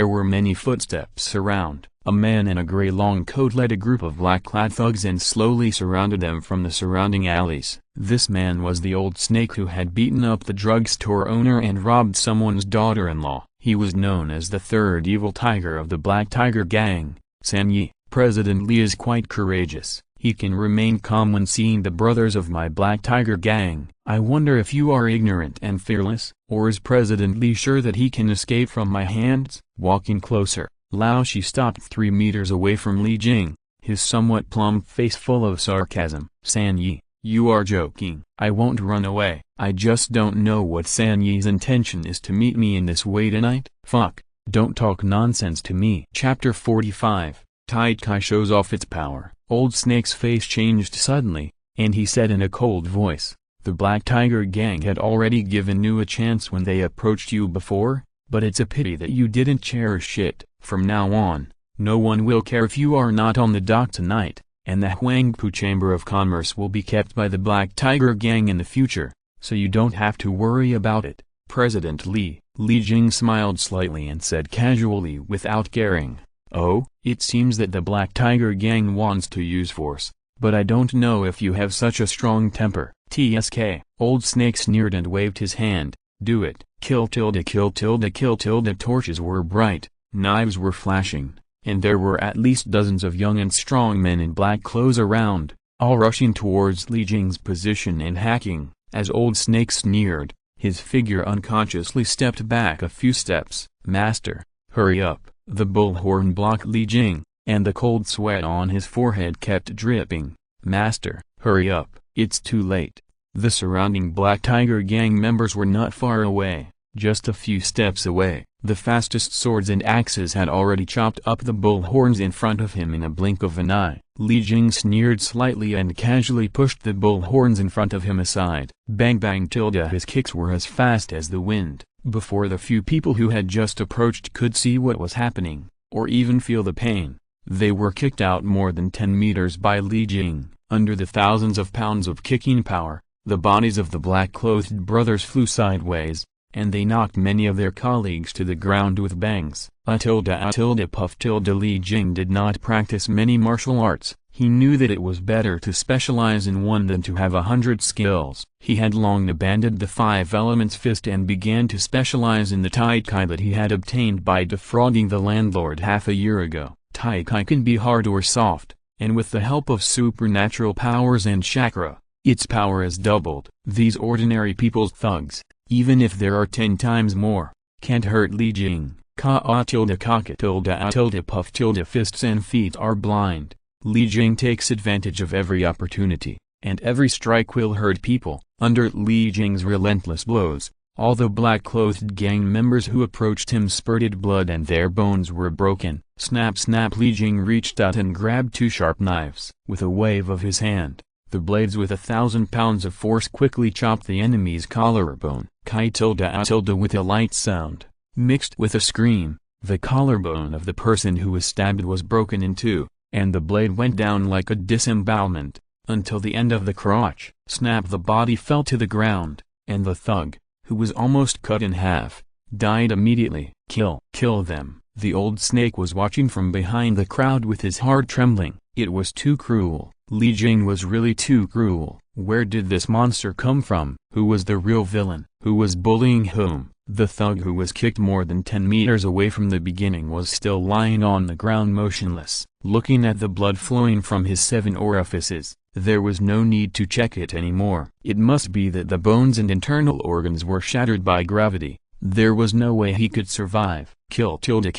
were many footsteps around. A man in a gray long coat led a group of black-clad thugs and slowly surrounded them from the surrounding alleys. This man was the old snake who had beaten up the drugstore owner and robbed someone's daughter-in-law. He was known as the third evil tiger of the Black Tiger Gang, San Yi. President Li is quite courageous. He can remain calm when seeing the brothers of my Black Tiger Gang. I wonder if you are ignorant and fearless, or is President Li sure that he can escape from my hands? Walking closer, Lao Shi stopped 3 meters away from Li Jing, his somewhat plump face full of sarcasm. San Yi, you are joking. I won't run away. I just don't know what San Yi's intention is to meet me in this way tonight. Fuck, don't talk nonsense to me. Chapter 45, Tai Kai shows off its power. Old Snake's face changed suddenly, and he said in a cold voice, the Black Tiger Gang had already given you a chance when they approached you before, but it's a pity that you didn't cherish it. From now on, no one will care if you are not on the dock tonight, and the Huangpu Chamber of Commerce will be kept by the Black Tiger Gang in the future, so you don't have to worry about it. President Li Jing smiled slightly and said casually without caring, oh, it seems that the Black Tiger Gang wants to use force, but I don't know if you have such a strong temper. TSK. Old Snake sneered and waved his hand. Do it. Kill tilde kill tilde kill tilde. Torches were bright, knives were flashing, and there were at least dozens of young and strong men in black clothes around, all rushing towards Li Jing's position and hacking. As Old Snake sneered, his figure unconsciously stepped back a few steps. Master, hurry up. The bullhorn blocked Li Jing, and the cold sweat on his forehead kept dripping. Master, hurry up, it's too late. The surrounding Black Tiger Gang members were not far away, just a few steps away. The fastest swords and axes had already chopped up the bullhorns in front of him in a blink of an eye. Li Jing sneered slightly and casually pushed the bullhorns in front of him aside. Bang bang tilde. His kicks were as fast as the wind. Before the few people who had just approached could see what was happening, or even feel the pain, they were kicked out more than 10 meters by Li Jing. Under the thousands of pounds of kicking power, the bodies of the black-clothed brothers flew sideways, and they knocked many of their colleagues to the ground with bangs. Puff tilde. Li Jing did not practice many martial arts. He knew that it was better to specialize in one than to have 100 skills. He had long abandoned the 5 elements fist and began to specialize in the Tai Kai that he had obtained by defrauding the landlord half a year ago. Tai Kai can be hard or soft, and with the help of supernatural powers and chakra, its power is doubled. These ordinary people's thugs, even if there are 10 times more, can't hurt Li Jing. Ka tilde kaka tilde puff tilde. Fists and feet are blind. Li Jing takes advantage of every opportunity, and every strike will hurt people. Under Li Jing's relentless blows, all the black-clothed gang members who approached him spurted blood and their bones were broken. Snap snap. Li Jing reached out and grabbed 2 sharp knives. With a wave of his hand, the blades with 1,000 pounds of force quickly chopped the enemy's collarbone. Kai tilde. With a light sound, mixed with a scream, the collarbone of the person who was stabbed was broken in 2, and the blade went down like a disembowelment, until the end of the crotch. Snap. The body fell to the ground, and the thug, who was almost cut in half, died immediately. Kill them. The Old Snake was watching from behind the crowd with his heart trembling. It was too cruel. Li Jing was really too cruel. Where did this monster come from? Who was the real villain? Who was bullying whom? The thug who was kicked more than 10 meters away from the beginning was still lying on the ground motionless, looking at the blood flowing from his 7 orifices. There was no need to check it anymore. It must be that the bones and internal organs were shattered by gravity. There was no way he could survive. Kill tilde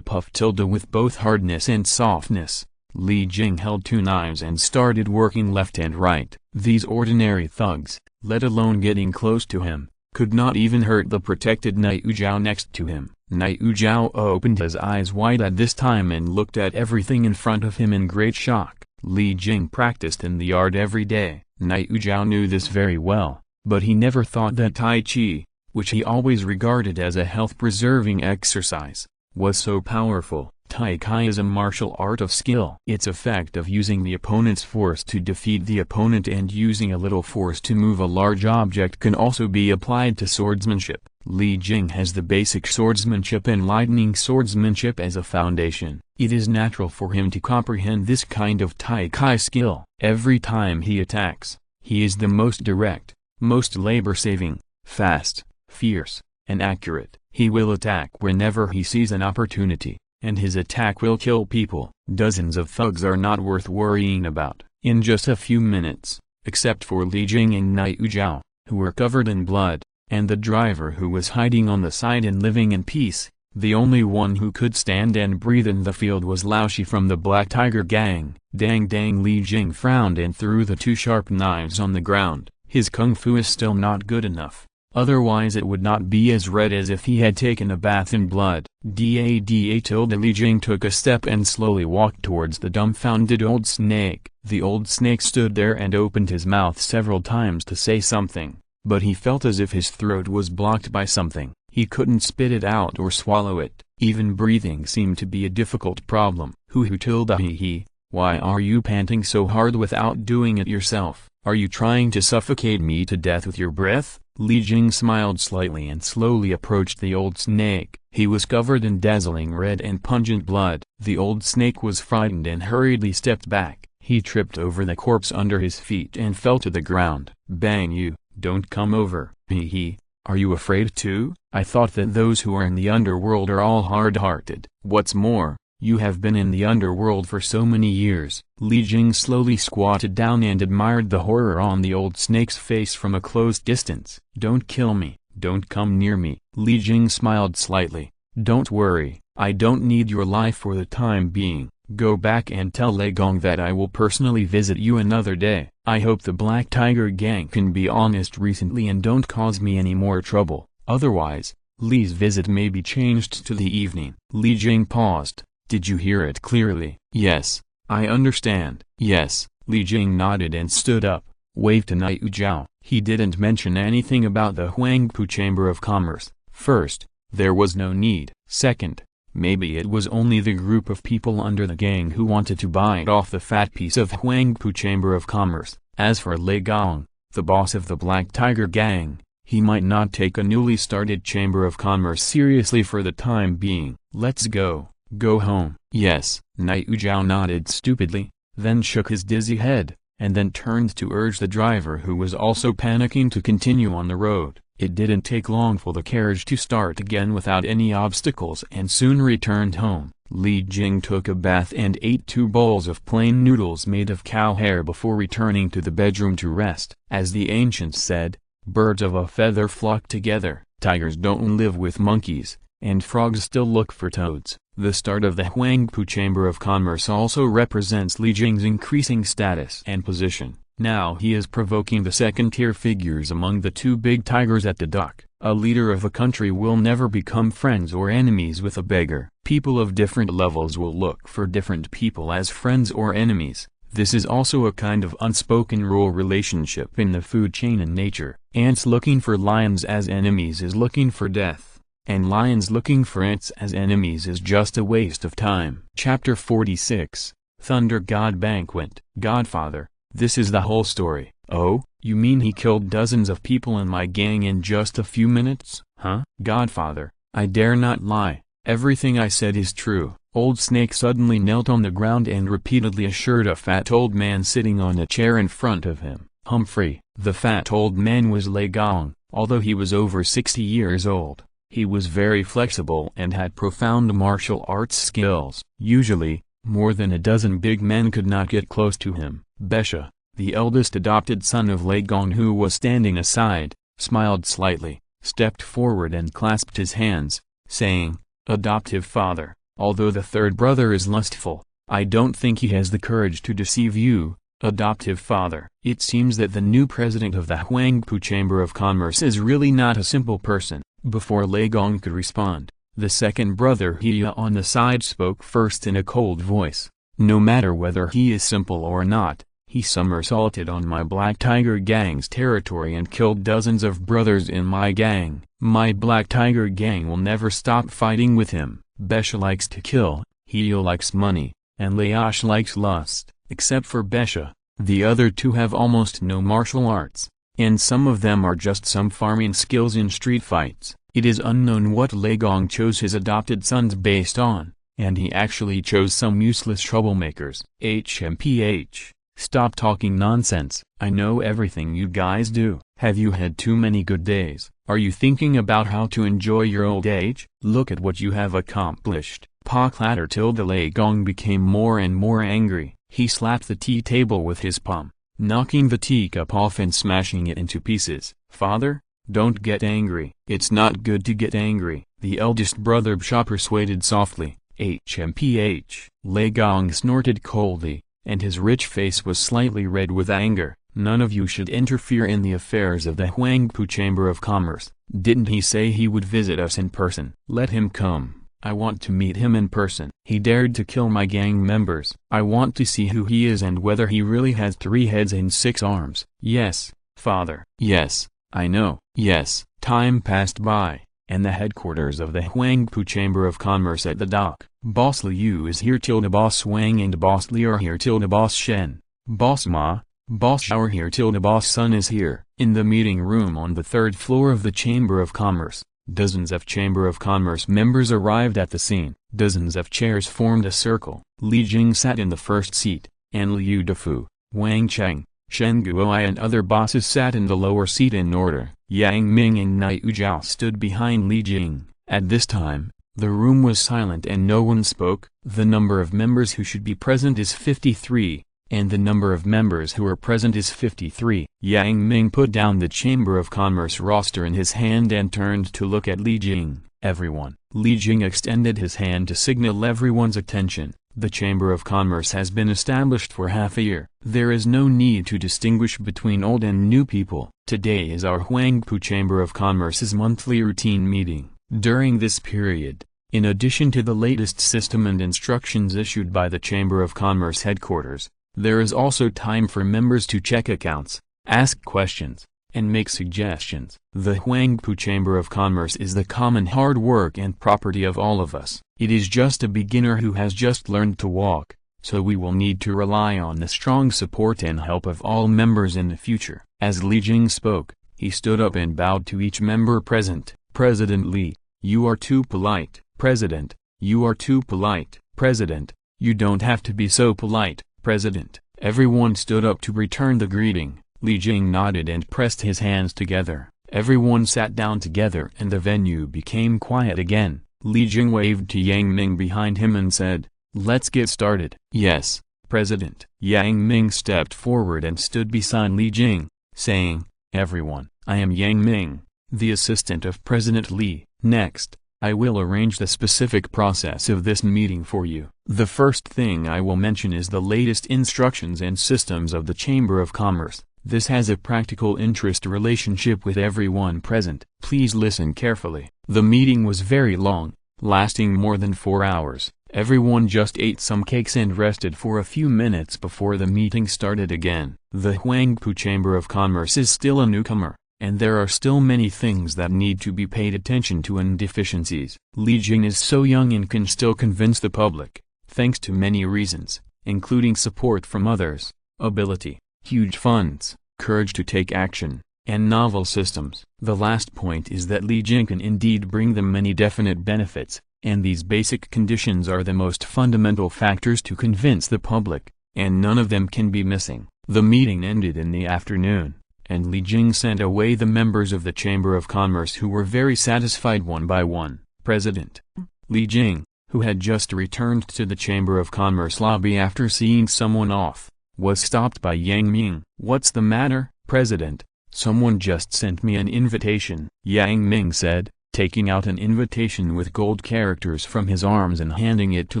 puff tilde. With both hardness and softness, Li Jing held 2 knives and started working left and right. These ordinary thugs, let alone getting close to him, could not even hurt the protected Niu Zhao next to him. Niu Zhao opened his eyes wide at this time and looked at everything in front of him in great shock. Li Jing practiced in the yard every day. Niu Zhao knew this very well, but he never thought that Tai Chi, which he always regarded as a health-preserving exercise, was so powerful. Tai Chi is a martial art of skill. Its effect of using the opponent's force to defeat the opponent and using a little force to move a large object can also be applied to swordsmanship. Li Jing has the basic swordsmanship and lightning swordsmanship as a foundation. It is natural for him to comprehend this kind of Tai Chi skill. Every time he attacks, he is the most direct, most labor-saving, fast, fierce, and accurate. He will attack whenever he sees an opportunity, and his attack will kill people. Dozens of thugs are not worth worrying about. In just a few minutes, except for Li Jing and Niu Zhao, who were covered in blood, and the driver who was hiding on the side and living in peace, The only one who could stand and breathe in the field was Laoshi from the Black Tiger gang. Dang dang, Li Jing frowned and threw the two sharp knives on the ground. His kung fu is still not good enough. Otherwise it would not be as red as if he had taken a bath in blood. Li Jing took a step and slowly walked towards the dumbfounded old snake. The old snake stood there and opened his mouth several times to say something, but he felt as if his throat was blocked by something. He couldn't spit it out or swallow it. Even breathing seemed to be a difficult problem. Hee. Why are you panting so hard without doing it yourself? Are you trying to suffocate me to death with your breath? Li Jing smiled slightly and slowly approached the old snake. He was covered in dazzling red and pungent blood. The old snake was frightened and hurriedly stepped back. He tripped over the corpse under his feet and fell to the ground. Bang, you, don't come over. Hee. Are you afraid too? I thought that those who are in the underworld are all hard-hearted. What's more, you have been in the underworld for so many years. Li Jing slowly squatted down and admired the horror on the old snake's face from a close distance. Don't kill me, don't come near me. Li Jing smiled slightly. Don't worry, I don't need your life for the time being. Go back and tell Lei Gong that I will personally visit you another day. I hope the Black Tiger gang can be honest recently and don't cause me any more trouble. Otherwise, Li's visit may be changed to the evening. Li Jing paused. Did you hear it clearly? Yes, I understand. Yes. Li Jing nodded and stood up, waved to Niu Zhao. He didn't mention anything about the Huangpu Chamber of Commerce. First, there was no need. Second, maybe it was only the group of people under the gang who wanted to bite off the fat piece of Huangpu Chamber of Commerce. As for Lei Gong, the boss of the Black Tiger gang, he might not take a newly started Chamber of Commerce seriously for the time being. Let's go. Go home. Yes. Niu Zhao nodded stupidly, then shook his dizzy head, and then turned to urge the driver, who was also panicking, to continue on the road. It didn't take long for the carriage to start again without any obstacles and soon returned home. Li Jing took a bath and ate 2 bowls of plain noodles made of cow hair before returning to the bedroom to rest. As the ancients said, birds of a feather flock together. Tigers don't live with monkeys, and frogs still look for toads. The start of the Huangpu Chamber of Commerce also represents Li Jing's increasing status and position. Now he is provoking the second-tier figures among the 2 big tigers at the dock. A leader of a country will never become friends or enemies with a beggar. People of different levels will look for different people as friends or enemies. This is also a kind of unspoken rule relationship in the food chain in nature. Ants looking for lions as enemies is looking for death. And lions looking for ants as enemies is just a waste of time. Chapter 46, Thunder God Banquet. Godfather, this is the whole story. Oh, you mean he killed dozens of people in my gang in just a few minutes? Huh? Godfather, I dare not lie. Everything I said is true. Old Snake suddenly knelt on the ground and repeatedly assured a fat old man sitting on a chair in front of him. Humphrey. The fat old man was Lei Gong. Although he was over 60 years old, he was very flexible and had profound martial arts skills. Usually, more than a dozen big men could not get close to him. Besha, the eldest adopted son of Lei Gong, who was standing aside, smiled slightly, stepped forward and clasped his hands, saying, "Adoptive father, although the third brother is lustful, I don't think he has the courage to deceive you, adoptive father." It seems that the new president of the Huangpu Chamber of Commerce is really not a simple person. Before Lei Gong could respond, the second brother He on the side spoke first in a cold voice. "No matter whether he is simple or not, he somersaulted on my Black Tiger gang's territory and killed dozens of brothers in my gang. My Black Tiger gang will never stop fighting with him." Besha likes to kill, He likes money, and Laosh likes lust. Except for Besha, the other 2 have almost no martial arts, and some of them are just some farming skills in street fights. It is unknown what Lei Gong chose his adopted sons based on, and he actually chose some useless troublemakers. HMPH, stop talking nonsense. I know everything you guys do. Have you had too many good days? Are you thinking about how to enjoy your old age? Look at what you have accomplished. Pa clatter till the Lei Gong became more and more angry. He slapped the tea table with his palm, knocking the teacup off and smashing it into pieces. "Father, don't get angry. It's not good to get angry. The eldest brother Bsha persuaded softly. HMPH. Lei Gong snorted coldly, and his rich face was slightly red with anger. None of you should interfere in the affairs of the Huangpu Chamber of Commerce. Didn't he say he would visit us in person? Let him come. I want to meet him in person. He dared to kill my gang members. I want to see who he is and whether he really has 3 heads and 6 arms. Yes, father. Yes, I know. Yes. Time passed by, and the headquarters of the Huangpu Chamber of Commerce at the dock. Boss Liu is here. Boss Wang and Boss Li are here. Boss Shen, Boss Ma, Boss Xiao are here. Boss Sun is here. In the meeting room on the 3rd floor of the Chamber of Commerce, dozens of Chamber of Commerce members arrived at the scene. Dozens of chairs formed a circle. Li Jing sat in the first seat, and Liu Defu, Wang Cheng, Shen Guoai and other bosses sat in the lower seat in order. Yang Ming and Nai Ujiao stood behind Li Jing. At this time, the room was silent and no one spoke. The number of members who should be present is 53, and the number of members who are present is 53. Yang Ming put down the Chamber of Commerce roster in his hand and turned to look at Li Jing. Everyone. Li Jing extended his hand to signal everyone's attention. The Chamber of Commerce has been established for half a year. There is no need to distinguish between old and new people. Today is our Huangpu Chamber of Commerce's monthly routine meeting. During this period, in addition to the latest system and instructions issued by the Chamber of Commerce headquarters, there is also time for members to check accounts, ask questions, and make suggestions. The Huangpu Chamber of Commerce is the common hard work and property of all of us. It is just a beginner who has just learned to walk, so we will need to rely on the strong support and help of all members in the future. As Li Jing spoke, he stood up and bowed to each member present. President Li, you are too polite. President, you are too polite. President, you don't have to be so polite. President. Everyone stood up to return the greeting. Li Jing nodded and pressed his hands together. Everyone sat down together and the venue became quiet again. Li Jing waved to Yang Ming behind him and said, "Let's get started." "Yes, President." Yang Ming stepped forward and stood beside Li Jing, saying, "Everyone, I am Yang Ming, the assistant of President Li. Next, I will arrange the specific process of this meeting for you. The first thing I will mention is the latest instructions and systems of the Chamber of Commerce. This has a practical interest relationship with everyone present. Please listen carefully." The meeting was very long, lasting more than 4 hours. Everyone just ate some cakes and rested for a few minutes before the meeting started again. The Huangpu Chamber of Commerce is still a newcomer, and there are still many things that need to be paid attention to and deficiencies. Li Jing is so young and can still convince the public, thanks to many reasons, including support from others, ability, huge funds, courage to take action, and novel systems. The last point is that Li Jing can indeed bring them many definite benefits, and these basic conditions are the most fundamental factors to convince the public, and none of them can be missing. The meeting ended in the afternoon, and Li Jing sent away the members of the Chamber of Commerce who were very satisfied one by one. President Li Jing, who had just returned to the Chamber of Commerce lobby after seeing someone off, was stopped by Yang Ming. "What's the matter, President? Someone just sent me an invitation," Yang Ming said, taking out an invitation with gold characters from his arms and handing it to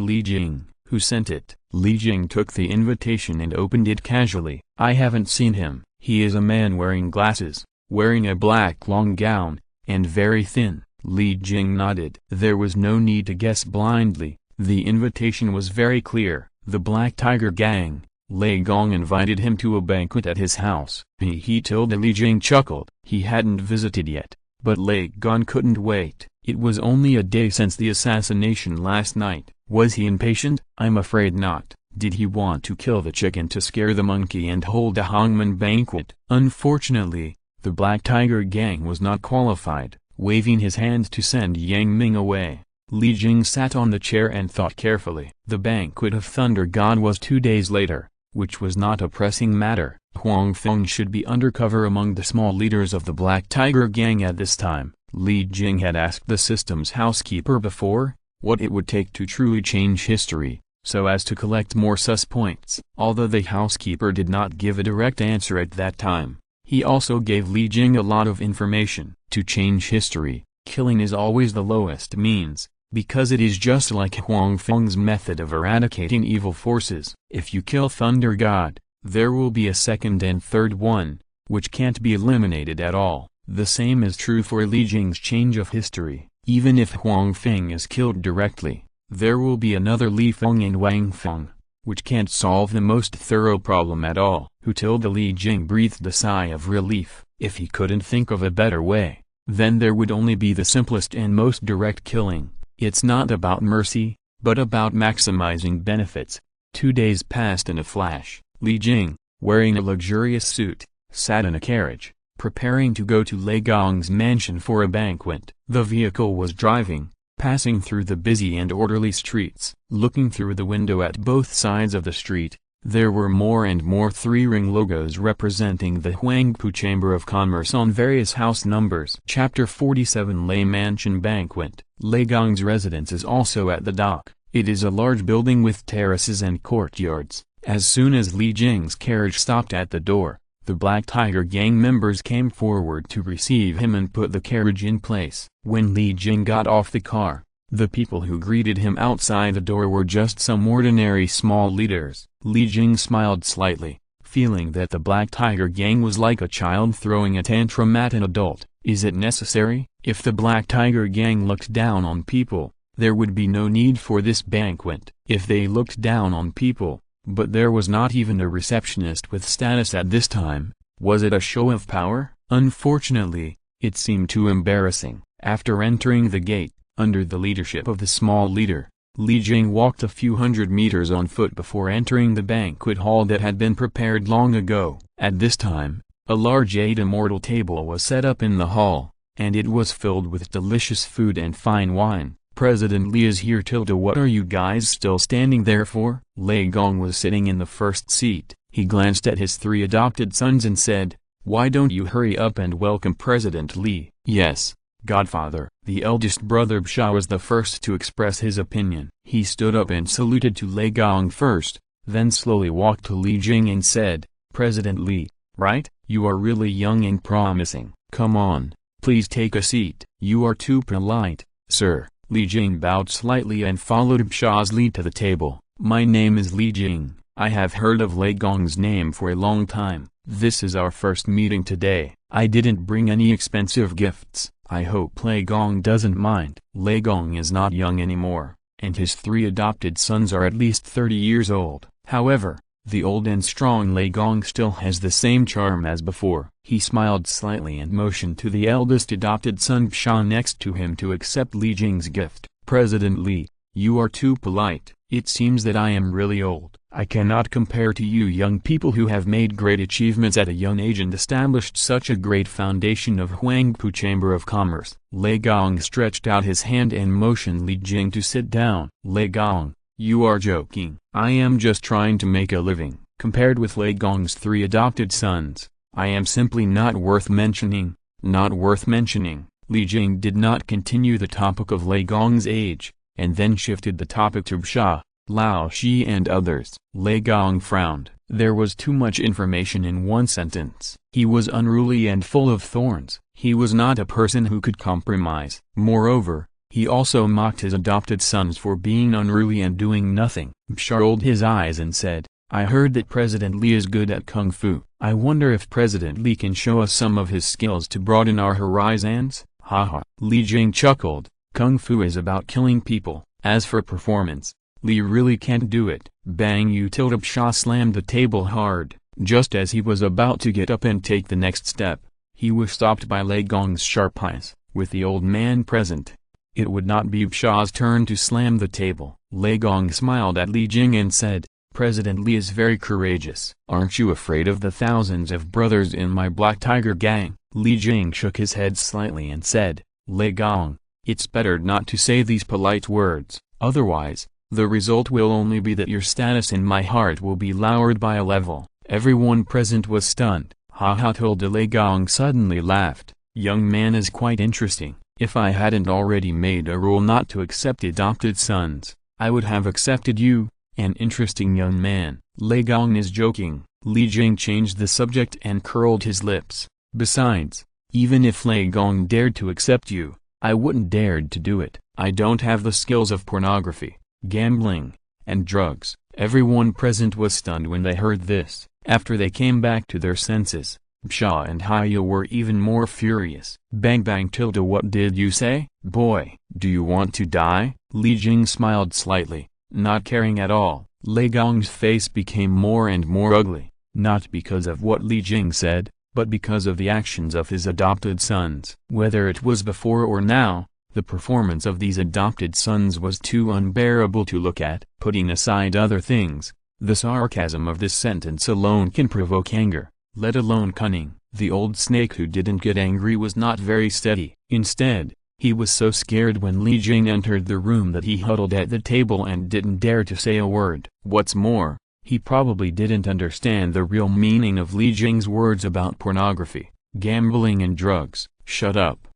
Li Jing. "Who sent it?" Li Jing took the invitation and opened it casually. "I haven't seen him. He is a man wearing glasses, wearing a black long gown, and very thin." Li Jing nodded. There was no need to guess blindly. The invitation was very clear. The Black Tiger Gang, Lei Gong, invited him to a banquet at his house. Li Jing chuckled. He hadn't visited yet, but Lei Gong couldn't wait. It was only a day since the assassination last night. Was he impatient? I'm afraid not. Did he want to kill the chicken to scare the monkey and hold a hangman banquet? Unfortunately, the Black Tiger Gang was not qualified. Waving his hand to send Yang Ming away, Li Jing sat on the chair and thought carefully. The banquet of Thunder God was 2 days later, which was not a pressing matter. Huang Feng should be undercover among the small leaders of the Black Tiger Gang at this time. Li Jing had asked the system's housekeeper before, what it would take to truly change history, so as to collect more sus points. Although the housekeeper did not give a direct answer at that time, he also gave Li Jing a lot of information. To change history, Killing is always the lowest means, because it is just like Huang Feng's method of eradicating evil forces. If you kill Thunder God, there will be a second and third one, which can't be eliminated at all. The same is true for Li Jing's change of history. Even if Huang Feng is killed directly, there will be another Li Feng and Wang Feng, which can't solve the most thorough problem at all. Li Jing breathed a sigh of relief. If he couldn't think of a better way, then there would only be the simplest and most direct killing. It's not about mercy, but about maximizing benefits. 2 days passed in a flash. Li Jing, wearing a luxurious suit, sat in a carriage, preparing to go to Lei Gong's mansion for a banquet. The vehicle was driving, passing through the busy and orderly streets. Looking through the window at both sides of the street, there were more and more three-ring logos representing the Huangpu Chamber of Commerce on various house numbers. Chapter 47 Lei Mansion Banquet. Lei Gong's residence is also at the dock. It is a large building with terraces and courtyards. As soon as Li Jing's carriage stopped at the door, the Black Tiger gang members came forward to receive him and put the carriage in place. When Li Jing got off the car, the people who greeted him outside the door were just some ordinary small leaders. Li Jing smiled slightly, feeling that the Black Tiger gang was like a child throwing a tantrum at an adult. Is it necessary? If the Black Tiger gang looked down on people, there would be no need for this banquet. If they looked down on people, but there was not even a receptionist with status at this time, was it a show of power? Unfortunately, it seemed too embarrassing. After entering the gate, under the leadership of the small leader, Li Jing walked a few hundred meters on foot before entering the banquet hall that had been prepared long ago. At this time, a large 8-immortal table was set up in the hall, and it was filled with delicious food and fine wine. President Li is here. What are you guys still standing there for? Lei Gong was sitting in the first seat. He glanced at his 3 adopted sons and said, "Why don't you hurry up and welcome President Li?" "Yes, Godfather." The eldest brother Bsha was the first to express his opinion. He stood up and saluted to Lei Gong first, then slowly walked to Li Jing and said, "President Li, right? You are really young and promising. Come on, please take a seat." "You are too polite, sir." Li Jing bowed slightly and followed Bsha's lead to the table. "My name is Li Jing. I have heard of Lei Gong's name for a long time. This is our first meeting today. I didn't bring any expensive gifts. I hope Lei Gong doesn't mind." Lei Gong is not young anymore, and his 3 adopted sons are at least 30 years old. However, the old and strong Lei Gong still has the same charm as before. He smiled slightly and motioned to the eldest adopted son Bsha next to him to accept Li Jing's gift. "President Li, you are too polite. It seems that I am really old. I cannot compare to you young people who have made great achievements at a young age and established such a great foundation of Huangpu Chamber of Commerce." Lei Gong stretched out his hand and motioned Li Jing to sit down. "Lei Gong, you are joking. I am just trying to make a living." Compared with Lei Gong's 3 adopted sons, I am simply not worth mentioning. Not worth mentioning. Li Jing did not continue the topic of Lei Gong's age, and then shifted the topic to Bsha, Lao Shi and others. Lei Gong frowned. There was too much information in one sentence. He was unruly and full of thorns. He was not a person who could compromise. Moreover, he also mocked his adopted sons for being unruly and doing nothing. Bsha rolled his eyes and said, "I heard that President Li is good at Kung Fu. I wonder if President Li can show us some of his skills to broaden our horizons?" Haha. Li Jing chuckled. "Kung Fu is about killing people. As for performance, Li really can't do it." Bang! Bsha slammed the table hard. Just as he was about to get up and take the next step, he was stopped by Lei Gong's sharp eyes. With the old man present, it would not be Bsha's turn to slam the table. Lei Gong smiled at Li Jing and said, "President Li is very courageous. Aren't you afraid of the thousands of brothers in my Black Tiger gang?" Li Jing shook his head slightly and said, "Lei Gong, it's better not to say these polite words, otherwise, the result will only be that your status in my heart will be lowered by a level." Everyone present was stunned. Haha. Lei Gong suddenly laughed. "Young man is quite interesting. If I hadn't already made a rule not to accept adopted sons, I would have accepted you, an interesting young man." Lei Gong is joking. Li Jing changed the subject and curled his lips. "Besides, even if Lei Gong dared to accept you, I wouldn't dared to do it. I don't have the skills of pornography, gambling, and drugs. Everyone present was stunned when they heard this. After they came back to their senses, Psha and Haya were even more furious. Bang bang tilde, what did you say? Boy, do you want to die? Li Jing smiled slightly, not caring at all. Lei Gong's face became more and more ugly, not because of what Li Jing said, but because of the actions of his adopted sons. Whether it was before or now, the performance of these adopted sons was too unbearable to look at. Putting aside other things, the sarcasm of this sentence alone can provoke anger, let alone cunning. The old snake who didn't get angry was not very steady. Instead, he was so scared when Li Jing entered the room that he huddled at the table and didn't dare to say a word. What's more, he probably didn't understand the real meaning of Li Jing's words about pornography, gambling and drugs. Shut up!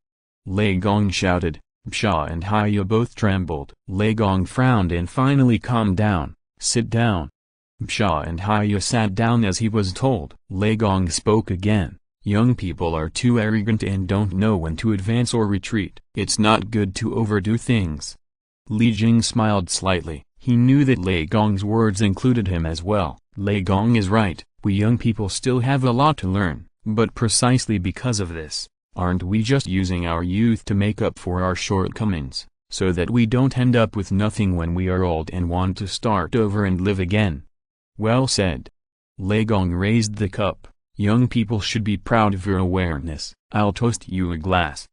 Lei Gong shouted. Psha and Haya both trembled. Lei Gong frowned and finally calmed down. Sit down. Psha and Haya sat down as he was told. Lei Gong spoke again. Young people are too arrogant and don't know when to advance or retreat. It's not good to overdo things. Li Jing smiled slightly. He knew that Lei Gong's words included him as well. Lei Gong is right. We young people still have a lot to learn. But precisely because of this, aren't we just using our youth to make up for our shortcomings, so that we don't end up with nothing when we are old and want to start over and live again? Well said. Lei Gong raised the cup. Young people should be proud of your awareness. I'll toast you a glass.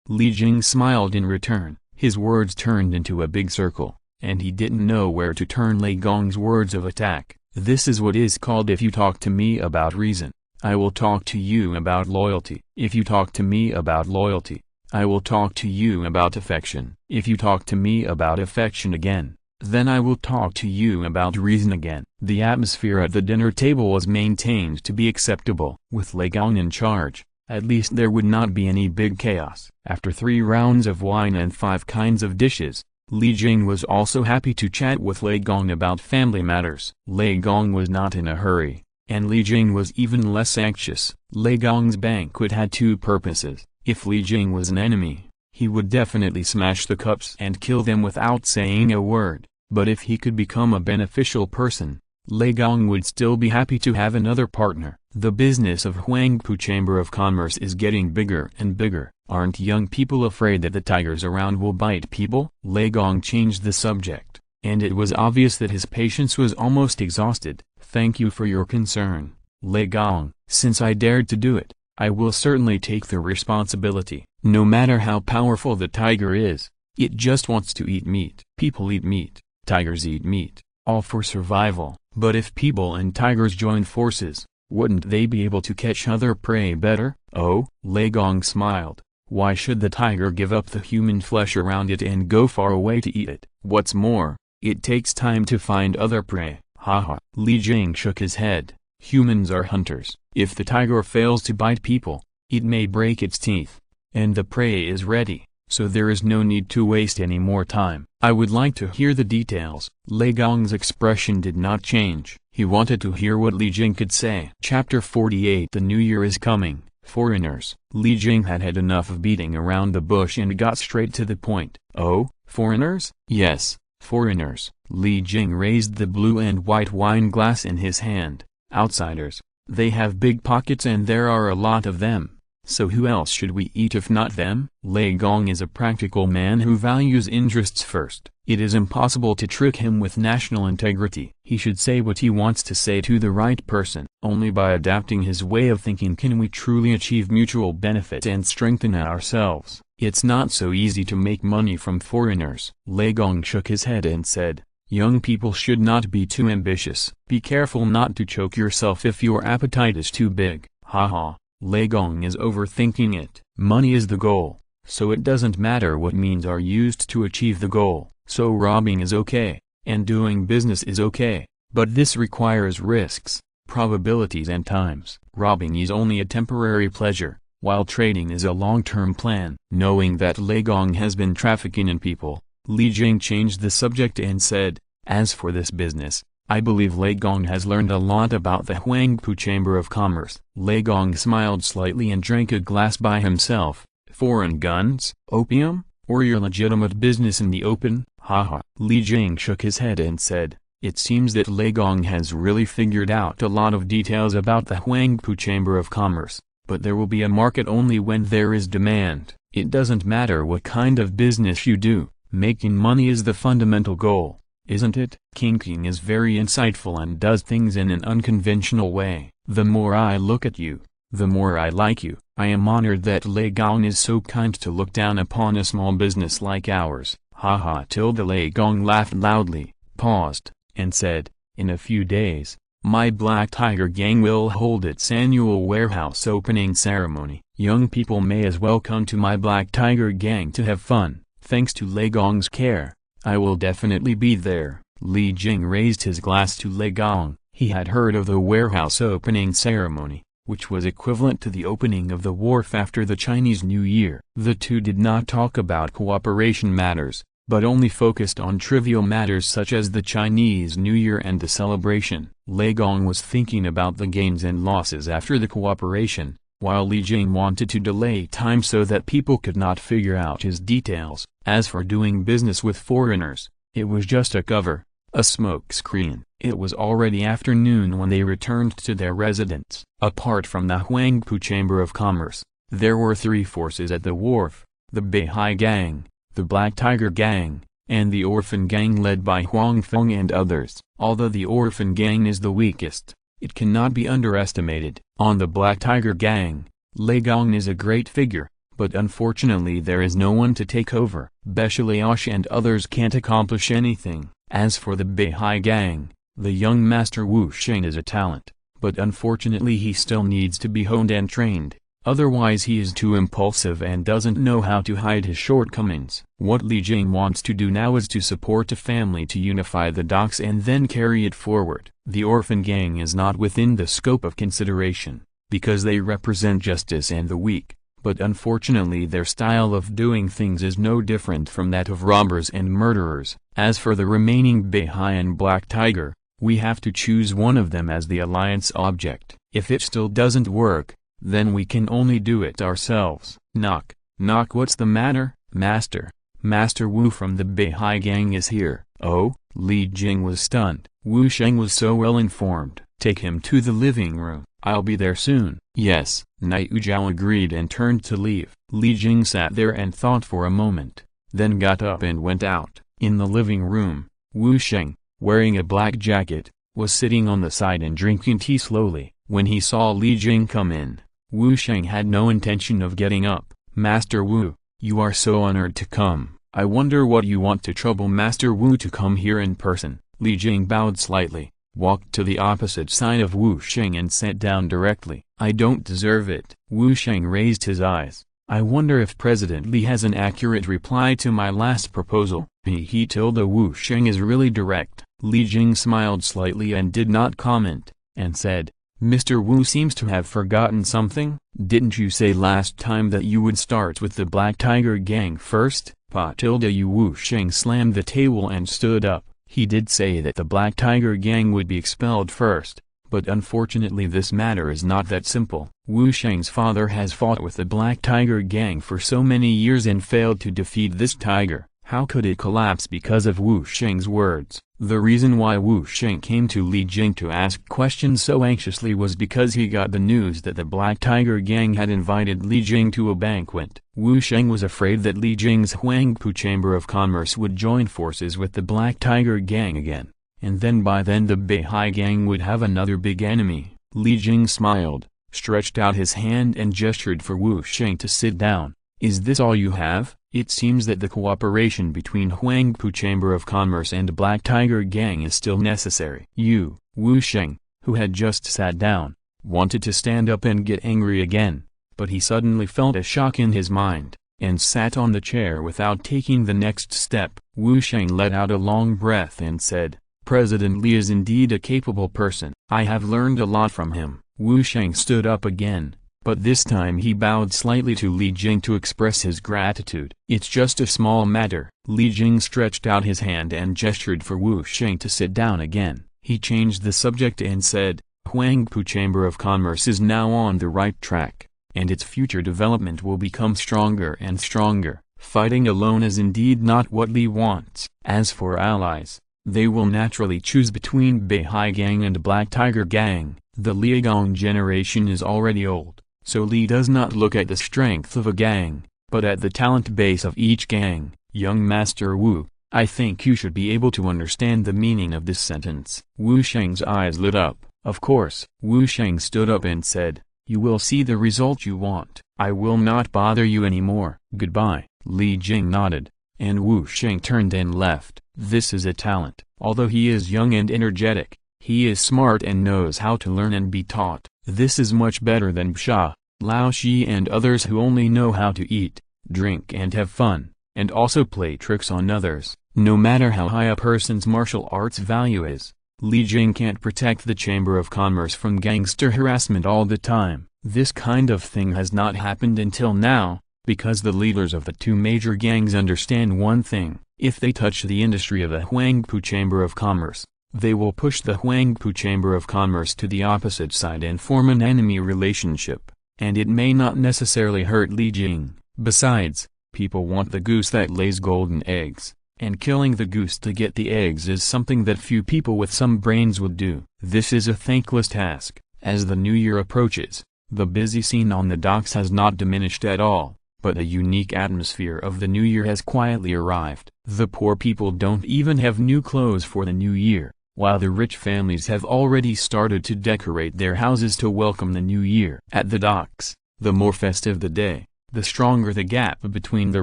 Li Jing smiled in return. His words turned into a big circle, and he didn't know where to turn Lei Gong's words of attack. This is what is called if you talk to me about reason, I will talk to you about loyalty. If you talk to me about loyalty, I will talk to you about affection. If you talk to me about affection again, then I will talk to you about reason again. The atmosphere at the dinner table was maintained to be acceptable. With Lei Gong in charge, at least there would not be any big chaos. After 3 rounds of wine and 5 kinds of dishes, Li Jing was also happy to chat with Lei Gong about family matters. Lei Gong was not in a hurry, and Li Jing was even less anxious. Lei Gong's banquet had 2 purposes. If Li Jing was an enemy, he would definitely smash the cups and kill them without saying a word. But if he could become a beneficial person, Lei Gong would still be happy to have another partner. The business of Huangpu Chamber of Commerce is getting bigger and bigger. Aren't young people afraid that the tigers around will bite people? Lei Gong changed the subject, and it was obvious that his patience was almost exhausted. Thank you for your concern, Lei Gong. Since I dared to do it, I will certainly take the responsibility. No matter how powerful the tiger is, it just wants to eat meat. People eat meat, tigers eat meat, all for survival. But if people and tigers join forces, wouldn't they be able to catch other prey better? Oh, Lei Gong smiled. Why should the tiger give up the human flesh around it and go far away to eat it? What's more, it takes time to find other prey. Haha. Li Jing shook his head. Humans are hunters. If the tiger fails to bite people, it may break its teeth, and the prey is ready, so there is no need to waste any more time. I would like to hear the details. Lei Gong's expression did not change. He wanted to hear what Li Jing could say. Chapter 48. The New Year is coming. Foreigners. Li Jing had had enough of beating around the bush and got straight to the point. Oh, foreigners? Yes, foreigners. Li Jing raised the blue and white wine glass in his hand. Outsiders. They have big pockets and there are a lot of them. So who else should we eat if not them? Lei Gong is a practical man who values interests first. It is impossible to trick him with national integrity. He should say what he wants to say to the right person. Only by adapting his way of thinking can we truly achieve mutual benefit and strengthen ourselves. It's not so easy to make money from foreigners. Lei Gong shook his head and said, young people should not be too ambitious. Be careful not to choke yourself if your appetite is too big. Haha. Lei Gong is overthinking it. Money is the goal, so it doesn't matter what means are used to achieve the goal. So robbing is okay, and doing business is okay, but this requires risks, probabilities and times. Robbing is only a temporary pleasure, while trading is a long-term plan. Knowing that Lei Gong has been trafficking in people, Li Jing changed the subject and said, as for this business, I believe Lei Gong has learned a lot about the Huangpu Chamber of Commerce. Lei Gong smiled slightly and drank a glass by himself, Foreign guns, opium, or your legitimate business in the open? Haha. Li Jing shook his head and said, "It seems that Lei Gong has really figured out a lot of details about the Huangpu Chamber of Commerce, but there will be a market only when there is demand. It doesn't matter what kind of business you do, making money is the fundamental goal, isn't it?" King is very insightful and does things in an unconventional way. The more I look at you, the more I like you. I am honored that Lei Gong is so kind to look down upon a small business like ours. Haha. Lei Gong laughed loudly, paused, and said, "In a few days, my Black Tiger Gang will hold its annual warehouse opening ceremony. Young people may as well come to my Black Tiger Gang to have fun. Thanks to Lei Gong's care, I will definitely be there." Li Jing raised his glass to Lei Gong. He had heard of the warehouse opening ceremony, which was equivalent to the opening of the wharf after the Chinese New Year. The two did not talk about cooperation matters, but only focused on trivial matters such as the Chinese New Year and the celebration. Lei Gong was thinking about the gains and losses after the cooperation, while Li Jing wanted to delay time so that people could not figure out his details. As for doing business with foreigners, it was just a cover, a smokescreen. It was already afternoon when they returned to their residence. Apart from the Huangpu Chamber of Commerce, there were three forces at the wharf: the Beihai Gang, the Black Tiger Gang, and the Orphan Gang led by Huang Feng and others. Although the Orphan Gang is the weakest, it cannot be underestimated. On the Black Tiger Gang, Lei Gong is a great figure, but unfortunately there is no one to take over. Beshaliash and others can't accomplish anything. As for the Beihai Gang, the young master Wu Sheng is a talent, but unfortunately he still needs to be honed and trained, otherwise he is too impulsive and doesn't know how to hide his shortcomings. What Li Jing wants to do now is to support a family to unify the docks and then carry it forward. The Orphan Gang is not within the scope of consideration, because they represent justice and the weak, but unfortunately their style of doing things is no different from that of robbers and murderers. As for the remaining Beihai and Black Tiger, we have to choose one of them as the alliance object. If it still doesn't work, then we can only do it ourselves. Knock, knock. What's the matter? Master Wu from the Beihai Gang is here. Oh? Li Jing was stunned. Wu Sheng was so well informed. Take him to the living room. I'll be there soon. Yes. Nai Zhao agreed and turned to leave. Li Jing sat there and thought for a moment, then got up and went out. In the living room, Wu Sheng, wearing a black jacket, was sitting on the side and drinking tea slowly. When he saw Li Jing come in, Wu Sheng had no intention of getting up. Master Wu, you are so honored to come. I wonder what you want to trouble Master Wu to come here in person. Li Jing bowed slightly, walked to the opposite side of Wu Sheng and sat down directly. I don't deserve it. Wu Sheng raised his eyes. I wonder if President Li has an accurate reply to my last proposal. Wu Sheng is really direct. Li Jing smiled slightly and did not comment, and said, Mr. Wu seems to have forgotten something. Didn't you say last time that you would start with the Black Tiger Gang first? Wu Sheng slammed the table and stood up. He did say that the Black Tiger Gang would be expelled first, but unfortunately this matter is not that simple. Wu Sheng's father has fought with the Black Tiger Gang for so many years and failed to defeat this tiger. How could it collapse because of Wu Sheng's words? The reason why Wu Sheng came to Li Jing to ask questions so anxiously was because he got the news that the Black Tiger Gang had invited Li Jing to a banquet. Wu Sheng was afraid that Li Jing's Huangpu Chamber of Commerce would join forces with the Black Tiger Gang again, and then by then the Beihai Gang would have another big enemy. Li Jing smiled, stretched out his hand and gestured for Wu Sheng to sit down. Is this all you have? It seems that the cooperation between Huangpu Chamber of Commerce and Black Tiger Gang is still necessary. Wu Sheng, who had just sat down, wanted to stand up and get angry again, but he suddenly felt a shock in his mind, and sat on the chair without taking the next step. Wu Sheng let out a long breath and said, President Li is indeed a capable person. I have learned a lot from him. Wu Sheng stood up again, but this time he bowed slightly to Li Jing to express his gratitude. It's just a small matter. Li Jing stretched out his hand and gestured for Wu Sheng to sit down again. He changed the subject and said, Huangpu Chamber of Commerce is now on the right track. and its future development will become stronger and stronger. Fighting alone is indeed not what Li wants. As for allies, they will naturally choose between Beihai Gang and Black Tiger Gang. The Liagong generation is already old, so Li does not look at the strength of a gang, but at the talent base of each gang. Young Master Wu, I think you should be able to understand the meaning of this sentence. Wu Sheng's eyes lit up. Of course. Wu Sheng stood up and said, "You will see the result you want. I will not bother you anymore. Goodbye." Li Jing nodded, and Wu Sheng turned and left. This is a talent. Although he is young and energetic, he is smart and knows how to learn and be taught. This is much better than Bsha, Lao Shi and others who only know how to eat, drink and have fun, and also play tricks on others. No matter how high a person's martial arts value is, Li Jing can't protect the Chamber of Commerce from gangster harassment all the time. This kind of thing has not happened until now, because the leaders of the two major gangs understand one thing: if they touch the industry of the Huangpu Chamber of Commerce, they will push the Huangpu Chamber of Commerce to the opposite side and form an enemy relationship, and it may not necessarily hurt Li Jing. Besides, people want the goose that lays golden eggs, and killing the goose to get the eggs is something that few people with some brains would do. This is a thankless task. As the new year approaches, the busy scene on the docks has not diminished at all, but a unique atmosphere of the new year has quietly arrived. The poor people don't even have new clothes for the new year, while the rich families have already started to decorate their houses to welcome the new year. At the docks, the more festive the day, the stronger the gap between the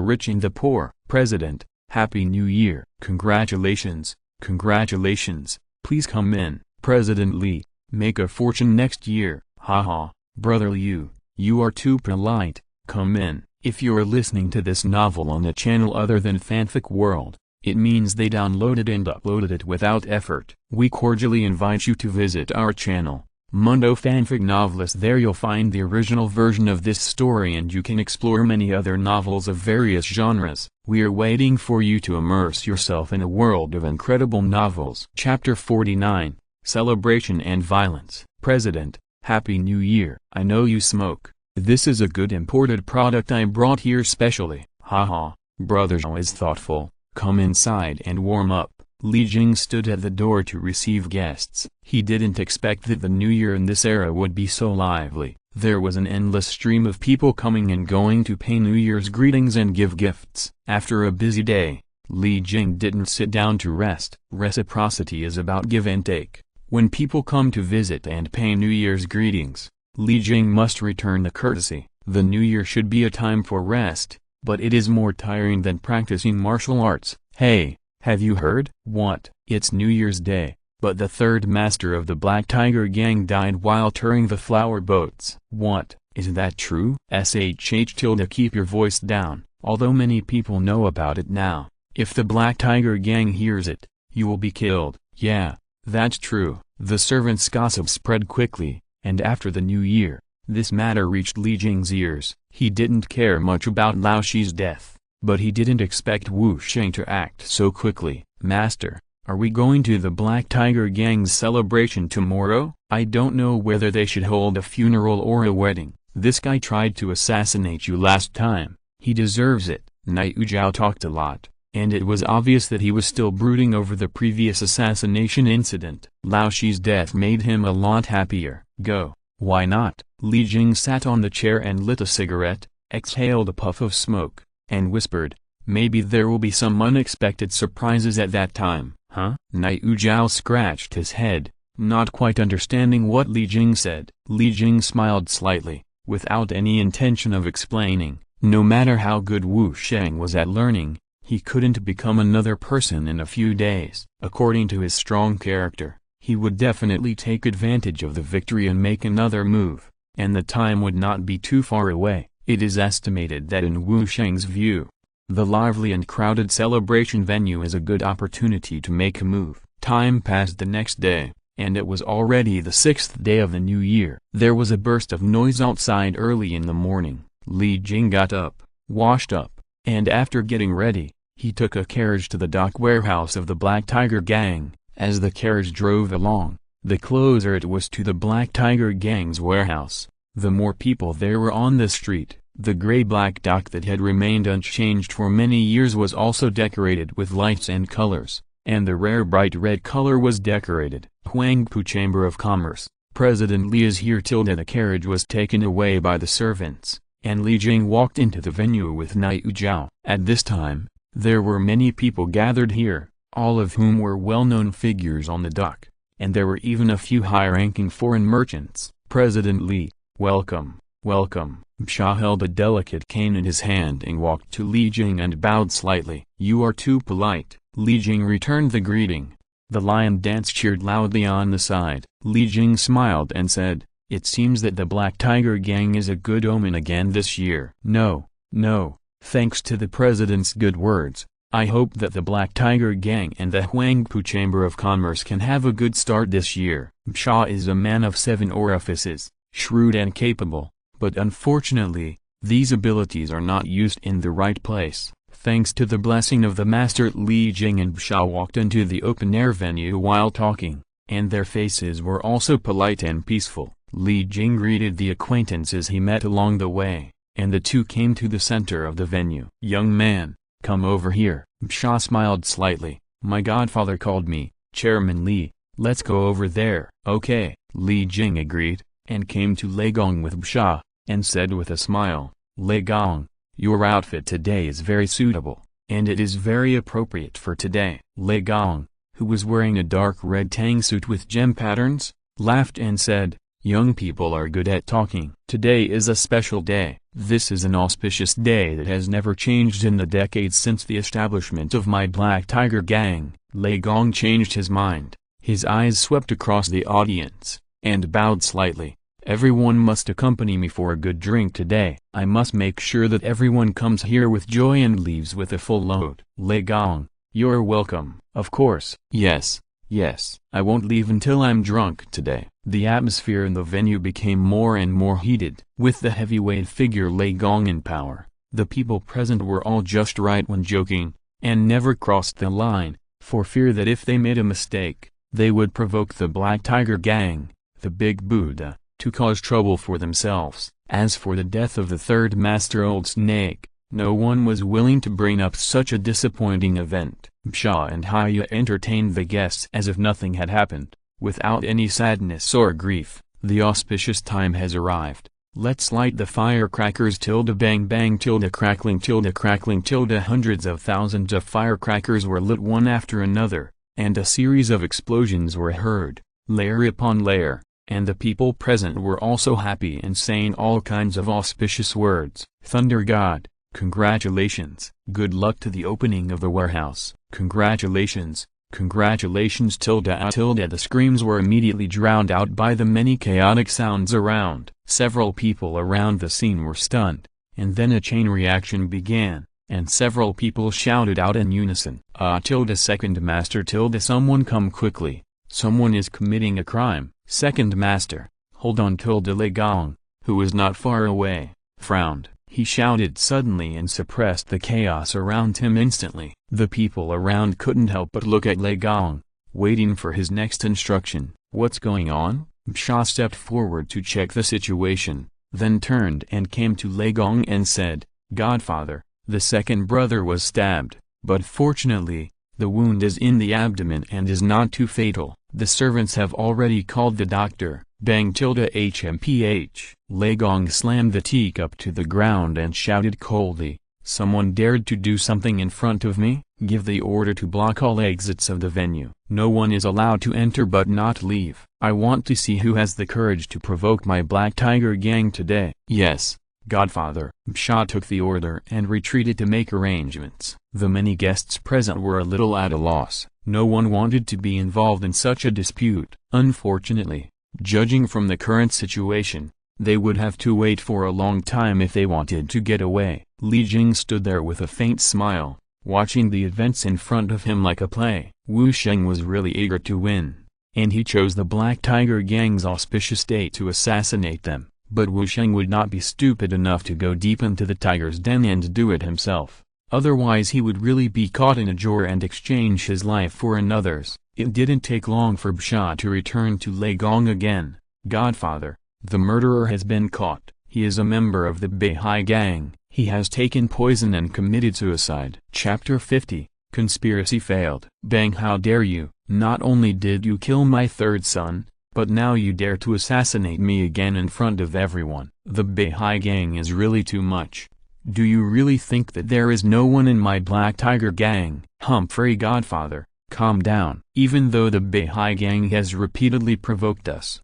rich and the poor. President, Happy New Year. Congratulations, congratulations, please come in. President Li, make a fortune next year. Haha, brother Liu, you are too polite, come in. If you're listening to this novel on a channel other than Fanfic World, it means they downloaded and uploaded it without effort. We cordially invite you to visit our channel, Mundo Fanfic Novelist. There you'll find the original version of this story and you can explore many other novels of various genres. We are waiting for you to immerse yourself in a world of incredible novels. Chapter 49, Celebration and Violence. President, Happy New Year. I know you smoke. This is a good imported product I brought here specially. Haha, brother Zhao is thoughtful. Come inside and warm up. Li Jing stood at the door to receive guests. He didn't expect that the new year in this era would be so lively. There was an endless stream of people coming and going to pay New Year's greetings and give gifts. After a busy day, Li Jing didn't sit down to rest. Reciprocity is about give and take. When people come to visit and pay New Year's greetings, Li Jing must return the courtesy. The new year should be a time for rest, but it is more tiring than practicing martial arts. Hey, have you heard? What? It's New Year's Day, but the third master of the Black Tiger Gang died while touring the flower boats. What? Is that true? Keep your voice down. Although many people know about it now, if the Black Tiger Gang hears it, you will be killed. Yeah, that's true. The servants' gossip spread quickly, and after the new year, this matter reached Li Jing's ears. He didn't care much about Lao Shi's death, but he didn't expect Wu Sheng to act so quickly. Master, are we going to the Black Tiger Gang's celebration tomorrow? I don't know whether they should hold a funeral or a wedding. This guy tried to assassinate you last time. He deserves it. Night Zhao talked a lot, and it was obvious that he was still brooding over the previous assassination incident. Lao Shi's death made him a lot happier. Go. Why not? Li Jing sat on the chair and lit a cigarette, exhaled a puff of smoke, and whispered, maybe there will be some unexpected surprises at that time. Huh? Night Zhao scratched his head, not quite understanding what Li Jing said. Li Jing smiled slightly, without any intention of explaining. No matter how good Wu Sheng was at learning, he couldn't become another person in a few days. According to his strong character, he would definitely take advantage of the victory and make another move, and the time would not be too far away. It is estimated that in Wu Sheng's view, the lively and crowded celebration venue is a good opportunity to make a move. Time passed the next day, and it was already the 6th day of the new year. There was a burst of noise outside early in the morning. Li Jing got up, washed up, and after getting ready, he took a carriage to the dock warehouse of the Black Tiger Gang. As the carriage drove along, the closer it was to the Black Tiger Gang's warehouse, The more people there were on the street, the gray-black dock that had remained unchanged for many years was also decorated with lights and colors, and the rare bright red color was decorated. Huangpu Chamber of Commerce, President Li is here. The carriage was taken away by the servants, and Li Jing walked into the venue with Niu Zhao. At this time, there were many people gathered here, all of whom were well-known figures on the dock, and there were even a few high-ranking foreign merchants. President Li, welcome, welcome. Bsha held a delicate cane in his hand and walked to Li Jing and bowed slightly. You are too polite. Li Jing returned the greeting. The lion dance cheered loudly on the side. Li Jing smiled and said, it seems that the Black Tiger Gang is a good omen again this year. No, no, thanks to the president's good words, I hope that the Black Tiger Gang and the Huangpu Chamber of Commerce can have a good start this year. Bsha is a man of 7 orifices, shrewd and capable, but unfortunately, these abilities are not used in the right place. Thanks to the blessing of the master, Li Jing and Bsha walked into the open-air venue while talking, and their faces were also polite and peaceful. Li Jing greeted the acquaintances he met along the way, and the two came to the center of the venue. Young man, come over here. Bsha smiled slightly. My godfather called me, Chairman Li, let's go over there. Okay. Li Jing agreed, and came to Lei Gong with Bsha, and said with a smile, Lei Gong, your outfit today is very suitable, and it is very appropriate for today. Lei Gong, who was wearing a dark red tang suit with gem patterns, laughed and said, young people are good at talking. Today is a special day. This is an auspicious day that has never changed in the decades since the establishment of my Black Tiger Gang. Lei Gong changed his mind. His eyes swept across the audience, and bowed slightly. Everyone must accompany me for a good drink today. I must make sure that everyone comes here with joy and leaves with a full load. Lei Gong, you're welcome. Of course. Yes, yes. I won't leave until I'm drunk today. The atmosphere in the venue became more and more heated. With the heavyweight figure Lei Gong in power, the people present were all just right when joking, and never crossed the line, for fear that if they made a mistake, they would provoke the Black Tiger Gang, the Big Buddha, to cause trouble for themselves. As for the death of the third master Old Snake, no one was willing to bring up such a disappointing event. Bsha and Haya entertained the guests as if nothing had happened, without any sadness or grief. The auspicious time has arrived. Let's light the firecrackers. Bang bang crackling crackling. Hundreds of thousands of firecrackers were lit one after another, and a series of explosions were heard, layer upon layer. And the people present were also happy and saying all kinds of auspicious words. Thunder God, congratulations. Good luck to the opening of the warehouse. Congratulations, congratulations. The screams were immediately drowned out by the many chaotic sounds around. Several people around the scene were stunned, and then a chain reaction began, and several people shouted out in unison. Second master. Someone come quickly. Someone is committing a crime. Second master, hold on. Lei Gong, who was not far away, frowned. He shouted suddenly and suppressed the chaos around him instantly. The people around couldn't help but look at Lei Gong, waiting for his next instruction. What's going on? Bsha stepped forward to check the situation, then turned and came to Lei Gong and said, Godfather, the second brother was stabbed, but fortunately, the wound is in the abdomen and is not too fatal. The servants have already called the doctor. Bang HMPH. Lei Gong slammed the teacup to the ground and shouted coldly, someone dared to do something in front of me? Give the order to block all exits of the venue. No one is allowed to enter but not leave. I want to see who has the courage to provoke my Black Tiger Gang today. Yes, Godfather. Bsha took the order and retreated to make arrangements. The many guests present were a little at a loss. No one wanted to be involved in such a dispute. Unfortunately, judging from the current situation, they would have to wait for a long time if they wanted to get away. Li Jing stood there with a faint smile, watching the events in front of him like a play. Wu Sheng was really eager to win, and he chose the Black Tiger Gang's auspicious day to assassinate them. But Wu Sheng would not be stupid enough to go deep into the tiger's den and do it himself. Otherwise he would really be caught in a jar and exchange his life for another's. It didn't take long for Bsha to return to Lei Gong again. Godfather, The murderer has been caught. He is a member of the Beihai gang. He has taken poison and committed suicide. Chapter 50. Conspiracy failed. Bang, how dare you! Not only did you kill my third son, but now you dare to assassinate me again in front of everyone. The Beihai gang is really too much. Do you really think that there is no one in my Black Tiger gang? Humphrey Godfather, calm down. Even though the Beihai gang has repeatedly provoked us,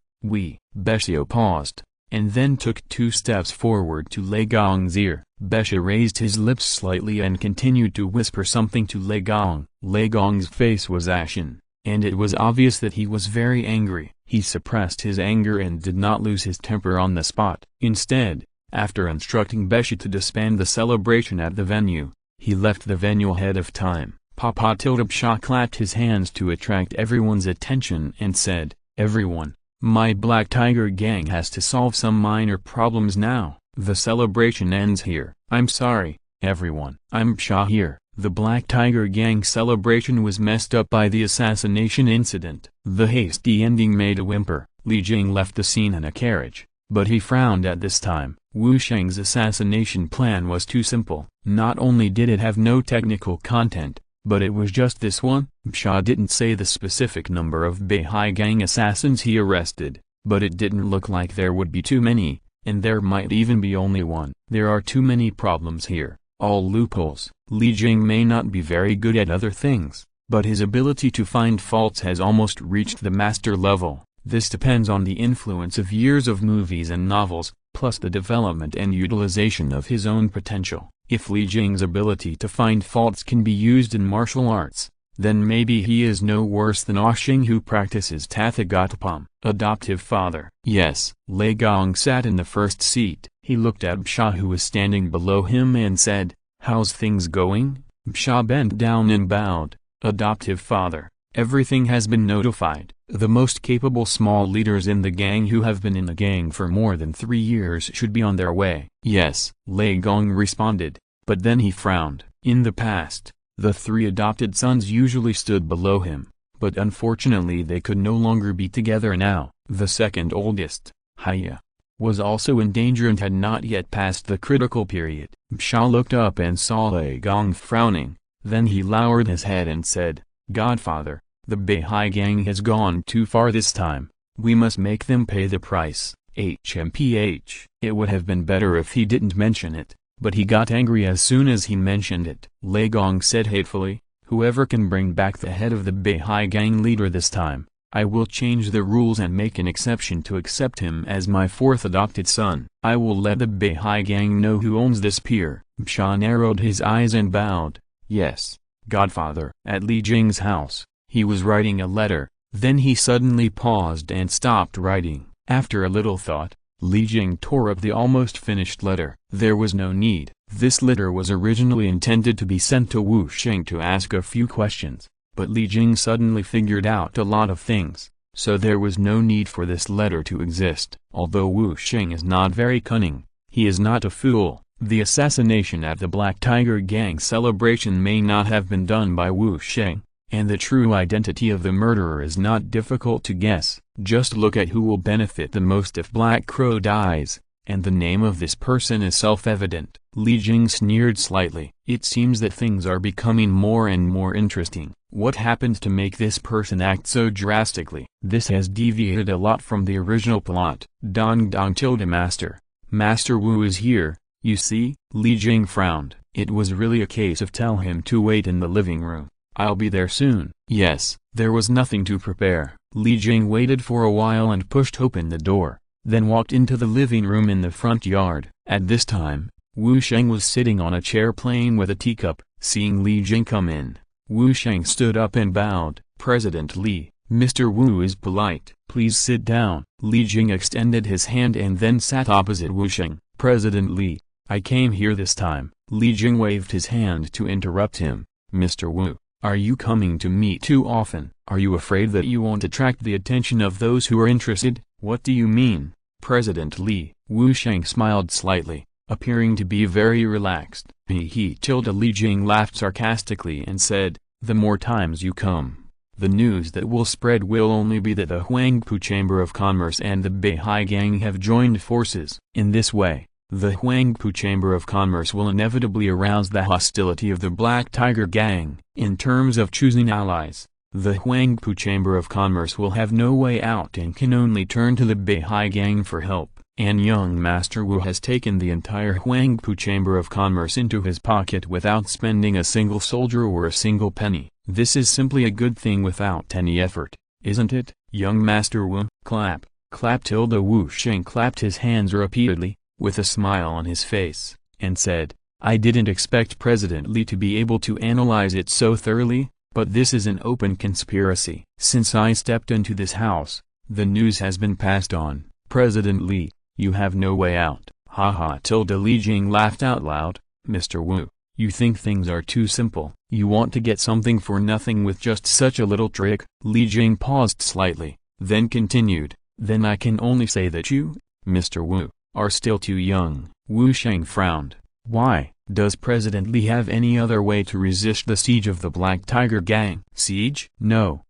Beshio paused, and then took 2 steps forward to Lei Gong's ear. Beshio raised his lips slightly and continued to whisper something to Lei Gong. Lei Gong's face was ashen, and it was obvious that he was very angry. He suppressed his anger and did not lose his temper on the spot. Instead, after instructing Beshio to disband the celebration at the venue, he left the venue ahead of time. Papa Beshio clapped his hands to attract everyone's attention and said, "Everyone, my Black Tiger gang has to solve some minor problems now. The celebration ends here. I'm sorry, everyone. I'm Beshio here." The Black Tiger gang celebration was messed up by the assassination incident. The hasty ending made a whimper. Li Jing left the scene in a carriage, but he frowned at this time. Wu Sheng's assassination plan was too simple. Not only did it have no technical content, but it was just this one. Beshio didn't say the specific number of Beihai gang assassins he arrested, but it didn't look like there would be too many, and there might even be only one. There are too many problems here, all loopholes. Li Jing may not be very good at other things, but his ability to find faults has almost reached the master level. This depends on the influence of years of movies and novels, plus the development and utilization of his own potential. If Li Jing's ability to find faults can be used in martial arts, then maybe he is no worse than Oshing, who practices Tathagatapam. Adoptive father. Yes. Lei Gong sat in the first seat. He looked at Beshio, who was standing below him, and said, "How's things going?" Beshio bent down and bowed. Adoptive father, everything has been notified. The most capable small leaders in the gang who have been in the gang for more than 3 years should be on their way. Yes, Lei Gong responded, but then he frowned. In the past, the 3 adopted sons usually stood below him, but unfortunately they could no longer be together now. The second oldest, Haya, was also in danger and had not yet passed the critical period. Beshio looked up and saw Lei Gong frowning, then he lowered his head and said, "Godfather, the Beihai gang has gone too far this time. We must make them pay the price." HMPH. It would have been better if he didn't mention it, but he got angry as soon as he mentioned it. Lei Gong said hatefully, "Whoever can bring back the head of the Beihai gang leader this time, I will change the rules and make an exception to accept him as my 4th adopted son. I will let the Beihai gang know who owns this pier." Beshio narrowed his eyes and bowed. "Yes, Godfather." At Li Jing's house, he was writing a letter, then he suddenly paused and stopped writing. After a little thought, Li Jing tore up the almost finished letter. There was no need. This letter was originally intended to be sent to Wu Sheng to ask a few questions, but Li Jing suddenly figured out a lot of things, so there was no need for this letter to exist. Although Wu Sheng is not very cunning, he is not a fool. The assassination at the Black Tiger gang celebration may not have been done by Wu Sheng, and the true identity of the murderer is not difficult to guess. Just look at who will benefit the most if Black Crow dies, and the name of this person is self-evident. Li Jing sneered slightly. It seems that things are becoming more and more interesting. What happened to make this person act so drastically? This has deviated a lot from the original plot. Dong Dong tilde Master. Master Wu is here, you see? Li Jing frowned. It was really a case of tell him to wait in the living room. I'll be there soon. Yes, there was nothing to prepare. Li Jing waited for a while and pushed open the door, then walked into the living room in the front yard. At this time, Wu Sheng was sitting on a chair playing with a teacup. Seeing Li Jing come in, Wu Sheng stood up and bowed. "President Li, Mr. Wu is polite. Please sit down." Li Jing extended his hand and then sat opposite Wu Sheng. "President Li, I came here this time." Li Jing waved his hand to interrupt him. "Mr. Wu, are you coming to me too often? Are you afraid that you won't attract the attention of those who are interested?" "What do you mean, President Li?" Wu Sheng smiled slightly, appearing to be very relaxed. He tilde Li Jing laughed sarcastically and said, "The more times you come, The news that will spread will only be that the Huangpu Chamber of Commerce and the Beihai Gang have joined forces. In this way, the Huangpu Chamber of Commerce will inevitably arouse the hostility of the Black Tiger Gang. In terms of choosing allies, the Huangpu Chamber of Commerce will have no way out and can only turn to the Beihai Gang for help. And young Master Wu has taken the entire Huangpu Chamber of Commerce into his pocket without spending a single soldier or a single penny. This is simply a good thing without any effort, isn't it, young Master Wu? Clap, clap. Wu Sheng clapped his hands repeatedly, with a smile on his face, and said, I didn't expect President Li to be able to analyze it so thoroughly, but this is an open conspiracy. Since I stepped into this house, the news has been passed on. President Li, you have no way out. Haha. Li Jing laughed out loud. Mr. Wu, you think things are too simple. You want to get something for nothing with just such a little trick? Li Jing paused slightly, then continued, then I can only say that you, Mr. Wu, are still too young. Wu Sheng frowned. Why? Does President Li have any other way to resist the siege of the Black Tiger Gang? Siege? No,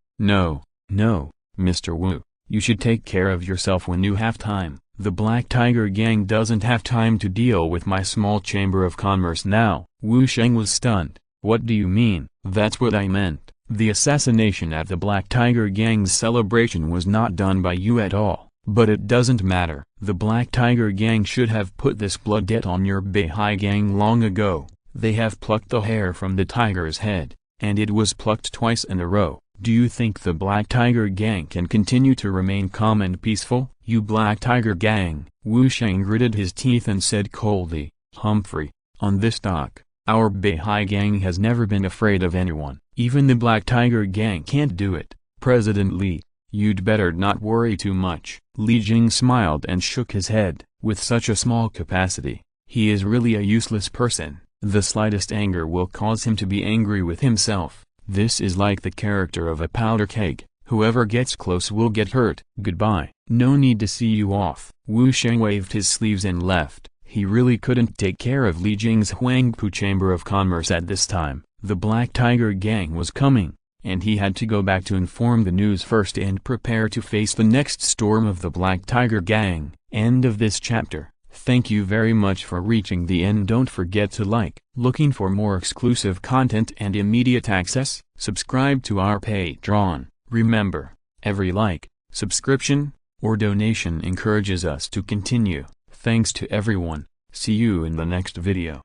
Mr. Wu, you should take care of yourself when you have time. The Black Tiger Gang doesn't have time to deal with my small chamber of commerce now. Wu Sheng was stunned. What do you mean? That's what I meant. The assassination at the Black Tiger Gang's celebration was not done by you at all. But it doesn't matter. The Black Tiger Gang should have put this blood debt on your Beihai Gang long ago. They have plucked the hair from the tiger's head, and it was plucked twice in a row. Do you think the Black Tiger Gang can continue to remain calm and peaceful? You Black Tiger Gang! Wu Sheng gritted his teeth and said coldly, Humphrey, on this dock, our Beihai Gang has never been afraid of anyone. Even the Black Tiger Gang can't do it. President Li, you'd better not worry too much. Li Jing smiled and shook his head. With such a small capacity, he is really a useless person. The slightest anger will cause him to be angry with himself. This is like the character of a powder keg. Whoever gets close will get hurt. Goodbye. No need to see you off. Wu Sheng waved his sleeves and left. He really couldn't take care of Li Jing's Huangpu Chamber of Commerce at this time. The Black Tiger Gang was coming, and he had to go back to inform the news first and prepare to face the next storm of the Black Tiger Gang. End of this chapter. Thank you very much for reaching the end. Don't forget to like. Looking for more exclusive content and immediate access? Subscribe to our Patreon. Remember, every like, subscription, or donation encourages us to continue. Thanks to everyone. See you in the next video.